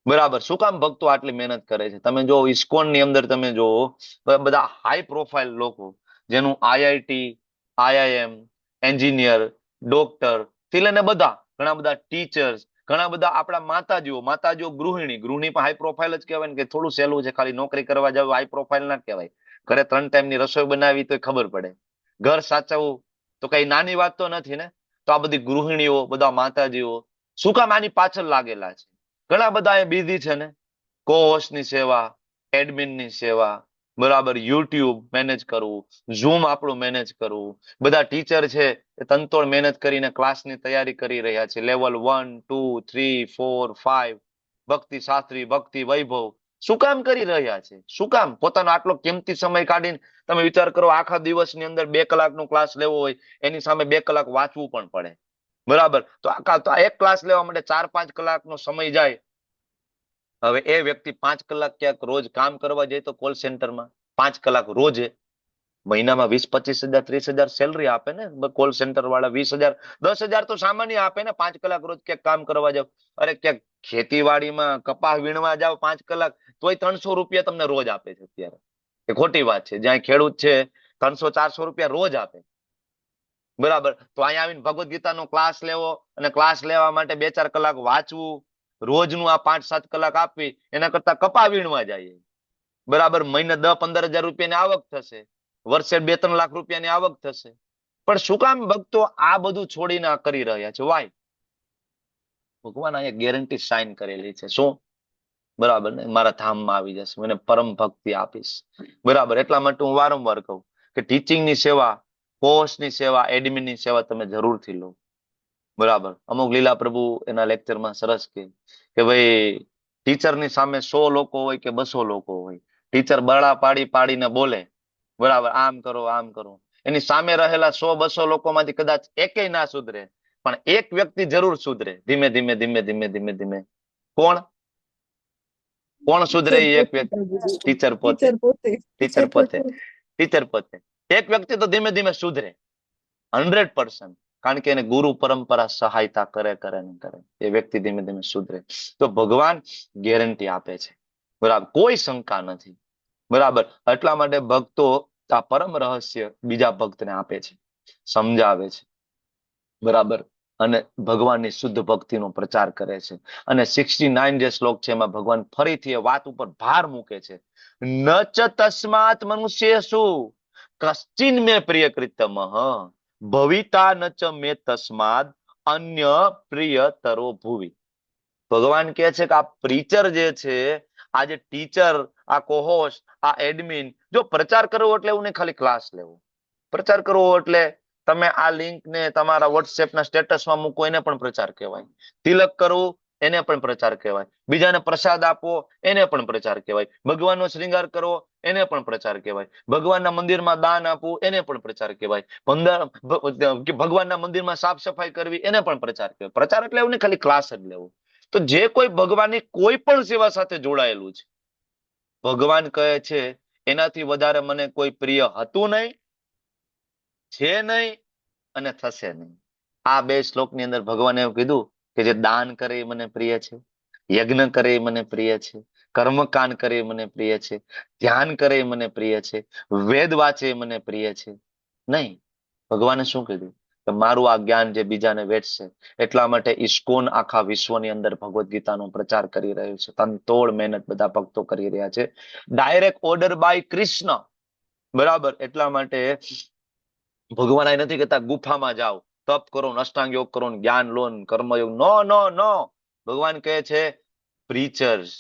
બરાબર. શું કામ ભક્તો આટલી મહેનત કરે છે? તમે જો ઇસ્કોન ની અંદર તમે જો બધા હાઈ પ્રોફાઇલ લોકો, જેનું આઈઆઈટી, આઈઆઈએમ, એન્જિનિયર, ડોક્ટર થી લઈને બધા, ઘણા બધા ટીચર્સ, ઘણા બધા આપણા માતાજીઓ ગૃહિણી પણ હાઈ પ્રોફાઇલ જ કહેવાય ને, કે થોડું સહેલું છે ખાલી નોકરી કરવા જાવ હાઈ પ્રોફાઇલ ના કહેવાય. ઘરે 3 ટાઈમની રસોઈ બનાવી તો ખબર પડે. ઘર સાચવવું તો કઈ નાની વાત તો નથી ને. તો આ બધી ગૃહિણીઓ, બધા માતાજીઓ શું કામ આની પાછળ લાગેલા છે? ઘણા બધા એ બીજી છે ને, કો હોસ્ટની સેવા, એડમિનની સેવા, બરાબર, યુટ્યુબ મેનેજ કરવું, ઝૂમ આપણું મેનેજ કરવું. બધા ટીચર છે એ તનતોડ મહેનત કરીને ક્લાસની તૈયારી કરી રહ્યા છે. લેવલ 1, 2, 3, 4, 5, ભક્તિ શાસ્ત્રી, ભક્તિ વૈભવ. શું કામ કરી રહ્યા છે? શું કામ? પોતાનો આટલો કિંમતી સમય કાઢીને તમે વિચાર કરો, આખા દિવસની અંદર 2 કલાકનો ક્લાસ લેવો હોય, એની સામે 2 કલાક વાંચવું પણ પડે. બરાબર. તો આ એક ક્લાસ લેવા માટે 4-5 કલાકનો સમય જાય. હવે એ વ્યક્તિ 5 કલાક ક્યાંક રોજ કામ કરવા જાય તો કોલ સેન્ટરમાં 5 કલાક રોજે, મહિનામાં 20-25 હજાર 30 હજાર સેલરી આપે ને કોલ સેન્ટર વાળા. 20 હજાર 10 હજાર તો સામાન્ય આપે ને. 5 કલાક રોજ ક્યાંક કામ કરવા જાવ. અરે ક્યાંક ખેતીવાડીમાં કપાસ વીણવા જાવ 5 કલાક, તોય 300 રૂપિયા તમને રોજ આપે છે અત્યારે. એ ખોટી વાત છે? જ્યાં ખેડૂત છે 300-400 રૂપિયા રોજ આપે. બરાબર. તો અહીંયા આવીને ભગવદ્ ગીતાનો ક્લાસ લેવો, અને ક્લાસ લેવા માટે 2-4 કલાક વાંચવું, રોજનું આ 5-7 કલાક આપવી, એના કરતા કપા વીણવા જઈએ. બરાબર. મહિને 10-15 હજાર રૂપિયાની આવક થશે, વર્ષે 2-3 લાખ રૂપિયાની આવક થશે. પણ શું કામ ભક્તો આ બધું છોડીને આ કરી રહ્યા છે? વાય? ભગવાન અહીંયા ગેરંટી સાઇન કરેલી છે. શું? બરાબર ને, મારા ધામમાં આવી જશે, મને પરમ ભક્તિ આપીશ. બરાબર. એટલા માટે હું વારંવાર કહું કે ટીચિંગની સેવા, કોર્સની સેવા, એડમિનની સેવા તમે જરૂરથી લો. બરાબર. અમુક લીલા પ્રભુ એના લેક્ચરમાં સરસ કે ભાઈ ટીચરની સામે 100 લોકો હોય કે 200 લોકો હોય, ટીચર બરડા પાડી પાડીને બોલે, બરાબર, આમ કરો આમ કરો, એની સામે રહેલા 100-200 લોકોમાંથી કદાચ એકેય ના સુધરે, પણ એક વ્યક્તિ જરૂર સુધરે, ધીમે ધીમે ધીમે ધીમે ધીમે ધીમે. કોણ કોણ સુધરે? એ એક વ્યક્તિ, ટીચર પોતે. ટીચર પોતે. ટીચર પોતે. એક વ્યક્તિ તો ધીમે ધીમે સુધરે 100%, કારણ કે એને ગુરુ પરંપરા સહાયતા કરે કરે ને કરે, એ વ્યક્તિ ધીમે ધીમે સુધરે. તો ભગવાન ગેરંટી આપે છે, બરાબર, કોઈ શંકા નથી, બરાબર. એટલા માટે ભક્તો આ પરમ રહસ્ય બીજા ભક્તને આપે છે, સમજાવે છે, બરાબર, અને ભગવાનની શુદ્ધ ભક્તિનો પ્રચાર કરે છે. અને 69 જે શ્લોક છે એમાં ભગવાન ફરીથી એ વાત ઉપર ભાર મૂકે છે. ન ચ તસ્માત મનુષ્યેષુ કશ્ચિન મે પ્રિય કૃતમ ભવિતા ન ચ મે તસ્માદ અન્ય પ્રિયતરો ભુવિ. ભગવાન કહે છે કે આ પ્રીચર જે છે, આ જે ટીચર, આ કોહોસ્ટ, આ એડમિન, જો પ્રચાર કરવો એટલે એવું નહીં ખાલી ક્લાસ લેવો. પ્રચાર કરવો એટલે તમે આ લિંક ને તમારા વોટ્સએપના સ્ટેટસમાં મૂકો, એને પણ પ્રચાર કહેવાય. તિલક કરવું, એને પણ પ્રચાર કહેવાય. બીજાને પ્રસાદ આપવો, એને પણ પ્રચાર કહેવાય. ભગવાનનો શ્રૃંગાર કરવો, એને પણ પ્રચાર કહેવાય. ભગવાનના મંદિરમાં દાન આપવું, એને પણ પ્રચાર કહેવાય. ભગવાનના મંદિરમાં સાફ સફાઈ કરવી, એને પણ પ્રચાર કહેવાય. પ્રચાર એટલે એવું નહીં ખાલી ક્લાસ જ લેવો. તો જે કોઈ ભગવાનની કોઈ પણ સેવા સાથે જોડાયેલું છે, ભગવાન કહે છે એનાથી વધારે મને કોઈ પ્રિય હતું નહીં, છે નહીં, અને થશે નહીં. આ 2 શ્લોકની અંદર ભગવાને એવું કીધું કે જે દાન કરે એ મને પ્રિય છે, યજ્ઞ કરે એ મને પ્રિય છે, કર્મકાંડ કરે એ મને પ્રિય છે, ધ્યાન કરે એ મને પ્રિય છે, વેદ વાંચે એ મને પ્રિય છે નહીં. ભગવાને શું કીધું? કે મારું આ જ્ઞાન જે બીજાને વેચશે. એટલા માટે ઇસ્કોન આખા વિશ્વની અંદર ભગવદ્ ગીતાનો પ્રચાર કરી રહ્યું છે. તનતોડ મહેનત બધા ભક્તો કરી રહ્યા છે, ડાયરેક્ટ ઓર્ડર બાય કૃષ્ણ, બરાબર. એટલા માટે ભગવાન આ નથી કહેતા ગુફામાં જાઓ, તપ કરો, અષ્ટાંગ યોગ કરો, જ્ઞાન લો, કર્મયોગ. નો નો નો. ભગવાન કહે છે પ્રીચર્સ,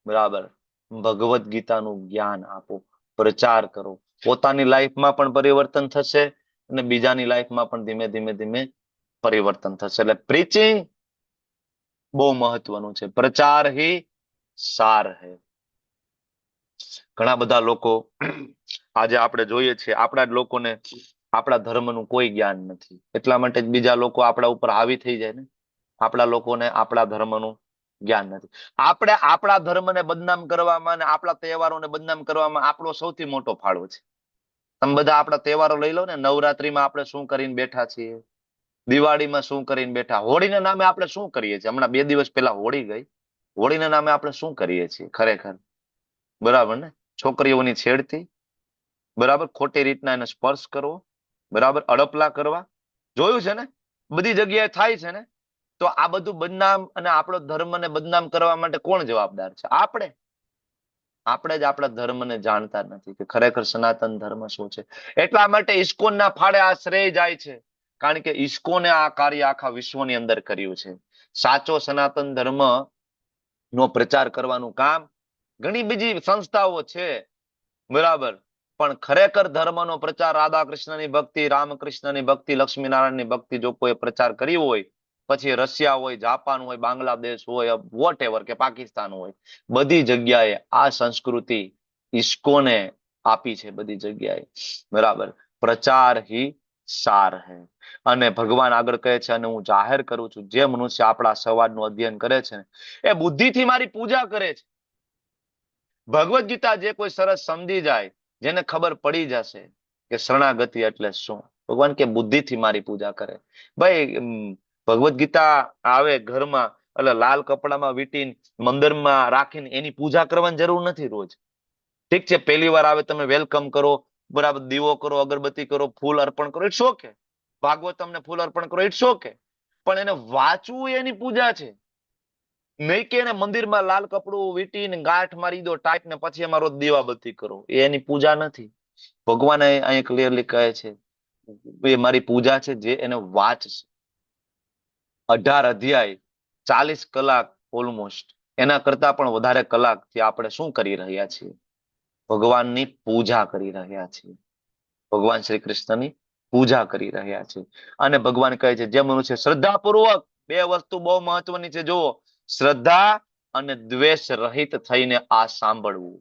બરાબર, ભગવદ્ ગીતાનું જ્ઞાન આપો, પ્રચાર કરો. પોતાની લાઈફમાં પણ પરિવર્તન થશે અને બીજાની લાઈફમાં પણ ધીમે ધીમે ધીમે પરિવર્તન થશે. એટલે પ્રીચિંગ બહુ મહત્વનું છે. પ્રચાર હી સાર હૈ. ઘણા બધા લોકો આજે આપણે જોઈએ છીએ, આપણા જ લોકોને આપણા ધર્મનું કોઈ જ્ઞાન નથી. એટલા માટે જ બીજા લોકો આપણા ઉપર હાવી થઈ જાય ને. આપણા લોકોને આપણા ધર્મનું જ્ઞાન નથી. આપણે આપણા ધર્મને બદનામ કરવામાં અને આપણા તહેવારોને બદનામ કરવામાં આપણો સૌથી મોટો ફાળો છે. તમે બધા આપણા તહેવારો લઈ લો ને. નવરાત્રીમાં આપણે શું કરીને બેઠા છીએ, દિવાળીમાં શું કરીને બેઠા, હોળીના નામે આપણે શું કરીએ છીએ? હમણાં 2 દિવસ પહેલા હોળી ગઈ. હોળીના નામે આપણે શું કરીએ છીએ ખરેખર? બરાબર ને? છોકરીઓની છેડતી, બરાબર, ખોટી રીતના એને સ્પર્શ કરવો, બરાબર, અડપલા કરવા, જોયું છે ને, બધી જગ્યાએ થાય છે ને. તો આ બધું બદનામ અને આપણો ધર્મને બદનામ કરવા માટે કોણ જવાબદાર છે? આપણે જ આપણા ધર્મને જાણતા નથી કે ખરેખર સનાતન ધર્મ શું છે. એટલા માટે ઇસ્કોનના ફાળે આ શ્રેય જાય છે, કારણ કે ઇસ્કોને આ કાર્ય આખા વિશ્વની અંદર કર્યું છે. સાચો સનાતન ધર્મ નો પ્રચાર કરવાનું કામ ઘણી બીજી સંસ્થાઓ છે, બરાબર, પણ ખરેખર ધર્મનો પ્રચાર, રાધા કૃષ્ણની ભક્તિ, રામકૃષ્ણની ભક્તિ, લક્ષ્મીનારાયણની ભક્તિ જો કોઈ પ્રચાર કર્યો હોય, પછી રશિયા હોય, જાપાન હોય, બાંગ્લાદેશ હોય, વોટ એવર, કે પાકિસ્તાન હોય, બધી જગ્યાએ આ સંસ્કૃતિ ઇસ્કોને આપી છે. બધી જગ્યાએ, બરાબર. પ્રચાર હી સાર હૈ. અને ભગવાન આગળ કહે છે, અને હું જાહેર કરું છું, જે મનુષ્ય આપણા સંવાદનું અધ્યયન કરે છે એ બુદ્ધિથી મારી પૂજા કરે છે. ભગવદ્ ગીતા જે કોઈ સરસ સમજી જાય, જેને ખબર પડી જશે કે શરણાગતિ એટલે શું, ભગવાન કે બુદ્ધિથી મારી પૂજા કરે. ભાઈ, ભગવદ્ ગીતા આવે ઘરમાં એટલે લાલ કપડામાં વીટીને મંદિરમાં રાખીને એની પૂજા કરવાની જરૂર નથી રોજ. ઠીક છે, પહેલી વાર આવે તમે વેલકમ કરો, બરાબર, દીવો કરો, અગરબત્તી કરો, ફૂલ અર્પણ કરો, ઇટ્સ ઓકે. ભાગવતમને ફૂલ અર્પણ કરો, ઇટ્સ ઓકે. પણ એને વાંચવું એની પૂજા છે. નહીં કે એને મંદિરમાં લાલ કપડું વીટીને ગાંઠ મારી દો ટાઈટ ને પછી એમાં રોજ દીવાબત્તી કરો, એ એની પૂજા નથી. ભગવાન અહીં ક્લિયરલી કહે છે એ મારી પૂજા છે જે એને વાંચશે. 18 અધ્યાય, 40 કલાક ઓલમોસ્ટ, એના કરતા પણ વધારે કલાકથી આપણે શું કરી રહ્યા છીએ? ભગવાનની પૂજા કરી રહ્યા છીએ. ભગવાન શ્રી કૃષ્ણની પૂજા કરી રહ્યા છે. અને ભગવાન કહે છે જે મનુષ્ય શ્રદ્ધાપૂર્વક, 2 વસ્તુ બહુ મહત્વની છે, જુઓ, શ્રદ્ધા અને દ્વેષ રહિત થઈને આ સાંભળવું.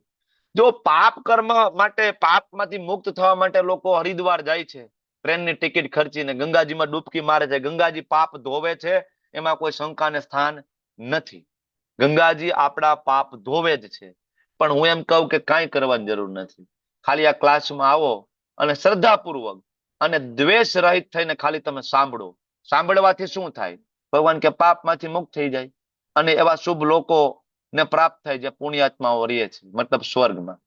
જો પાપ કર્મ માટે, પાપમાંથી મુક્ત થવા માટે લોકો હરિદ્વાર જાય છે, ટ્રેનની ટિકિટ ખર્ચીને ગંગાજીમાં ડૂબકી મારે છે. ગંગાજી પાપ ધોવે છે, એમાં કોઈ શંકાને સ્થાન નથી. ગંગાજી આપણા પાપ ધોવે જ છે. પણ હું એમ કહું કે કાંઈ કરવાની જરૂર નથી. ખાલી આ ક્લાસમાં આવો અને શ્રદ્ધાપૂર્વક અને દ્વેષ રહિત થઈને ખાલી તમે સાંભળો. સાંભળવાથી શું થાય? ભગવાન કે પાપમાંથી મુક્ત થઈ જાય અને એવા શુભ લોકો ને પ્રાપ્ત થાય જે પુણ્યાત્માઓ રહે છે, મતલબ સ્વર્ગમાં.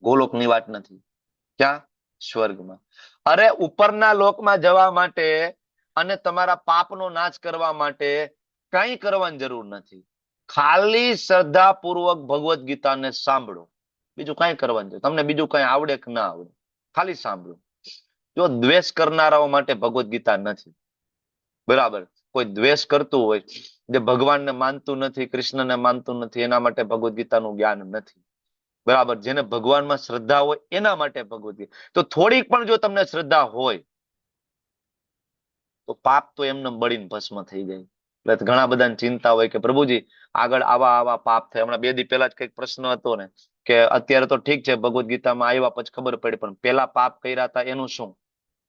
ગોલોકની વાત નથી. ક્યાં? સ્વર્ગમાં. અરે ઉપરના લોકમાં જવા માટે અને તમારા પાપનો નાશ કરવા માટે કંઈ કરવાની જરૂર નથી. ખાલી શ્રદ્ધાપૂર્વક ભગવદ્ ગીતાને સાંભળો, બીજું કાંઈ કરવાનું છે. તમને બીજું કઈ આવડે કે ના આવડે, ખાલી સાંભળો. જો દ્વેષ કરનારાઓ માટે ભગવદ્ ગીતા નથી. બરાબર? કોઈ દ્વેષ કરતું હોય, જે ભગવાનને માનતું નથી, કૃષ્ણને માનતું નથી, એના માટે ભગવદ્ ગીતાનું જ્ઞાન નથી. બરાબર? જેને ભગવાનમાં શ્રદ્ધા હોય એના માટે ભગવદ્ ગીતા. તો થોડીક પણ જો તમને શ્રદ્ધા હોય તો પાપ તો એમને બળીને ભસ્મ થઈ જાય. એટલે ઘણા બધાને ચિંતા હોય કે પ્રભુજી આગળ આવા આવા પાપ થાય. હમણાં 2 દી પહેલા જ કઈક પ્રશ્ન હતો ને કે અત્યારે તો ઠીક છે ભગવદ્ ગીતામાં આવ્યા પછી ખબર પડી, પણ પેલા પાપ કર્યા હતા એનું શું?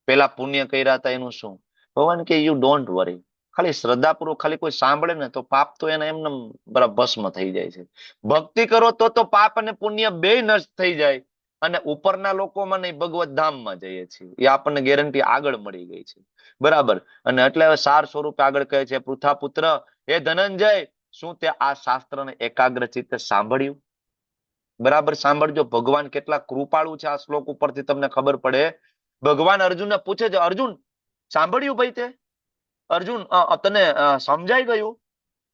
પેલા પુણ્ય કર્યા હતા એનું શું? ભગવાન કે યુ ડોન્ટ વરી. ખાલી શ્રદ્ધાપૂર્વક ખાલી કોઈ સાંભળે ને તો પાપ તો એને એમને બરાબર ભસ્મ થઈ જાય છે. ભક્તિ કરો તો પાપ અને પુણ્ય બે નષ્ટ થઈ જાય અને ઉપરના લોકોમાં નહીં, ભગવત ધામમાં જઈએ છીએ. એ આપણને ગેરંટી આગળ મળી ગઈ છે. બરાબર? અને એટલે હવે સાર સ્વરૂપે આગળ કહે છે, પૃથા પુત્ર હે ધનંજય, શું તે આ શાસ્ત્રને એકાગ્ર ચિત્તે સાંભળ્યું? બરાબર સાંભળજો. ભગવાન કેટલા કૃપાળુ છે આ શ્લોક ઉપરથી તમને ખબર પડે. ભગવાન અર્જુનને પૂછે છે, અર્જુન સાંભળ્યું ભાઈ તે? અર્જુન તને સમજાઈ ગયું?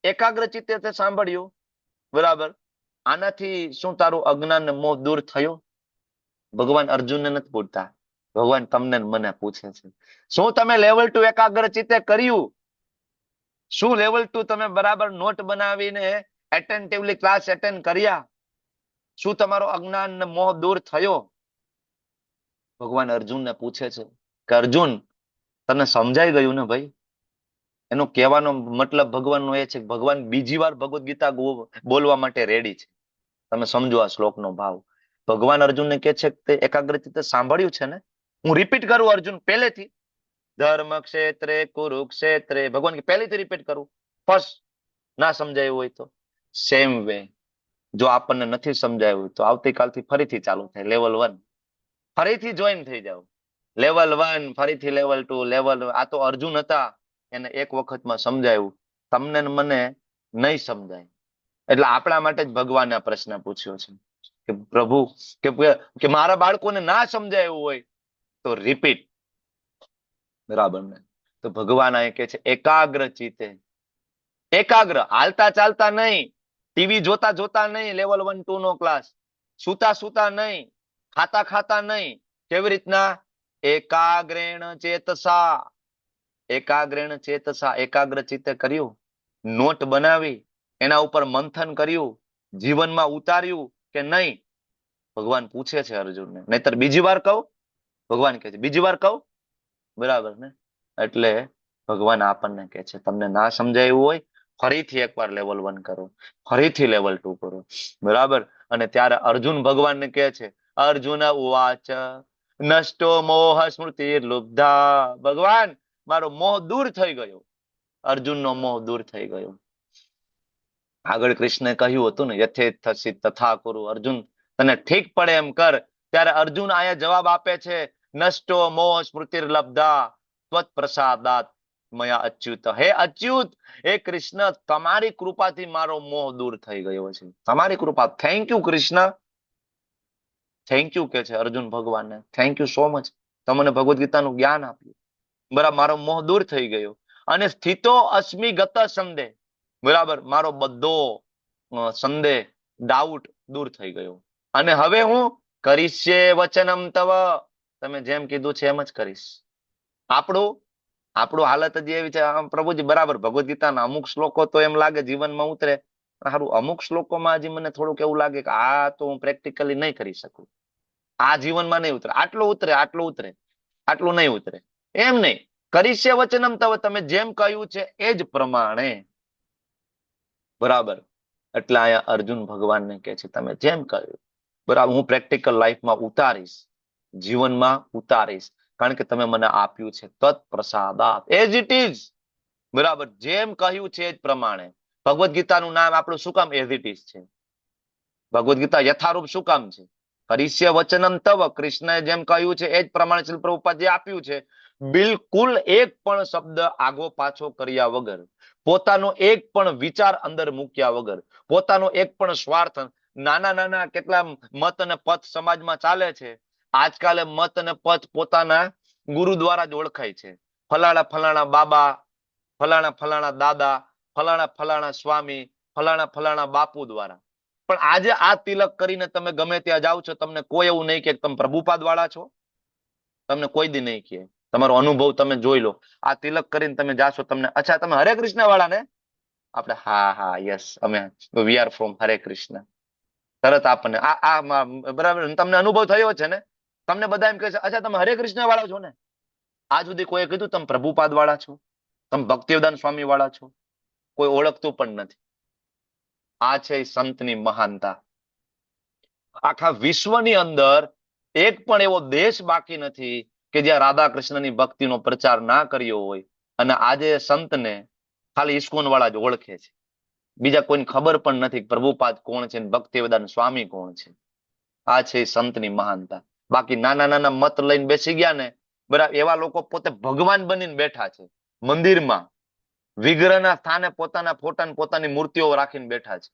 એકાગ્ર ચિત્તે તે સાંભળ્યું? બરાબર? આનાથી શું તારું અજ્ઞાન ને મોહ દૂર થયો? ભગવાન અર્જુનને નથી પૂછતા, ભગવાન તમને ને મને પૂછે છે. શું તમે લેવલ 2 એકાગ્ર ચિત્તે કર્યું? શું લેવલ 2 તમે બરાબર નોટ બનાવીને એટેન્ટિવલી ક્લાસ એટેન્ડ કર્યા? શું તમારો અજ્ઞાન ને મોહ દૂર થયો? ભગવાન અર્જુનને પૂછે છે કે અર્જુન તને સમજાઈ ગયું ને ભાઈ? એનો કહેવાનો મતલબ ભગવાનનો એ છે કે ભગવાન બીજી વાર ભગવદ્ ગીતા બોલવા માટે રેડી છે. તમે સમજો આ શ્લોકનો ભાવ. ભગવાન અર્જુનને કહે છે કે તે એકાગ્ર ચિત્તે સાંભળ્યું છે ને? હું રિપીટ કરું અર્જુન પહેલેથી. ધર્મ ક્ષેત્રે કુરુક્ષેત્રે, ભગવાન કે પહેલેથી રિપીટ કરું? ફર્સ્ટ ના સમજાયું હોય તો સેમ વે, જો આપણને નથી સમજાયું તો આવતીકાલથી ફરીથી ચાલુ થાય લેવલ 1. ફરીથી જોઈન થઈ જાવ. લેવલ 1 ફરીથી લેવલ 2 લેવલ. આ તો અર્જુન હતા, એને એક વખતમાં સમજાયું, તમને ને મને નહીં સમજાય. એટલે આપણા માટે જ ભગવાને આ પ્રશ્ન પૂછ્યો છે કે પ્રભુ કે મારા બાળકોને ના સમજાયું હોય તો રિપીટ. બરાબર ને? તો ભગવાન આ કહે છે એકાગ્ર ચિત્તે. એકાગ્ર, હાલતા ચાલતા નહીં, ટીવી જોતા જોતા નહીં, લેવલ 1 2 નો ક્લાસ, સુતા સુતા નહીં, ખાતા ખાતા નહીં. કેવી રીતના? એકાગ્રેણ ચેતસા. એકાગ્રેણ ચેતસા, એકાગ્ર ચિત્તે કર્યું, નોટ બનાવી, એના ઉપર મંથન કર્યું, જીવનમાં ઉતાર્યું કે નહીં? ભગવાન પૂછે છે અર્જુનને. નહીતર બીજી વાર કહું? ભગવાન કહે છે બીજી વાર કહું? બરાબર ને? એટલે ભગવાન આપણને કહે છે તમને ના સમજાયું હોય ફરીથી એકવાર લેવલ 1 કરો, ફરીથી લેવલ 2 કરો. બરાબર? અને ત્યારે અર્જુન ભગવાનને કહે છે, અર્જુન ઉવાચ નષ્ટો મોહ સ્મૃતિ લુબ્ધા. ભગવાન મારો મોહ દૂર થઈ ગયો. અર્જુનનો મોહ દૂર થઈ ગયો. આગળ કૃષ્ણે કહ્યું હતું ને યથેથસી તથા કુરુ. અર્જુન તને ઠીક પડે એમ કર. ત્યારે અર્જુન આયા જવાબ આપે છે, નષ્ટો મોહ સ્મૃતિર્લબ્ધા ત્વત પ્રસાદાત મયા અચ્યુત. હે અચ્યુત, હે કૃષ્ણ, તમારી કૃપાથી મારો મોહ દૂર થઈ ગયો છે. તમારી કૃપા. Thank you Krishna. Thank you કે છે અર્જુન ભગવાનને. થેન્ક યુ સો મચ, તમને ભગવદ્ ગીતાનું જ્ઞાન આપ્યું. બરાબર? મારો મોહ દૂર થઈ ગયો અને સ્થિતો અસ્મિ ગત સંદેહ. બરાબર? મારો બધો સંદેહ, ડાઉટ દૂર થઈ ગયો. અને હવે હું કરીશ્યે વચનમ તવ. તમે જેમ કીધું છે એમ જ કરીશ. આપણું હાલત જ એવી છે પ્રભુજી. બરાબર, ભગવદ્ ગીતાના અમુક શ્લોકો તો એમ લાગે જીવનમાં ઉતરે. સારું, અમુક શ્લોકોમાં હજી મને થોડુંક એવું લાગે કે આ તો હું પ્રેક્ટિકલી નહીં કરી શકું. આ જીવનમાં નહીં ઉતરે. આટલું ઉતરે, આટલું ઉતરે, આટલું નહીં ઉતરે. એમ નહીં. કરીશ્ય વચનમ તવ, તમે જેમ કહ્યું છે એ જ પ્રમાણે. બરાબર? એટલે અહીંયા અર્જુન ભગવાનને કહે છે તમે જેમ કહ્યું બરાબર, હું પ્રેક્ટિકલ લાઈફમાં ઉતારીશ, જીવનમાં ઉતારીશ, કારણ કે તમે મને આપ્યું છે તત્પ્રસાદાત, એઝ ઇટ ઇઝ. બરાબર, જેમ કહ્યું છે એ જ પ્રમાણે. ભગવદ્ ગીતાનું નામ આપણું શું કામ એઝ ઇટ ઇઝ છે? ભગવદ્ ગીતા યથારૂપ શું કામ છે? કરીષ્ય વચનમ તવ, કૃષ્ણએ જેમ કહ્યું છે એ જ પ્રમાણે શ્રીલ પ્રભુપાદ જે આપ્યું છે, બિલકુલ એક પણ શબ્દ આગો પાછો કર્યા વગર, પોતાનો એક પણ વિચાર અંદર મૂક્યા વગર, પોતાનો એક પણ સ્વાર્થ, નાના નાના કેટલા મત અને પથ સમાજમાં ચાલે છે. આજકાલે મત અને પથ પોતાના ગુરુ દ્વારા જ ઓળખાય છે. ફલાણા ફલાણા બાબા, ફલાણા ફલાણા દાદા, ફલાણા ફલાણા સ્વામી, ફલાણા ફલાણા બાપુ દ્વારા. પણ આજે આ તિલક કરીને તમે ગમે ત્યાં જાઓ છો, તમને કોઈ એવું નહીં કે તમે પ્રભુપાદ વાળા છો, તમને કોઈ દી નહીં કહે. તમારો અનુભવ તમે જોઈ લો. આ તિલક કરીને તમે જાશો, તમને અચ્છા તમે હરે કૃષ્ણ વાળા ને? આપણે હા હા યસ, અમે વી આર ફ્રોમ હરે કૃષ્ણ. તરત આપણને બરાબર તમને અનુભવ થયો છે ને? તમને બધા એમ કહે છે અચ્છા તમે હરે કૃષ્ણ વાળા છો ને? આજ સુધી કોઈએ કીધું તમે પ્રભુપાદ વાળા છો, તમે ભક્તિવેદાંત સ્વામી વાળા છો? કોઈ ઓળખતું પણ નથી. આ છે સંતની મહાનતા. આખા વિશ્વની અંદર એક પણ એવો દેશ બાકી નથી કે જ્યાં રાધા કૃષ્ણની ભક્તિનો પ્રચાર ના કર્યો હોય. અને આજે સંતને ખાલી ઇસ્કોન વાળા જ ઓળખે છે, બીજા કોઈને ખબર પણ નથી પ્રભુપાદ કોણ છે, ભક્તિવેદાંત સ્વામી કોણ છે. આ છે સંતની મહાનતા. બાકી નાના નાના મત લઈને બેસી ગયા ને, બરાબર, એવા લોકો પોતે ભગવાન બનીને બેઠા છે. મંદિરમાં વિગ્રહના સ્થાને પોતાના ફોટા ને પોતાની મૂર્તિઓ રાખીને બેઠા છે.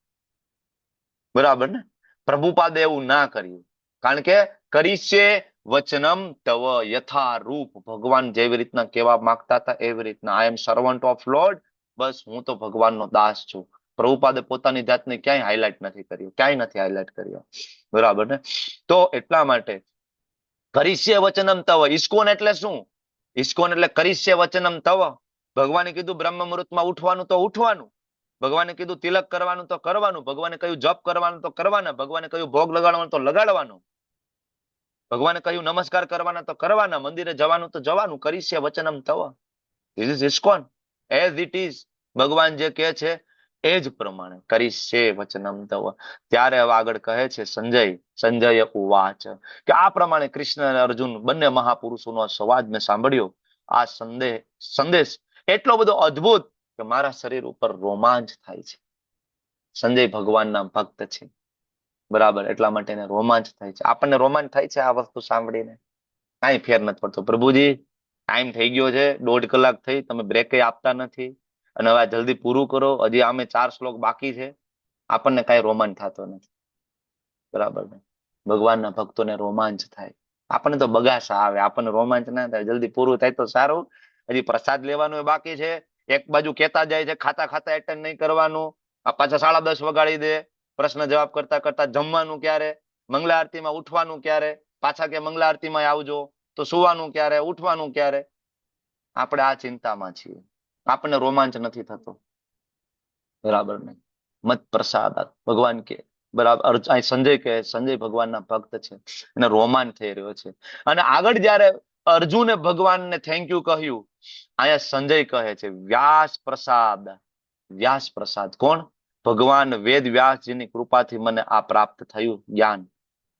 બરાબર ને? પ્રભુપાદે એવું ના કર્યું, કારણ કે કરીશે વચનમ તવ યથારૂપ. ભગવાન જેવી રીતના કહેવા માંગતા હતા એવી રીતના, આઈ એમ સર્વન્ટ ઓફ લોર્ડ, બસ હું તો ભગવાનનો દાસ છું. પ્રભુપાદે પોતાની જાતને ક્યાંય હાઇલાઇટ નથી કર્યું, ક્યાંય નથી હાઇલાઇટ કર્યો. બરાબર ને? તો એટલા માટે કરીશે વચનમ તવ. ઇસ્કોન એટલે શું? ઇસ્કોન એટલે કરીશે વચનમ તવ. ભગવાને કીધું બ્રહ્મ મુહૂર્તમાં ઉઠવાનું તો ઉઠવાનું, ભગવાને કીધું તિલક કરવાનું તો કરવાનું, ભગવાને કહ્યું જપ કરવાનું તો કરવાના, ભગવાને કહ્યું ભોગ લગાડવાનું તો લગાડવાનું, ભગવાને કહ્યું નમસ્કાર કરવાના તો કરવાના, મંદિરે જવાનું તો જવાનું. કરીશે વચનમ તવ. This is ISKCON, as it is. ભગવાન જે કહે છે એ જ પ્રમાણે કરીશે વચનમ તવ. ત્યારે હવે આગળ કહે છે સંજય ઉવાચ, કે આ પ્રમાણે કૃષ્ણ અને અર્જુન બંને મહાપુરુષોનો સંવાદ મેં સાંભળ્યો. આ સંદેશ એટલો બધો અદ્ભુત કે મારા શરીર ઉપર રોમાંચ થાય છે. સંજય ભગવાનના ભક્ત છે, બરાબર, એટલા માટે એને રોમાંચ થાય છે. આપણને રોમાંચ થાય છે આ વસ્તુ સાંભળીને? કાંઈ ફેર નથી પડતો. પ્રભુજી ટાઈમ થઈ ગયો છે, 1.5 કલાક થઈ, તમે બ્રેક આપતા નથી, અને હવે જલ્દી પૂરું કરો, હજી આમે 4 શ્લોક બાકી છે. આપણને કઈ રોમાંચ થતો નથી. બરાબર ને? ભગવાનના ભક્તોને રોમાંચ થાય. આપણને તો બગાસા આવે, આપણને રોમાંચ ના થાય. જલ્દી પૂરું થાય તો સારું. હજી પ્રસાદ લેવાનું બાકી છે. એક બાજુ કેતા જાય છે ખાતા ખાતા એટેન્ડ નહીં કરવાનું, આ પાછા 10:30 વગાડી દે. પ્રશ્ન જવાબ કરતા કરતા જમવાનું ક્યારે, મંગલા આરતીમાં ઉઠવાનું ક્યારે, પાછા કે મંગલા આરતીમાં આવજો, તો સુવાનું ક્યારે, ઉઠવાનું ક્યારે. આપણે આ ચિંતામાં છીએ, આપણને રોમાંચ નથી થતો. બરાબર ને? મત પ્રસાદ ભગવાન કે, બરાબર, સંજય કે, સંજય ભગવાનના ભક્ત છે અને રોમાંચ થઈ રહ્યો છે. અને આગળ જયારે અર્જુને ભગવાનને થેન્ક યુ કહ્યું, અહીંયા સંજય કહે છે વ્યાસ પ્રસાદ. વ્યાસ પ્રસાદ કોણ? ભગવાન વેદ વ્યાસજીની કૃપાથી મને આ પ્રાપ્ત થયું જ્ઞાન.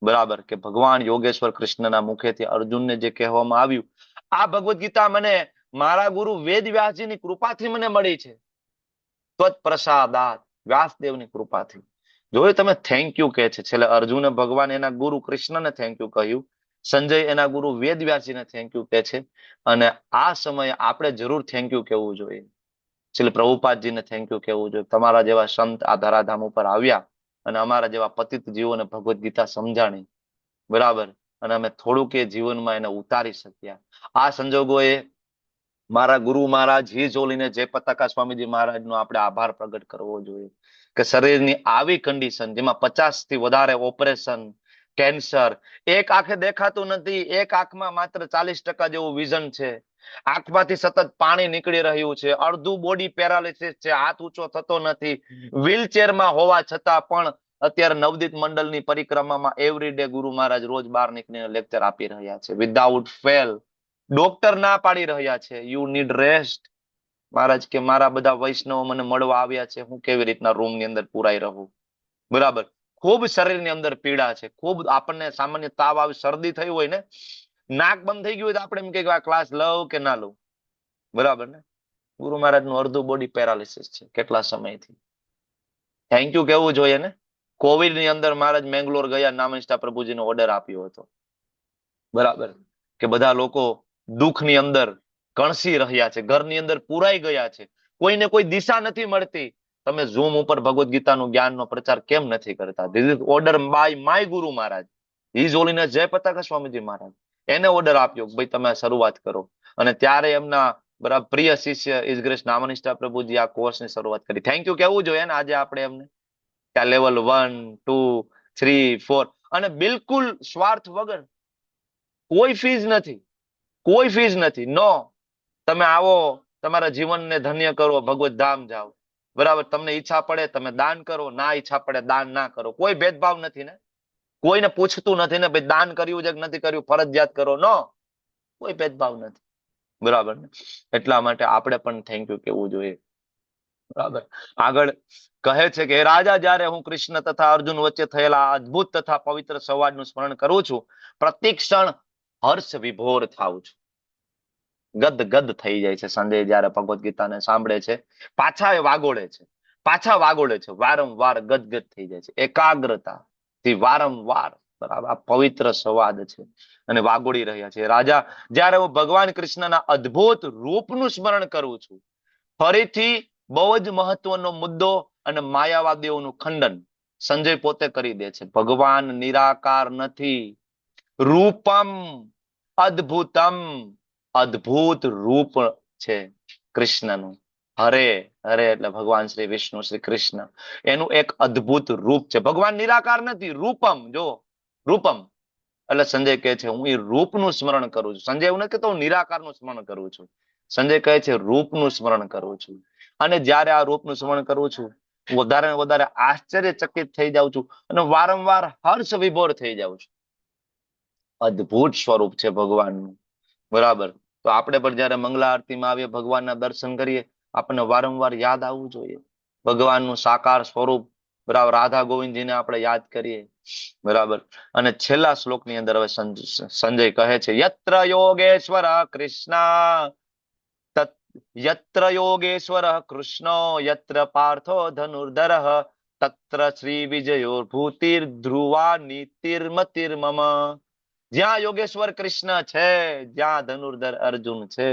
બરાબર, કે ભગવાન યોગેશ્વર કૃષ્ણના મુખેથી અર્જુનને જે કહેવામાં આવ્યું, આ ભગવદ્ ગીતા મને મારા ગુરુ વેદ વ્યાસજીની કૃપાથી મને મળી છે. પ્રસાદાત, વ્યાસદેવની કૃપાથી. જોયું તમે? થેન્ક યુ કહે છે. છેલ્લે અર્જુને ભગવાન એના ગુરુ કૃષ્ણને થેન્ક યુ કહ્યું, સંજય એના ગુરુ વેદ વ્યાસજીને થેન્ક યુ કહે છે. અને આ સમયે આપણે જરૂર થેન્ક યુ કહેવું જોઈએ. છેલ્લે પ્રભુપાદજીને થેન્ક યુ કહેવું જોઈએ. તમારા જેવા સંત આ ધરાધામ ઉપર આવ્યા અને અમારા જેવા પતિત જીવોને ભગવદ્ ગીતા સમજાણી, બરાબર, અને અમે થોડુંક એ જીવનમાં એને ઉતારી શક્યા. આ સંજોગોએ મારા ગુરુ મહારાજ જી જોલીને જય પતાકા સ્વામીજી મહારાજનો આપણે આભાર પ્રગટ કરવો જોઈએ કે શરીરની આવી કન્ડિશન, જેમાં 50 થી વધારે ઓપરેશન, કેન્સર, એક આંખે દેખાતું નથી, એક આંખમાં માત્ર 40% જેવું વિઝન છે, આંખમાંથી સતત પાણી નીકળી રહ્યું છે, અડધું બોડી પેરાલિસિસ છે, હાથ ઊંચો થતો નથી, વ્હીલચેરમાં હોવા છતાં પણ અત્યારે નવદીપ મંડળની પરિક્રમામાં એવરી ડે ગુરુ મહારાજ રોજ બહાર નીકળીને લેક્ચર આપી રહ્યા છે વિધાઉટ ફેલ. ડોક્ટર ના પાડી રહ્યા છે યુ નીડ રેસ્ટ. મહારાજ કે મારા બધા વૈષ્ણવો મને મળવા આવ્યા છે, હું કેવી રીતના રૂમ ની અંદર પુરાઈ રહું. બરાબર. ખૂબ શરીરની અંદર પીડા છે, ખૂબ આપણને સામાન્ય તાવ આવી, શરદી થઈ હોય ને, નાક બંધ થઈ ગયું હોય તો આપણે એમ કે આ ક્લાસ લઉં કે ના લઉં. બરાબર ને. ગુરુ મહારાજ નું અડધું બોડી પેરાલિસિસ છે કેટલા સમયથી. થેન્ક યુ કેવું જોઈએ ને. કોવિડ ની અંદર મહારાજ મેંગ્લોર ગયા, નામનિષ્ઠા પ્રભુજીનો ઓર્ડર આપ્યો હતો. બરાબર. કે બધા લોકો દુઃખની અંદર કણસી રહ્યા છે, ઘરની અંદર પુરાઈ ગયા છે, કોઈને કોઈ દિશા નથી મળતી. તમે ઝૂમ ઉપર ભગવદ્ ગીતાનું જ્ઞાનનો પ્રચાર કેમ નથી કરતા? This is order by my guru Maharaj, his Holiness જય પતાકા સ્વામીજી મહારાજ. એને ઓર્ડર આપ્યો ભાઈ તમે શરૂઆત કરો. અને ત્યારે એમના બરાબર પ્રિય શિષ્ય ઇઝ ગ્રેસ નામનિષ્ઠા પ્રભુજી આ કોર્સની શરૂઆત કરી. થેન્ક યુ કેવું જોઈએ ને આજે આપણે એમને. ત્યાં લેવલ 1, 2, 3, 4 અને બિલકુલ સ્વાર્થ વગર. કોઈ ફીઝ નથી, કોઈ ફીઝ નથી. નો, તમે આવો, તમારા જીવનને ધન્ય કરો, ભગવત ધામ જાઓ. બરાબર. તમને ઈચ્છા પડે તમે દાન કરો, ના ઈચ્છા પડે દાન ના કરો. કોઈ ભેદભાવ નથી ને. કોઈને પૂછતું નથી ને ભાઈ દાન કર્યું છે કે નથી કર્યું, ફરજિયાત કરો. નો, કોઈ ભેદભાવ નથી. બરાબર ને. એટલા માટે આપણે પણ થેન્ક યુ કેવું જોઈએ. બરાબર. આગળ કહે છે કે રાજા, જ્યારે હું કૃષ્ણ તથા અર્જુન વચ્ચે થયેલા અદ્ભુત તથા પવિત્ર સંવાદનું સ્મરણ કરું છું, પ્રતિ ક્ષણ હર્ષ વિભોર થાઉં છું. ગદ ગદ થઈ જાય છે સંજય જયારે ભગવદ્ ગીતાને સાંભળે છે. પાછા એ વાગોળે છે, પાછા વાગોળે છે, વારંવાર ગદગદ થઈ જાય છે એકાગ્રતા થી વારંવાર. બરાબર. આ પવિત્ર સંવાદ છે અને વાગોળી રહ્યા છે. રાજા, જ્યારે હું ભગવાન કૃષ્ણના અદ્ભુત રૂપનું સ્મરણ કરું છું, ફરીથી બહુ જ મહત્વનો મુદ્દો અને માયાવાદીઓનું ખંડન સંજય પોતે કરી દે છે. ભગવાન નિરાકાર નથી, રૂપમ અદ્ભુતમ. અદ્ભુત રૂપ છે કૃષ્ણનું. હરે, હરે એટલે ભગવાન શ્રી વિષ્ણુ શ્રી કૃષ્ણ, એનું એક અદ્ભુત રૂપ છે. ભગવાન નિરાકાર નથી, રૂપમ. જો રૂપમ એટલે સંજય કહે છે હું એ રૂપનું સ્મરણ કરું છું. સંજય એવું નથી કહેતો હું નિરાકારનું સ્મરણ કરું છું. સંજય કહે છે રૂપનું સ્મરણ કરું છું. અને જ્યારે આ રૂપનું સ્મરણ કરું છું, વધારે ને વધારે આશ્ચર્યચકિત થઈ જાઉં છું અને વારંવાર હર્ષ વિભોર થઈ જાઉં છું. અદ્ભુત સ્વરૂપ છે ભગવાનનું. બરાબર. તો આપણે પણ જયારે મંગલા આરતીમાં આવીએ, ભગવાનના દર્શન કરીએ, આપણને વારંવાર યાદ આવવું જોઈએ ભગવાનનું સાકાર સ્વરૂપ. બરાબર. રાધા ગોવિંદજીને આપણે યાદ કરીએ. બરાબર. અને છેલ્લા શ્લોકની અંદર હવે સંજય કહે છે યત્ર યોગેશ્વર કૃષ્ણ યત્ર યોગેશ્વર કૃષ્ણો યત્ર પાર્થો ધનુર્ધર તત્ર શ્રી વિજયો ભૂતિર ધ્રુવા નીતિર્મતિર્મમ. જ્યાં યોગેશ્વર કૃષ્ણ છે, જ્યાં ધનુર્ધર અર્જુન છે,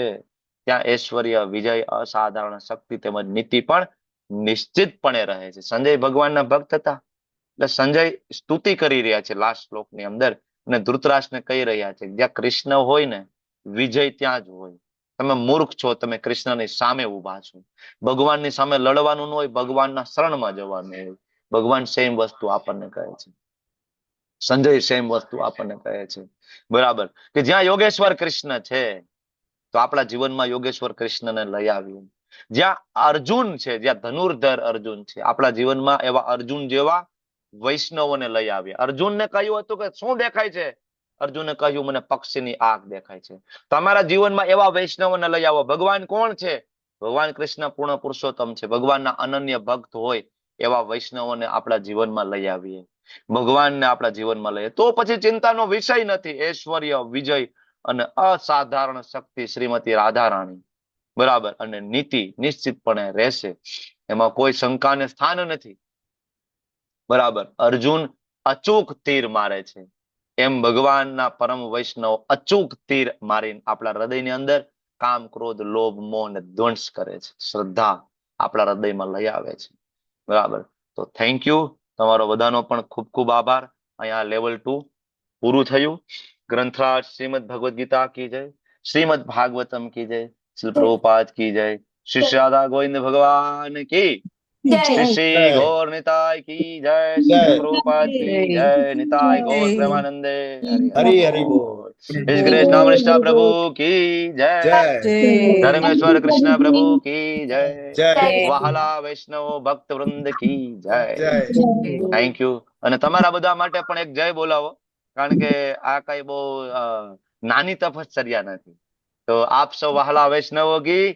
ત્યાં ઐશ્વર્ય, વિજય, અસાધારણ શક્તિ તેમજ નીતિ પણ નિશ્ચિતપણે રહે છે. સંજય ભગવાનના ભક્ત હતા એટલે સંજય સ્તુતિ કરી રહ્યા છે લાસ્ટ શ્લોકની અંદર અને ધૃતરાષ્ટ્રને કહી રહ્યા છે જ્યાં કૃષ્ણ હોય ને વિજય ત્યાં જ હોય. તમે મૂર્ખ છો, તમે કૃષ્ણની સામે ઉભા છો. ભગવાનની સામે લડવાનું ન હોય, ભગવાનના શરણમાં જવાનું હોય. ભગવાન સેમ વસ્તુ આપણને કહે છે. સંજય સેમ વસ્તુ આપણને કહે છે. બરાબર. કે જ્યાં યોગેશ્વર કૃષ્ણ છે તો આપણા જીવનમાં યોગેશ્વર કૃષ્ણને લઈ આવીએ. જ્યાં અર્જુન છે, જ્યાં ધનુર્ધર અર્જુન છે, આપણા જીવનમાં એવા અર્જુન જેવા વૈષ્ણવોને લઈ આવ્યા. અર્જુનને કહ્યું હતું કે શું દેખાય છે? અર્જુને કહ્યું મને પક્ષીની આંખ દેખાય છે. તમારા જીવનમાં એવા વૈષ્ણવોને લઈ આવો. ભગવાન કોણ છે? ભગવાન કૃષ્ણ પૂર્ણ પુરુષોત્તમ છે. ભગવાનના અનન્ય ભક્ત હોય એવા વૈષ્ણવોને આપણા જીવનમાં લઈ આવીએ. ભગવાનને આપણા જીવનમાં લઈએ તો પછી ચિંતાનો વિષય નથી. ઐશ્વર્ય, વિજય અને અસાધારણ શક્તિ શ્રીમતી રાધારાણી. બરાબર. અને નીતિ નિશ્ચિતપણે રહેશે, એમાં કોઈ શંકાને સ્થાન નથી. બરાબર. અર્જુન અચૂક તીર મારે છે, એમ ભગવાનના પરમ વૈષ્ણવ અચૂક તીર મારીને આપણા હૃદયની અંદર કામ, ક્રોધ, લોભ, મોહ ને ધ્વંસ કરે છે. શ્રદ્ધા આપણા હૃદયમાં લઈ આવે છે. બરાબર. તો થેન્ક યુ. તમારો બધાનો પણ ખૂબ ખૂબ આભાર. અહીંયા લેવલ 2 પૂરું થયું. ગ્રંથરાજ શ્રીમદ ભગવદ ગીતા કી જય, શ્રીમદ ભાગવતમ કી જય, શ્રી પ્રભુપાદ કી જય, શ્રી શ્રી રાધા ગોવિંદ ભગવાન કી, શ્રી શ્રી ગૌર નિતાય કી જય, શ્રી પ્રભુપાદ કી જય, નિતાય ગૌર પ્રેમાનંદે. હરી હરી બોલ. હિઝ ગ્રેસ નામનિષ્ઠા પ્રભુ કી જય, ધર્મેશ્વર કૃષ્ણ પ્રભુ કી જય, જય વહાલા વૈષ્ણવ ભક્ત વૃંદ કી જય. જય. Thank you. અને તમારા બધા માટે પણ એક જય બોલાવો, કારણ કે આ કઈ બહુ નાની તપશ્ચર્યા નથી. તો આપ સૌ વહાલા વૈષ્ણવો કી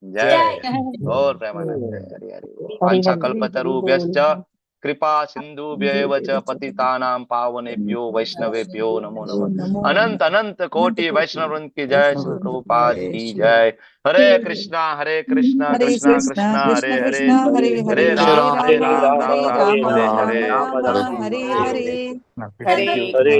जय गौर प्रेमानंद हरि हरि वांछा कल्पतरुभ्यश्च कृपा सिंधुभ्यैव च पतितानां पावनेभ्यो वैष्णवेभ्यो नमो नमः। अनंत अनंत कोटि वैष्णव वृंद की जय, श्री प्रभुपाद की जय। हरे कृष्णा कृष्णा हरे कृष्णा कृष्णा कृष्णा हरे कृष्ण हरे, कृष्ण हरे हरे हरे राम हरे राम राम राम राम हरे हरे। राम हरे हरे। हरे हरे